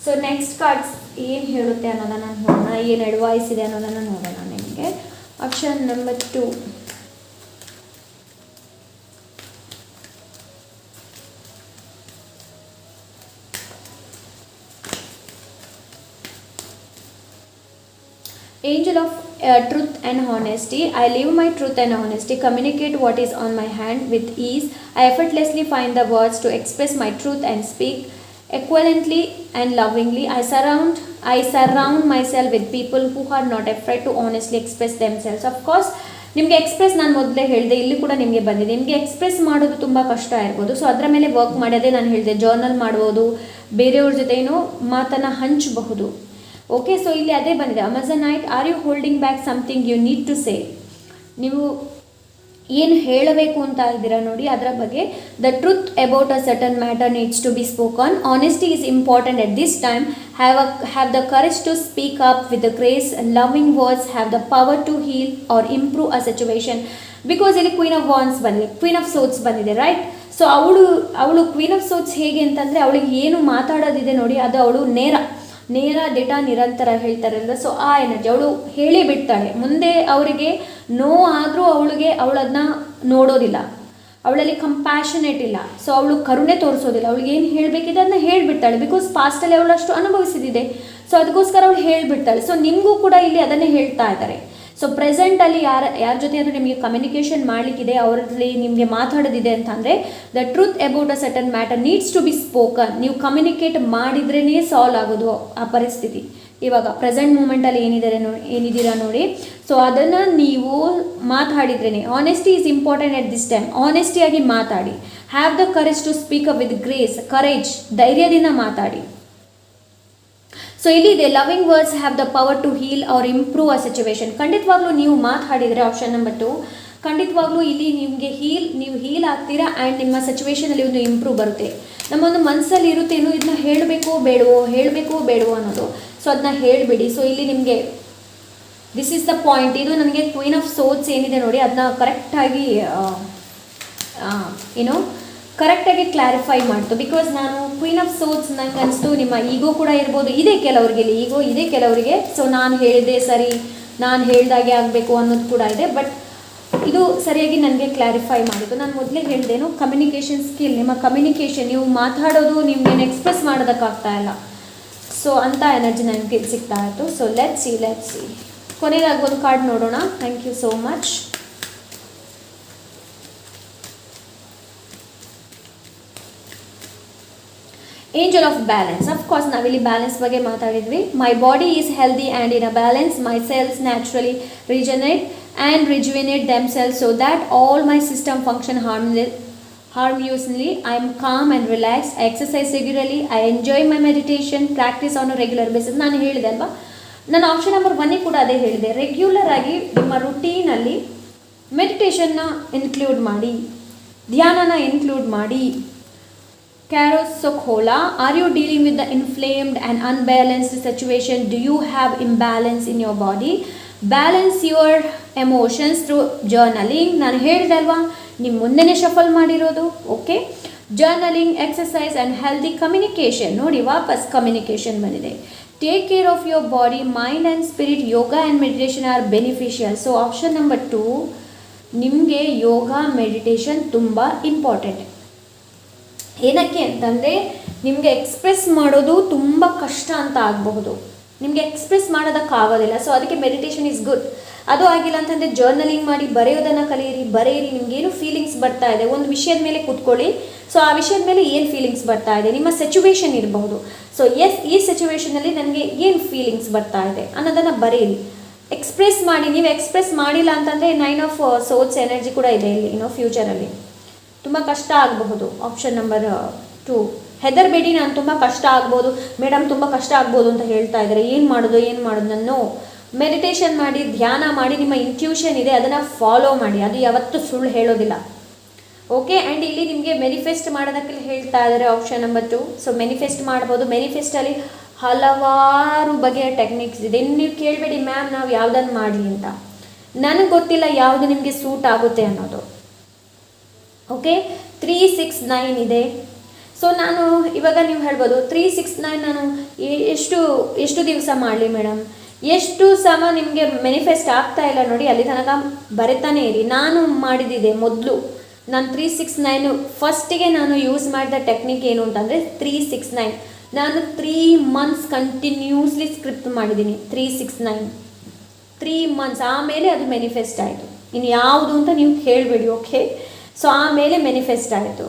ಸೊ ನೆಕ್ಸ್ಟ್ ಕಾರ್ಡ್ಸ್ ಏನು ಹೇಳುತ್ತೆ ಅನ್ನೋದನ್ನು ನೋಡೋಣ, ಏನು ಅಡ್ವೈಸ್ ಇದೆ ಅನ್ನೋದನ್ನು ನೋಡೋಣ ನಿಮಗೆ. Option number 2. Angel of truth and honesty. I live my truth and honesty. Communicate what is on my hand with ease. I effortlessly find the words to express my truth and speak equivalently and lovingly. I surround myself with people who are not afraid to honestly express themselves. Of course, ನಿಮಗೆ express ನಾನು ಮೊದಲೇ ಹೇಳಿದೆ, ಇಲ್ಲಿ ಕೂಡ ನಿಮಗೆ ಬಂದಿದೆ. ನಿಮಗೆ express ಮಾಡೋದು ತುಂಬ ಕಷ್ಟ ಇರ್ಬೋದು. ಸೊ ಅದರ ಮೇಲೆ ವರ್ಕ್ ಮಾಡೋದೇ ನಾನು ಹೇಳಿದೆ. ಜರ್ನಲ್ ಮಾಡ್ಬೋದು, ಬೇರೆಯವ್ರ ಜೊತೆ ಮಾತನ್ನು ಹಂಚಬಹುದು. ಓಕೆ, ಸೊ ಇಲ್ಲಿ ಅದೇ ಬಂದಿದೆ. Amazonite, are you holding back something you need to say. ನೀವು ಏನು ಹೇಳಬೇಕು ಅಂತ ಇದ್ದೀರಾ ನೋಡಿ ಅದರ ಬಗ್ಗೆ. The truth about a certain matter needs to be spoken. Honesty is important at this time. Have the courage to speak up with the grace. Loving words have the power to heal or improve a situation. Because ಇಲ್ಲಿ queen of wands ಬಂದಿದೆ, queen of swords ಬಂದಿದೆ, right. So ಅವಳು queen of swords ಹೇಗೆ ಅಂತಂದರೆ ಅವಳಿಗೆ ಏನು ಮಾತಾಡೋದಿದೆ ನೋಡಿ ಅದು ಅವಳು ನೇರ ದಿಟ ನಿರಂತರ ಹೇಳ್ತಾರಲ್ಲ. ಸೊ ಆ ಎನರ್ಜಿ ಅವಳು ಹೇಳಿ ಬಿಡ್ತಾಳೆ. ಮುಂದೆ ಅವರಿಗೆ ಆದರೂ ಅವಳದನ್ನ ನೋಡೋದಿಲ್ಲ, ಅವಳಲ್ಲಿ ಕಂಪ್ಯಾಷನೇಟ್ ಇಲ್ಲ. ಸೊ ಅವಳು ಕರುಣೆ ತೋರಿಸೋದಿಲ್ಲ. ಅವಳಿಗೆ ಏನು ಹೇಳಬೇಕಿದೆ ಅದನ್ನ ಹೇಳಿಬಿಡ್ತಾಳೆ. ಬಿಕಾಸ್ ಪಾಸ್ಟಲ್ಲಿ ಅವಳು ಅಷ್ಟು ಅನುಭವಿಸಿದೆ. ಸೊ ಅದಕ್ಕೋಸ್ಕರ ಅವಳು ಹೇಳಿಬಿಡ್ತಾಳೆ. ಸೊ ನಿಮಗೂ ಕೂಡ ಇಲ್ಲಿ ಅದನ್ನೇ ಹೇಳ್ತಾ ಇದ್ದಾರೆ. ಸೊ ಪ್ರೆಸೆಂಟಲ್ಲಿ ಯಾರ ಜೊತೆ ಆದರೂ ನಿಮಗೆ ಕಮ್ಯುನಿಕೇಷನ್ ಮಾಡಲಿಕ್ಕಿದೆ, ಅವರಲ್ಲಿ ನಿಮಗೆ ಮಾತಾಡೋದಿದೆ ಅಂತಂದರೆ the truth about a certain matter needs to be spoken. ನೀವು ಕಮ್ಯುನಿಕೇಟ್ ಮಾಡಿದ್ರೇ ಸಾಲ್ವ್ ಆಗೋದು ಆ ಪರಿಸ್ಥಿತಿ. ಇವಾಗ ಪ್ರೆಸೆಂಟ್ ಮೂಮೆಂಟಲ್ಲಿ ಏನಿದ್ದೀರಾ ನೋಡಿ, ಸೊ ಅದನ್ನು ನೀವು ಮಾತಾಡಿದ್ರೇ. Honesty is important at this time. ಆನೆಸ್ಟಿಯಾಗಿ ಮಾತಾಡಿ. Have the courage to speak up with grace. Courage, ಧೈರ್ಯದಿಂದ ಮಾತಾಡಿ. ಸೊ ಇಲ್ಲಿದೆ loving words have the power to heal or improve a situation. ಖಂಡಿತವಾಗ್ಲೂ ನೀವು ಮಾತಾಡಿದರೆ ಆಪ್ಷನ್ ನಂಬರ್ 2, ಖಂಡಿತವಾಗ್ಲೂ ಇಲ್ಲಿ ನಿಮಗೆ ನೀವು ಹೀಲ್ ಆಗ್ತೀರಾ ಆ್ಯಂಡ್ ನಿಮ್ಮ ಸಿಚುವೇಶನಲ್ಲಿ ಒಂದು ಇಂಪ್ರೂವ್ ಬರುತ್ತೆ. ನಮ್ಮೊಂದು ಮನಸ್ಸಲ್ಲಿ ಇರುತ್ತೆ ಇದನ್ನ ಹೇಳಬೇಕೋ ಬೇಡವೋ ಅನ್ನೋದು. ಸೊ ಅದನ್ನ ಹೇಳಿಬಿಡಿ. ಸೊ ಇಲ್ಲಿ ನಿಮಗೆ ದಿಸ್ ಈಸ್ ದ ಪಾಯಿಂಟ್. ಇದು ನನಗೆ ಕ್ವೀನ್ ಆಫ್ ಸೋಟ್ಸ್ ಏನಿದೆ ನೋಡಿ ಅದನ್ನ ಕರೆಕ್ಟಾಗಿ ಕ್ಲಾರಿಫೈ ಮಾಡ್ತು. ಬಿಕಾಸ್ ನಾನು ಕ್ವೀನ್ ಆಫ್ ಸೋಟ್ಸ್ ನಂಗೆ ಅನಿಸ್ತು ನಿಮ್ಮ ಈಗೋ ಕೂಡ ಇರ್ಬೋದು. ಇದೆ ಕೆಲವರಿಗೆ ಇಲ್ಲಿ ಈಗೋ ಇದೆ ಕೆಲವರಿಗೆ. ಸೊ ನಾನು ಹೇಳಿದೆ ಸರಿ, ನಾನು ಹೇಳ್ದಾಗೆ ಆಗಬೇಕು ಅನ್ನೋದು ಕೂಡ ಇದೆ. ಬಟ್ ಇದು ಸರಿಯಾಗಿ ನನಗೆ ಕ್ಲಾರಿಫೈ ಮಾಡಿದ್ದು. ನಾನು ಮೊದಲೇ ಹೇಳಿದೆನು ಕಮ್ಯುನಿಕೇಷನ್ ಸ್ಕಿಲ್, ನಿಮ್ಮ ಕಮ್ಯುನಿಕೇಷನ್ ನೀವು ಮಾತಾಡೋದು ನಿಮ್ಗೇನು ಎಕ್ಸ್ಪ್ರೆಸ್ ಮಾಡೋದಕ್ಕಾಗ್ತಾ ಇಲ್ಲ. ಸೊ ಅಂಥ ಎನರ್ಜಿ ನನಗೆ ಸಿಗ್ತಾ ಇತ್ತು. ಸೊ ಲೆಟ್ಸ್ ಸಿ ಕೊನೆಯದಾಗಿ ಒಂದು ಕಾರ್ಡ್ ನೋಡೋಣ. Thank you so much. Angel of balance. Of course ನಾವಿಲ್ಲಿ ಬ್ಯಾಲೆನ್ಸ್ ಬಗ್ಗೆ ಮಾತಾಡಿದ್ವಿ. My body is healthy and in a balance. My cells naturally regenerate and rejuvenate themselves so that all my system function harmoniously. I am calm and relaxed. I exercise regularly. I enjoy my meditation practice on a regular basis. ನಾನು ಹೇಳಿದೆ ಅಲ್ವಾ, ನಾನು option number 1 ಕೂಡ ಅದೇ ಹೇಳಿದೆ. Regular ಆಗಿ ನಿಮ್ಮ ರುಟೀನಲ್ಲಿ ಮೆಡಿಟೇಷನ್ನ include ಮಾಡಿ, ಧ್ಯಾನನ ಇನ್ಕ್ಲೂಡ್ ಮಾಡಿ. Karosokola, are you dealing with the inflamed and unbalanced situation? Do you have imbalance in your body? Balance your emotions through journaling. ನಾನು ಹೇಳಿದೆ ಅಲ್ವಾ, ನಿಮ್ಮ ಮುಂದೆನೇ ಶಫಲ್ ಮಾಡಿರೋದು. Okay, journaling, exercise and healthy communication. ನೋಡಿ ವಾಪಸ್ ಕಮ್ಯುನಿಕೇಷನ್ ಬಂದಿದೆ. Take care of your body, mind and spirit. Yoga and meditation are beneficial. So option number 2, ನಿಮಗೆ ಯೋಗ ಮೆಡಿಟೇಷನ್ ತುಂಬ ಇಂಪಾರ್ಟೆಂಟ್. ಏನಕ್ಕೆ ಅಂತಂದರೆ ನಿಮಗೆ ಎಕ್ಸ್ಪ್ರೆಸ್ ಮಾಡೋದು ತುಂಬ ಕಷ್ಟ ಅಂತ ಆಗಬಹುದು, ನಿಮಗೆ ಎಕ್ಸ್ಪ್ರೆಸ್ ಮಾಡೋದಕ್ಕಾಗೋದಿಲ್ಲ. ಸೊ ಅದಕ್ಕೆ ಮೆಡಿಟೇಷನ್ ಈಸ್ ಗುಡ್. ಅದು ಆಗಿಲ್ಲ ಅಂತಂದರೆ ಜರ್ನಲಿಂಗ್ ಮಾಡಿ ಬರೆಯೋದನ್ನು ಬರೆಯಿರಿ. ನಿಮಗೇನು ಫೀಲಿಂಗ್ಸ್ ಬರ್ತಾ ಇದೆ ಒಂದು ವಿಷಯದ ಮೇಲೆ ಕೂತ್ಕೊಳ್ಳಿ. ಸೊ ಆ ವಿಷಯದ ಮೇಲೆ ಏನು ಫೀಲಿಂಗ್ಸ್ ಬರ್ತಾ ಇದೆ, ನಿಮ್ಮ ಸಿಚುವೇಶನ್ ಇರಬಹುದು. ಸೊ ಎಸ್, ಈ ಸಿಚುವೇಶನಲ್ಲಿ ನನಗೆ ಏನು ಫೀಲಿಂಗ್ಸ್ ಬರ್ತಾ ಇದೆ ಅನ್ನೋದನ್ನು ಬರೆಯಿರಿ, ಎಕ್ಸ್ಪ್ರೆಸ್ ಮಾಡಿ. ನೀವು ಎಕ್ಸ್ಪ್ರೆಸ್ ಮಾಡಿಲ್ಲ ಅಂತಂದರೆ 9 ಆಫ್ ಸೋರ್ಸ್ ಎನರ್ಜಿ ಕೂಡ ಇದೆ ಇಲ್ಲಿ, ಫ್ಯೂಚರಲ್ಲಿ ತುಂಬ ಕಷ್ಟ ಆಗಬಹುದು. Option number 2, ಹೆದರಬೇಡಿ. ನಾನು ತುಂಬ ಕಷ್ಟ ಆಗ್ಬೋದು ಮೇಡಮ್, ತುಂಬ ಕಷ್ಟ ಆಗ್ಬೋದು ಅಂತ ಹೇಳ್ತಾ ಇದ್ದಾರೆ, ಏನು ಮಾಡೋದು ನಾನು ಮೆಡಿಟೇಷನ್ ಮಾಡಿ, ಧ್ಯಾನ ಮಾಡಿ, ನಿಮ್ಮ ಇಂಟ್ಯೂಷನ್ ಇದೆ ಅದನ್ನು ಫಾಲೋ ಮಾಡಿ, ಅದು ಯಾವತ್ತೂ ಸುಳ್ಳು ಹೇಳೋದಿಲ್ಲ. ಓಕೆ, ಆ್ಯಂಡ್ ಇಲ್ಲಿ ನಿಮಗೆ ಮೆನಿಫೆಸ್ಟ್ ಮಾಡೋದಕ್ಕೆ ಹೇಳ್ತಾ ಇದ್ದಾರೆ ಆಪ್ಷನ್ ನಂಬರ್ 2. ಸೊ ಮೆನಿಫೆಸ್ಟ್ ಮಾಡ್ಬೋದು. ಮೆನಿಫೆಸ್ಟಲ್ಲಿ ಹಲವಾರು ಬಗೆಯ ಟೆಕ್ನಿಕ್ಸ್ ಇದೆ. ನೀವು ಕೇಳಬೇಡಿ ಮ್ಯಾಮ್ ನಾವು ಯಾವುದನ್ನು ಮಾಡಲಿ ಅಂತ, ನನಗೆ ಗೊತ್ತಿಲ್ಲ ಯಾವುದು ನಿಮಗೆ ಸೂಟ್ ಆಗುತ್ತೆ ಅನ್ನೋದು. ಓಕೆ, 369 ಇದೆ. ಸೊ ನಾನು ಇವಾಗ ನೀವು ಹೇಳ್ಬೋದು 369 ನಾನು ಎಷ್ಟು ದಿವಸ ಮಾಡಲಿ ಮೇಡಮ್, ಎಷ್ಟು ಸಮ ನಿಮಗೆ ಮೆನಿಫೆಸ್ಟ್ ಆಗ್ತಾ ಇಲ್ಲ ನೋಡಿ, ಅಲ್ಲಿ ತನಕ ಬರಿತಾನೆ ಇರಿ. ನಾನು ಮಾಡಿದ್ದಿದೆ ಮೊದಲು, ನಾನು 369 ಫಸ್ಟಿಗೆ ನಾನು ಯೂಸ್ ಮಾಡಿದ ಟೆಕ್ನಿಕ್ ಏನು ಅಂತಂದರೆ 369. ನಾನು 3 ಮಂತ್ಸ್ ಕಂಟಿನ್ಯೂಸ್ಲಿ ಸ್ಕ್ರಿಪ್ಟ್ ಮಾಡಿದ್ದೀನಿ. 3 ಮಂತ್ಸ್ ಆಮೇಲೆ ಅದು ಮೆನಿಫೆಸ್ಟ್ ಆಯಿತು. ಇನ್ನು ಯಾವುದು ಅಂತ ನೀವು ಹೇಳಬೇಡಿ. ಓಕೆ, ಸೊ ಆಮೇಲೆ ಮೆನಿಫೆಸ್ಟ್ ಆಯಿತು.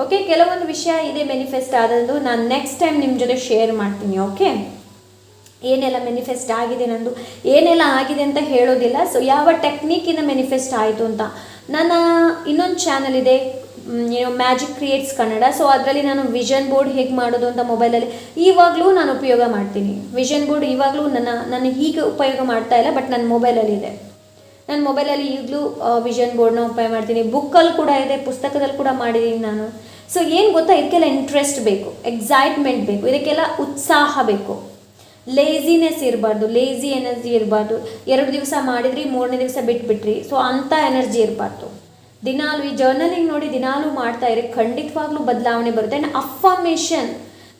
ಓಕೆ, ಕೆಲವೊಂದು ವಿಷಯ ಇದೆ ಮೆನಿಫೆಸ್ಟ್ ಆದದ್ದು, ನಾನು ನೆಕ್ಸ್ಟ್ ಟೈಮ್ ನಿಮ್ಮ ಜೊತೆ ಶೇರ್ ಮಾಡ್ತೀನಿ. ಓಕೆ, ಏನೆಲ್ಲ ಮೆನಿಫೆಸ್ಟ್ ಆಗಿದೆ ನಂದು, ಏನೆಲ್ಲ ಆಗಿದೆ ಅಂತ ಹೇಳೋದಿಲ್ಲ. ಸೊ ಯಾವ ಟೆಕ್ನಿಕ್ಕಿಂದ ಮೆನಿಫೆಸ್ಟ್ ಆಯಿತು ಅಂತ ನನ್ನ ಇನ್ನೊಂದು ಚಾನಲ್ ಇದೆ, ಮ್ಯಾಜಿಕ್ ಕ್ರಿಯೇಟ್ಸ್ ಕನ್ನಡ. ಸೊ ಅದರಲ್ಲಿ ನಾನು ವಿಷನ್ ಬೋರ್ಡ್ ಹೇಗೆ ಮಾಡೋದು ಅಂತ ಮೊಬೈಲಲ್ಲಿ ಇವಾಗಲೂ ನಾನು ಉಪಯೋಗ ಮಾಡ್ತೀನಿ. ವಿಷನ್ ಬೋರ್ಡ್ ಇವಾಗಲೂ ನಾನು ಹೀಗೆ ಉಪಯೋಗ ಮಾಡ್ತಾ ಇಲ್ಲ, ಬಟ್ ನನ್ನ ಮೊಬೈಲಲ್ಲಿ ಇದೆ. ನನ್ನ ಮೊಬೈಲಲ್ಲಿ ಈಗಲೂ ವಿಷನ್ ಬೋರ್ಡ್ನ ಉಪಯೋಗ ಮಾಡ್ತೀನಿ. ಬುಕ್ಕಲ್ಲಿ ಕೂಡ ಇದೆ, ಪುಸ್ತಕದಲ್ಲಿ ಕೂಡ ಮಾಡಿದ್ದೀನಿ ನಾನು. ಸೊ ಏನು ಗೊತ್ತಾ, ಇದಕ್ಕೆಲ್ಲ ಇಂಟ್ರೆಸ್ಟ್ ಬೇಕು, ಎಕ್ಸೈಟ್ಮೆಂಟ್ ಬೇಕು, ಇದಕ್ಕೆಲ್ಲ ಉತ್ಸಾಹ ಬೇಕು, ಲೇಜಿನೆಸ್ ಇರಬಾರ್ದು, ಲೇಜಿ ಎನರ್ಜಿ ಇರಬಾರ್ದು. 2 ದಿವಸ ಮಾಡಿದ್ರಿ 3ನೇ ದಿವಸ ಬಿಟ್ಬಿಟ್ರಿ, ಸೊ ಅಂಥ ಎನರ್ಜಿ ಇರಬಾರ್ದು. ದಿನಾಲು ಈ ಜರ್ನಲಿಂಗ್ ನೋಡಿ ದಿನಾಲೂ ಮಾಡ್ತಾ ಇರಿ, ಖಂಡಿತವಾಗ್ಲೂ ಬದಲಾವಣೆ ಬರುತ್ತೆ. ಆ್ಯಂಡ್ ಅಫರ್ಮೇಷನ್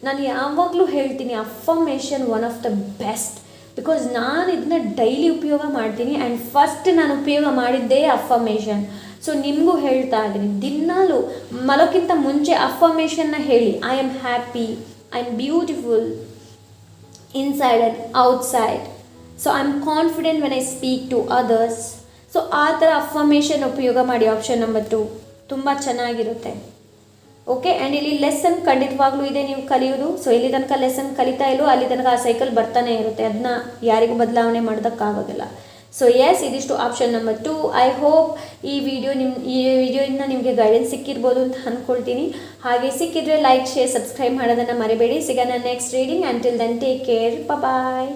ನಾನು ಯಾವಾಗಲೂ ಹೇಳ್ತೀನಿ, affirmation one of the best. Because ನಾನು ಇದನ್ನ ಡೈಲಿ ಉಪಯೋಗ ಮಾಡ್ತೀನಿ. ಆ್ಯಂಡ್ ಫಸ್ಟ್ ನಾನು ಉಪಯೋಗ ಮಾಡಿದ್ದೇ ಅಫರ್ಮೇಷನ್. ಸೊ ನಿಮಗೂ ಹೇಳ್ತಾ ಇದ್ದೀನಿ, ದಿನಾಲು ಮಲೋಕ್ಕಿಂತ ಮುಂಚೆ ಅಫರ್ಮೇಷನ್ನ ಹೇಳಿ. I am happy, I am beautiful inside and outside. So I am confident when I speak to others. So ಆ ಥರ ಅಫರ್ಮೇಷನ್ ಉಪಯೋಗ ಮಾಡಿ. ಆಪ್ಷನ್ ನಂಬರ್ 2 ತುಂಬ ಚೆನ್ನಾಗಿರುತ್ತೆ. ಓಕೆ, ಆ್ಯಂಡ್ ಇಲ್ಲಿ ಲೆಸನ್ ಖಂಡಿತವಾಗ್ಲೂ ಇದೆ ನೀವು ಕಲಿಯೋದು. ಸೊ ಇಲ್ಲಿ ತನಕ ಲೆಸನ್ ಕಲಿತಾ ಇಲ್ಲೋ ಅಲ್ಲಿ ತನಕ ಆ ಸೈಕಲ್ ಬರ್ತಾನೆ ಇರುತ್ತೆ, ಅದನ್ನ ಯಾರಿಗೂ ಬದಲಾವಣೆ ಮಾಡೋದಕ್ಕಾಗೋದಿಲ್ಲ. ಸೊ ಎಸ್, ಇದಿಷ್ಟು ಆಪ್ಷನ್ ನಂಬರ್ 2. ಐ ಹೋಪ್ ಈ ವಿಡಿಯೋಯಿಂದ ನಿಮಗೆ ಗೈಡೆನ್ಸ್ ಸಿಕ್ಕಿರ್ಬೋದು ಅಂತ ಅಂದ್ಕೊಳ್ತೀನಿ. ಹಾಗೆ ಸಿಕ್ಕಿದ್ರೆ ಲೈಕ್, ಶೇರ್, ಸಬ್ಸ್ಕ್ರೈಬ್ ಮಾಡೋದನ್ನು ಮರಿಬೇಡಿ. ಸಿಗೋಣ next reading. Until then take care, ಬಾಯ್.